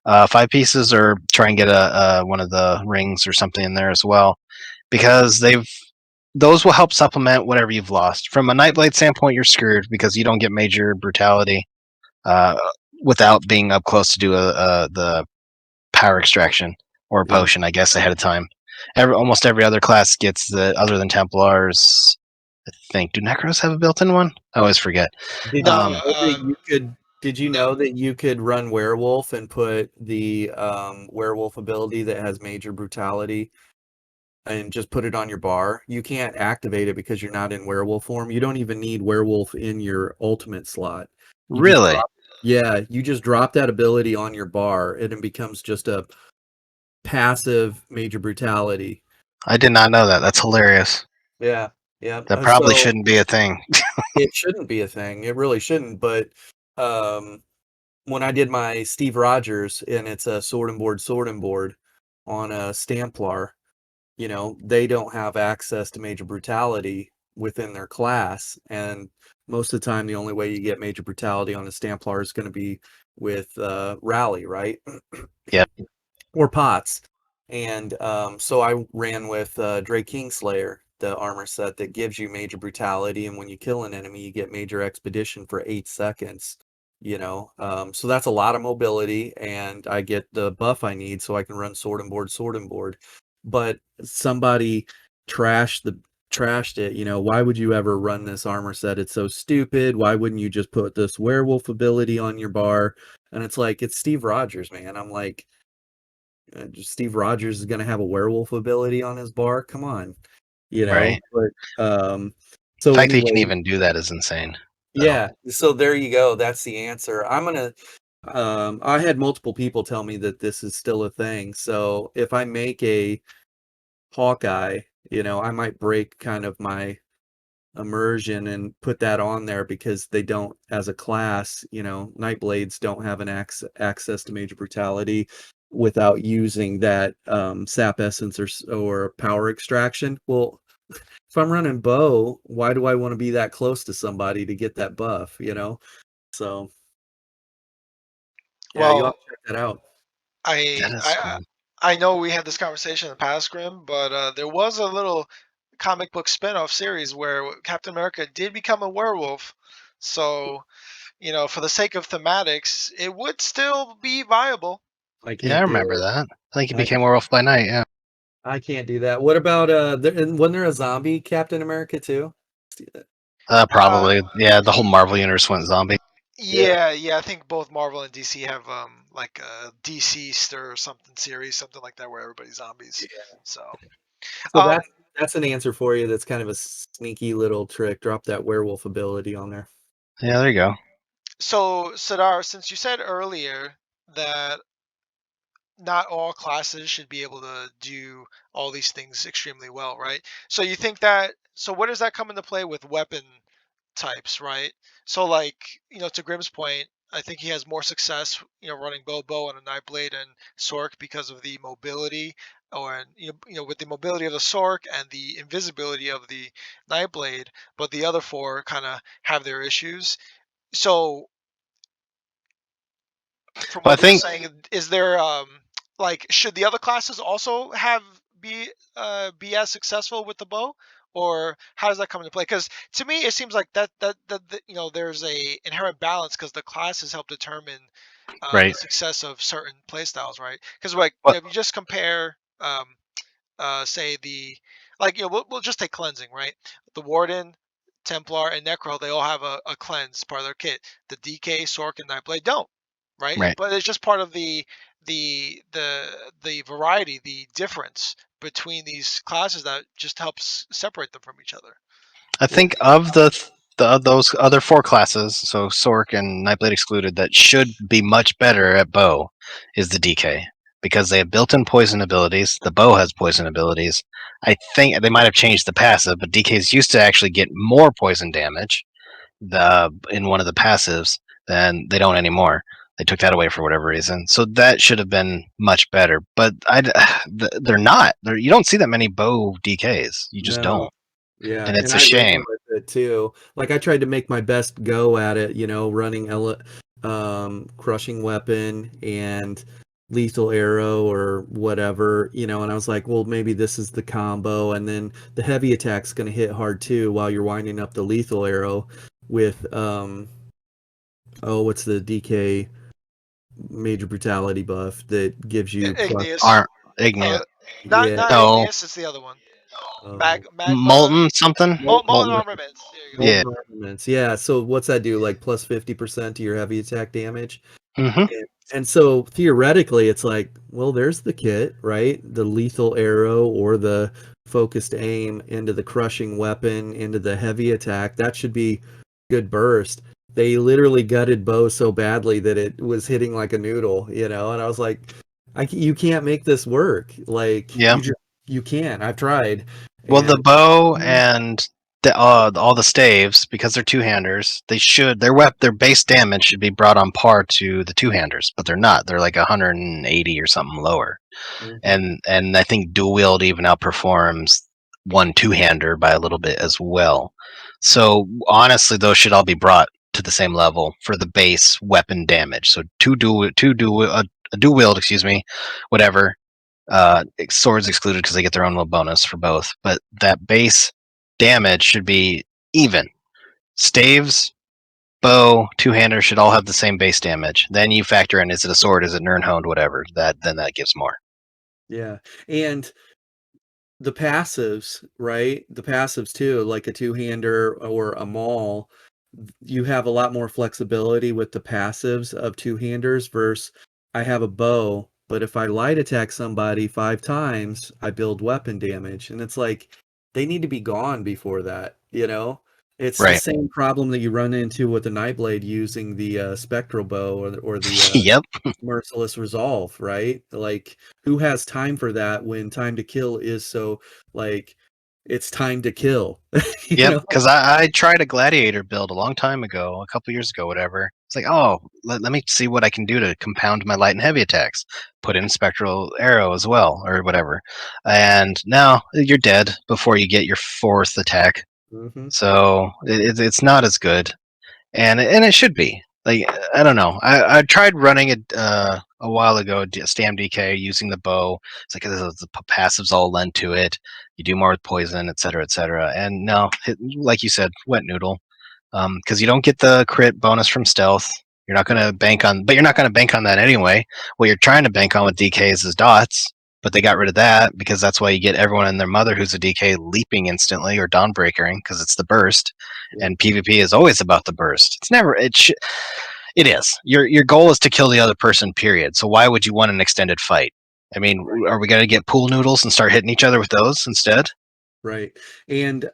5 pieces, or try and get a one of the rings or something in there as well, because those will help supplement whatever you've lost. From a Nightblade standpoint, you're screwed because you don't get major brutality uh, without being up close to do the power extraction or a Yeah. potion, I guess, ahead of time. Almost every other class gets the other than Templars. I think. Do Necros have a built-in one? I always forget. Did you No, know that you could? Did you no. know that you could run werewolf and put the werewolf ability that has major brutality and just put it on your bar? You can't activate it because you're not in werewolf form. You don't even need werewolf in your ultimate slot. You just Really? you just drop that ability on your bar, and it becomes just a passive major brutality. I did not know that. That's hilarious. Yeah, yeah. That probably shouldn't be a thing. It shouldn't be a thing. It really shouldn't. But um, when I did my Steve Rogers, and it's a sword and board on a Stamplar, they don't have access to major brutality within their class, and most of the time, the only way you get major brutality on a Stamplar is going to be with Rally, right? Yep. Or Pots. And so I ran with Drake Kingslayer, the armor set that gives you major brutality, and when you kill an enemy, you get major expedition for 8 seconds. So that's a lot of mobility, and I get the buff I need so I can run sword and board. But somebody trashed it. Why would you ever run this armor set? It's so stupid. Why wouldn't you just put this werewolf ability on your bar? And it's like, it's Steve Rogers, man. I'm like, Steve Rogers is going to have a werewolf ability on his bar. Come on, Right. But The so fact that you can anyway, even do that is insane. Yeah, so there you go. That's the answer. I had multiple people tell me that this is still a thing. So if I make a Hawkeye, I might break kind of my immersion and put that on there because they don't, as a class, Nightblades don't have an access to major brutality without using that sap essence or power extraction. Well, if I'm running bow, why do I want to be that close to somebody to get that buff, So yeah, you'll have Well, to check that out. I That is I cool. I know we had this conversation in the past, Grim, but there was a little comic book spin-off series where Captain America did become a werewolf. So, for the sake of thematics, it would still be viable. I Yeah, I can't do remember it. that. I think he I became Werewolf by Night. Yeah, I can't do that. What about and wasn't there a zombie Captain America too? Uh, probably. Yeah, the whole Marvel universe went zombie. Yeah. yeah, I think both Marvel and DC have like a deceased or something series, something like that, where everybody's zombies. So, So um, that's an answer for you. That's kind of a sneaky little trick. Drop that werewolf ability on there. Yeah, there you go. so Sadar, since you said earlier that not all classes should be able to do all these things extremely well, right? So you think that, so where does that come into play with weapon types, right? So like, to Grimm's point, I think he has more success, running bow and a knife blade and Sork because of the mobility, or with the mobility of the Sork and the invisibility of the knife blade, but the other four kind of have their issues. So from Well, I what you're think saying, is there like, should the other classes also be as successful with the bow, or how does that come into play? Because to me, it seems like that there's a inherent balance because the classes help determine the right. success of certain playstyles, right? Because like, What if you just compare say like, we'll just take cleansing, right? The Warden, Templar, and Necro, they all have a cleanse part of their kit. The DK, Sork, and Nightblade don't, right? right. But it's just part of the variety, the difference between these classes that just helps separate them from each other. I think of of those other four classes, so Sork and Nightblade excluded, that should be much better at bow is the DK because they have built-in poison abilities. The bow has poison abilities. I think they might have changed the passive, but DKs used to actually get more poison damage in one of the passives than they don't anymore. They took that away for whatever reason, so that should have been much better. But they're not. You don't see that many bow DKs. You just No. don't, Yeah, and it's and a I ran shame. with it too. Like I tried to make my best go at it, running crushing weapon and lethal arrow or whatever, and I was like, well, maybe this is the combo, and then the heavy attack's going to hit hard too while you're winding up the lethal arrow with what's the DK major brutality buff that gives you plus, Igneous, Aren't Igneous? not yeah, No, Igneous. It's the other one. Magma, Molten something. molten Molten. armaments. There you go. Yeah. molten armaments. Yeah, so what's that do? Like plus 50% to your heavy attack damage? Hmm. And so theoretically, it's like, well, there's the kit, right? The lethal arrow or the focused aim into the crushing weapon, into the heavy attack. That should be good burst. They literally gutted bow so badly that it was hitting like a noodle, And I was like, you can't make this work. Like Yeah. you can't. I've tried, Well, the and bow and all the staves, because they're two-handers, their base damage should be brought on par to the two-handers, but they're not. They're like 180 or something lower. Mhm. And I think dual wield even outperforms one two-hander by a little bit as well. So honestly, those should all be brought to the same level for the base weapon damage. So a dual wield, excuse me, whatever. Swords excluded because they get their own little bonus for both. But that base damage should be even. Staves, bow, two-hander should all have the same base damage. Then you factor in, is it a sword, is it Nirnhoned, whatever. Then that gives more. Yeah. And the passives, right? The passives too, like a two-hander or a maul, you have a lot more flexibility with the passives of two-handers versus I have a bow, but if I light attack somebody 5 times, I build weapon damage. And it's like they need to be gone before that, It's the Right. same problem that you run into with the Nightblade using the spectral bow or the Yep. merciless resolve, right? Like, who has time for that when time to kill is so like it's time to kill, you Yep. know? Because I tried a gladiator build a long time ago, a couple years ago, whatever. It's like, oh, let me see what I can do to compound my light and heavy attacks. Put in spectral arrow as well, or whatever. And now you're dead before you get your fourth attack. Hmm. So it's not as good, and it should be. Like, I don't know. I tried running it a while ago, Stam DK using the bow. It's like the passives all lend to it. You do more with poison, etc., etc. And no, like you said, wet noodle. Because you don't get the crit bonus from stealth. You're not going to bank on, but you're not going to bank on that anyway. What you're trying to bank on with DKs is dots, but they got rid of that because that's why you get everyone and their mother who's a DK leaping instantly or dawnbreakering because it's the burst. Yeah. And PvP is always about the burst. It's never it is. Your goal is to kill the other person, period. So why would you want an extended fight? I mean, are we going to get pool noodles and start hitting each other with those instead? Right. And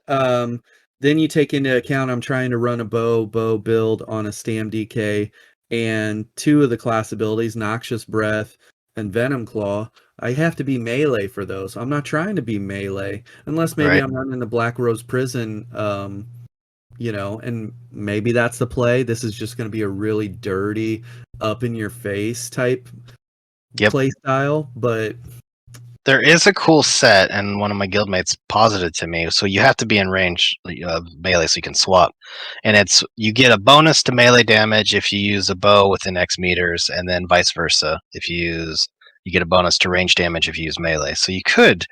then you take into account I'm trying to run a bow build on a Stam DK, and two of the class abilities, Noxious Breath and Venom Claw, I have to be melee for those. I'm not trying to be melee unless maybe Right. I'm running the Black Rose Prison, and maybe that's the play. This is just going to be a really dirty, up in your face type Yep. play style, but There is a cool set, and one of my guildmates posited to me. So you have to be in range of melee so you can swap. And it's you get a bonus to melee damage if you use a bow within X meters, and then vice versa. If you get a bonus to range damage if you use melee. So you could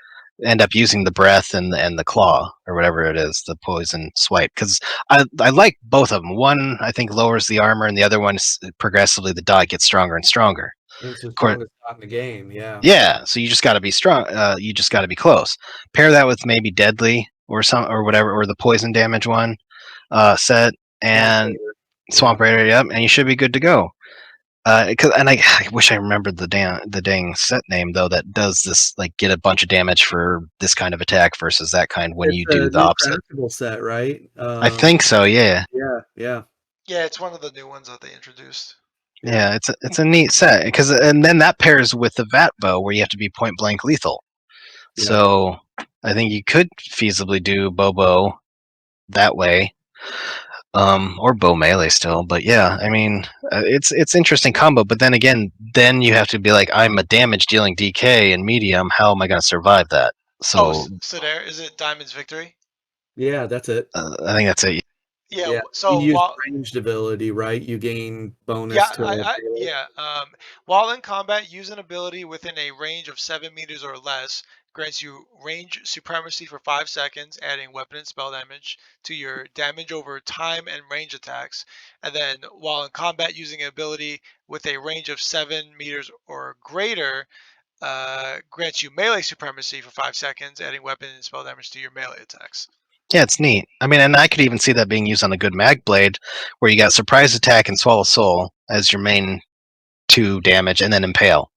end up using the breath and the claw or whatever it is, the poison swipe. Because I like both of them. One I think lowers the armor, and the other one progressively the dot gets stronger and stronger. it's the Of course, strongest shot in the game. Yeah. yeah, so you just got to be strong. You just got to be close. Pair that with maybe deadly or whatever, or the poison damage one set, Swamp and Raider. Swamp Raider. Yep, and you should be good to go. I wish I remembered the dang set name though that does this, like, get a bunch of damage for this kind of attack versus that kind when It's you a do the new opposite. craftable set, right? I think so. Yeah. Yeah, yeah, Yeah, it's one of the new ones that they introduced. yeah. Yeah, it's a neat set and then that pairs with the Vat Bow where you have to be point blank lethal. Yeah. So I think you could feasibly do Bobo that way, or bow melee still. But yeah, I mean, it's interesting combo. But then again, then you have to be like, I'm a damage dealing DK and medium. How am I going to survive that? Oh, So Sedare, is it Diamond's Victory? Yeah, that's it. I think that's it. Yeah. Yeah. You So use while ranged ability, right? You gain bonus yeah, to melee. yeah. While in combat, use an ability within a range of 7 meters or less. Grants you range supremacy for 5 seconds, adding weapon and spell damage to your damage over time and range attacks. And then, while in combat, using an ability with a range of 7 meters or greater, grants you melee supremacy for 5 seconds, adding weapon and spell damage to your melee attacks. Yeah, it's neat. I mean, and I could even see that being used on a good mag blade, where you got surprise attack and swallow soul as your main 2 damage, and then impale.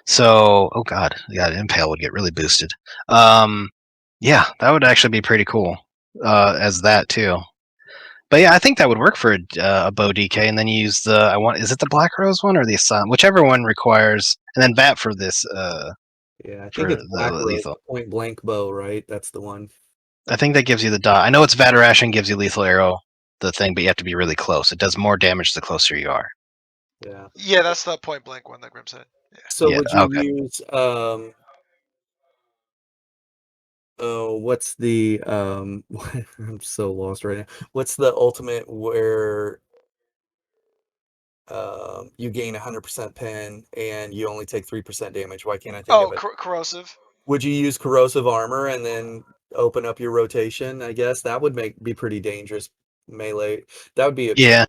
So, oh god, yeah, impale would get really boosted. Yeah, that would actually be pretty cool as that too. But yeah, I think that would work for a bow DK, and then you use is it the Black Rose one or the Asylum, whichever one requires, and then Vat for this Yeah, I for think it's Black the Rose, lethal. the point blank bow, right? That's the one. I think that gives you the dot. I know it's Vatarash gives you lethal arrow, the thing, but you have to be really close. It does more damage the closer you are. Yeah. Yeah, that's the point blank one that Grim said. Yeah. So Yeah. would you Okay. use oh, what's the I'm so lost right now. What's the ultimate where you gain 100% pen and you only take 3% damage? Why can't I think of Oh, it? corrosive. Would you use corrosive armor and then open up your rotation? I guess that would be pretty dangerous melee. That would be a Yeah.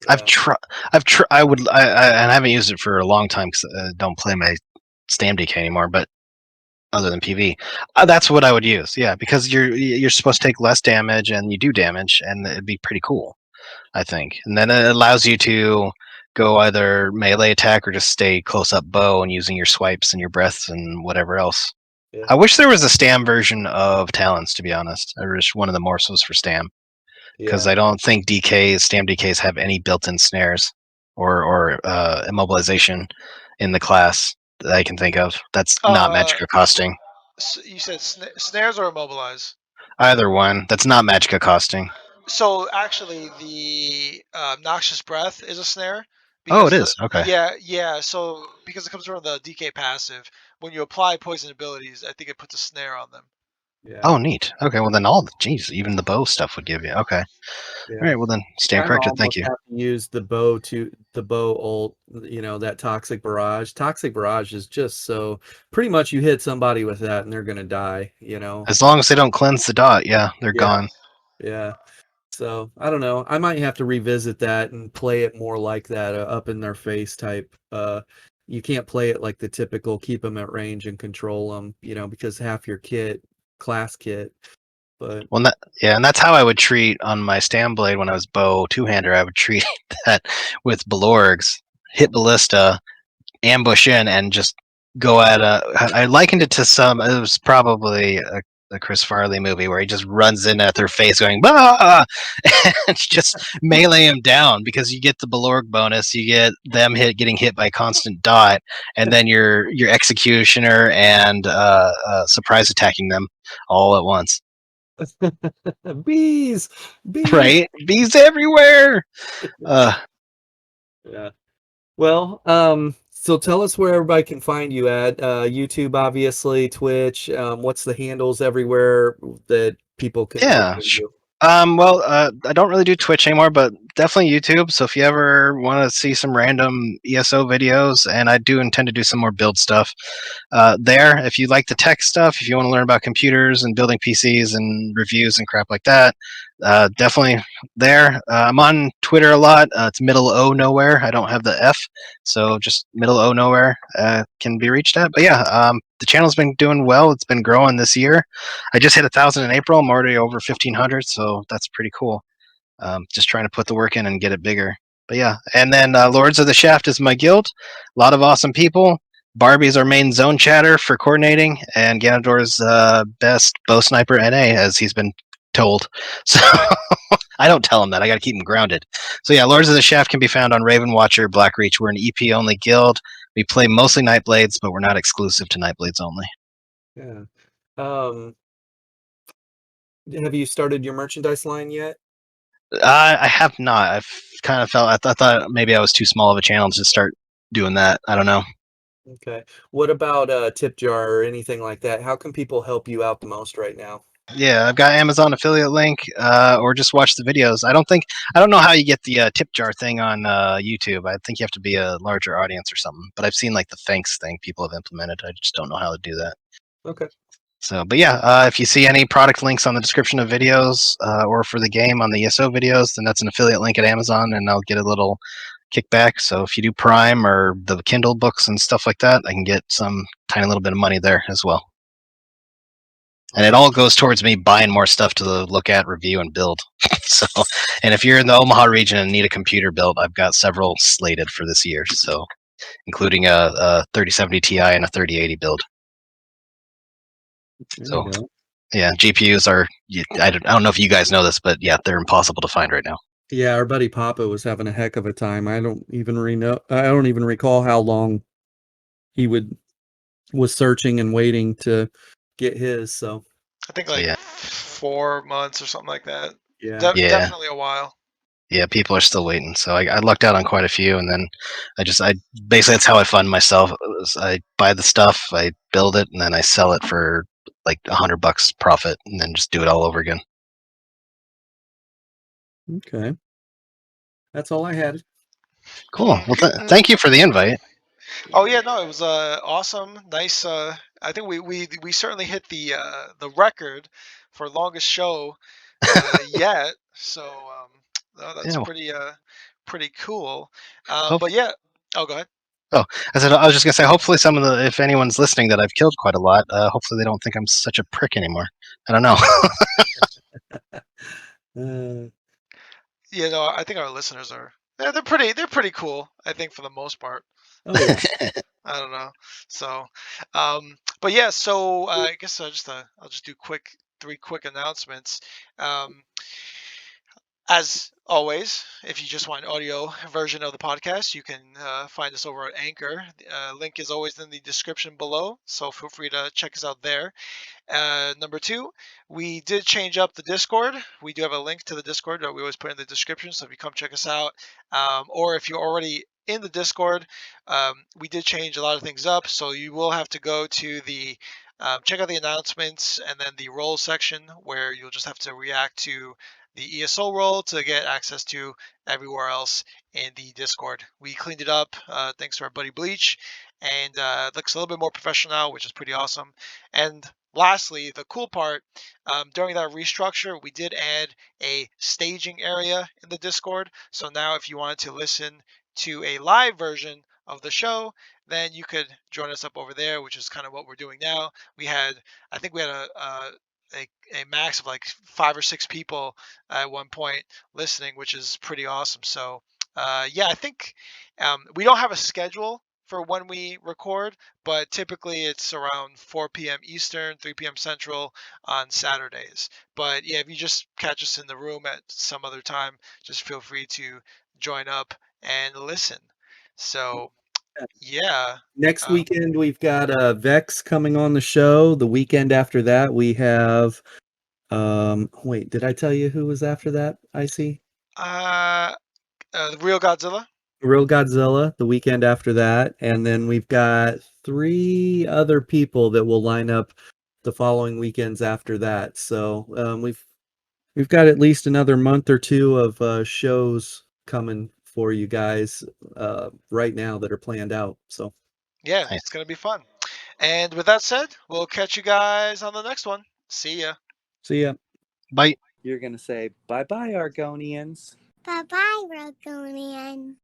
yeah, And I haven't used it for a long time because I don't play my Stam DK anymore. But other than PV, that's what I would use. Yeah, because you're supposed to take less damage and you do damage, and it'd be pretty cool, I think. And then it allows you to go either melee attack or just stay close up bow and using your swipes and your breaths and whatever else. yeah. I wish there was a Stam version of Talons, to be honest. I wish one of the morsels for Stam. because Yeah. I don't think stam DKs have any built-in snares or immobilization in the class that I can think of. That's not Magicka costing. You said snares or immobilize? Either one. That's not Magicka costing. So actually, the noxious breath is a snare Oh, it because is. Okay. yeah. So because it comes from the DK passive, when you apply poison abilities, I think it puts a snare on them. Yeah. Oh, neat. Okay, well then even the bow stuff would give you. Okay. All Yeah. right, well then You stand kind of corrected. Thank almost you. have to use the bow ult, that toxic barrage. Toxic barrage is just so pretty much you hit somebody with that and they're gonna die, As long as they don't cleanse the dot, yeah, they're Yeah. gone. Yeah. So I don't know. I might have to revisit that and play it more like that, up in their face type. You can't play it like the typical keep them at range and control them, because half your class kit. But Well, and that's how I would treat on my Stam Blade when I was bow two-hander. I would treat that with Balorgs, hit ballista, ambush in, and just go at I likened it to it was probably a Chris Farley movie where he just runs in at their face going bah! And just melee him down because you get the Balorg bonus, you get them getting hit by constant dot, and then your executioner and surprise attacking them all at once. bees. Right? Bees everywhere. Yeah. Well, so tell us where everybody can find you at. YouTube, obviously, Twitch. What's the handles everywhere that people can Yeah. locate you? Well, I don't really do Twitch anymore, but definitely YouTube. So if you ever want to see some random ESO videos, and I do intend to do some more build stuff, there. If you like the tech stuff, if you want to learn about computers and building PCs and reviews and crap like that, definitely there. I'm on Twitter a lot. It's middle O nowhere. I don't have the F, so just middle O nowhere can be reached at. But yeah, the channel's been doing well. It's been growing this year. I just hit 1,000 in April. I'm already over 1,500, so that's pretty cool. Just trying to put the work in and get it bigger. But yeah, and then Lords of the Shaft is my guild. A lot of awesome people. Barbie's our main zone chatter for coordinating, and Ganondor's best bow sniper NA, as he's been told. So I don't tell him that. I got to keep him grounded. So yeah, Lords of the Shaft can be found on Raven Watcher, Blackreach. We're an EP only guild. We play mostly Nightblades, but we're not exclusive to Nightblades only. Yeah. Have you started your merchandise line yet? I have not. I've kind of felt I thought maybe I was too small of a channel to start doing that. I don't know. Okay. What about tip jar or anything like that? How can people help you out the most right now? Yeah, I've got Amazon affiliate link, or just watch the videos. I don't know how you get the tip jar thing on YouTube. I think you have to be a larger audience or something. But I've seen like the thanks thing people have implemented. I just don't know how to do that. Okay. So, but yeah, if you see any product links on the description of videos or for the game on the ESO videos, then that's an affiliate link at Amazon, and I'll get a little kickback. So if you do Prime or the Kindle books and stuff like that, I can get some tiny little bit of money there as well. And it all goes towards me buying more stuff to look at, review, and build. So, and if you're in the Omaha region and need a computer built, I've got several slated for this year. So, including a 3070 Ti and a 3080 build. There So, you go. yeah, GPUs are. I don't know if you guys know this, but yeah, they're impossible to find right now. Yeah, our buddy Papa was having a heck of a time. I don't even recall how long he was searching and waiting to get his. So I think So like yeah, 4 months or something like that. yeah. yeah, Definitely a while. yeah. People are still waiting. So I lucked out on quite a few, and then I basically that's how I fund myself. I buy the stuff, I build it, and then I sell it for like $100 profit, and then just do it all over again. Okay. That's all I had. Cool. Well, thank you for the invite. Oh yeah, no, it was awesome, nice. I think we certainly hit the record for longest show yet. So no, that's Yeah. pretty cool. Hope, But yeah, oh go ahead. oh, I was just gonna say, hopefully, if anyone's listening that I've killed quite a lot, hopefully they don't think I'm such a prick anymore. I don't know. Uh, You know, I think our listeners are they're pretty cool. I think for the most part. oh yeah. I don't know. So, but yeah. So I guess I'll just do three quick announcements. Um, As always, if you just want an audio version of the podcast, you can find us over at Anchor. Link is always in the description below, so feel free to check us out there. Number two, we did change up the Discord. We do have a link to the Discord that we always put in the description. So if you come check us out, or if you're already in the Discord, we did change a lot of things up. So you will have to go to the check out the announcements and then the role section where you'll just have to react to the ESO role to get access to everywhere else in the Discord. We cleaned it up thanks to our buddy Bleach, and it looks a little bit more professional now, which is pretty awesome. And lastly, the cool part, during that restructure, we did add a staging area in the Discord. So now if you wanted to listen to a live version of the show, then you could join us up over there, which is kind of what we're doing now. I think we had a max of like 5 or 6 people at one point listening, which is pretty awesome. So yeah, I think we don't have a schedule for when we record, but typically it's around 4 p.m. Eastern, 3 p.m. Central on Saturdays. But yeah, if you just catch us in the room at some other time, just feel free to join up and listen. So yeah. Next weekend we've got Vex coming on the show. The weekend after that we have wait, did I tell you who was after that, Icy? The Real Godzilla. Real Godzilla the weekend after that, and then we've got 3 other people that will line up the following weekends after that. So we've got at least another month or 2 of shows coming for you guys right now that are planned out. So Yeah, Nice. it's gonna be fun. And with that said, we'll catch you guys on the next one. See ya. see ya. Bye. You're gonna say bye-bye, Argonians. Bye bye, Rogonian.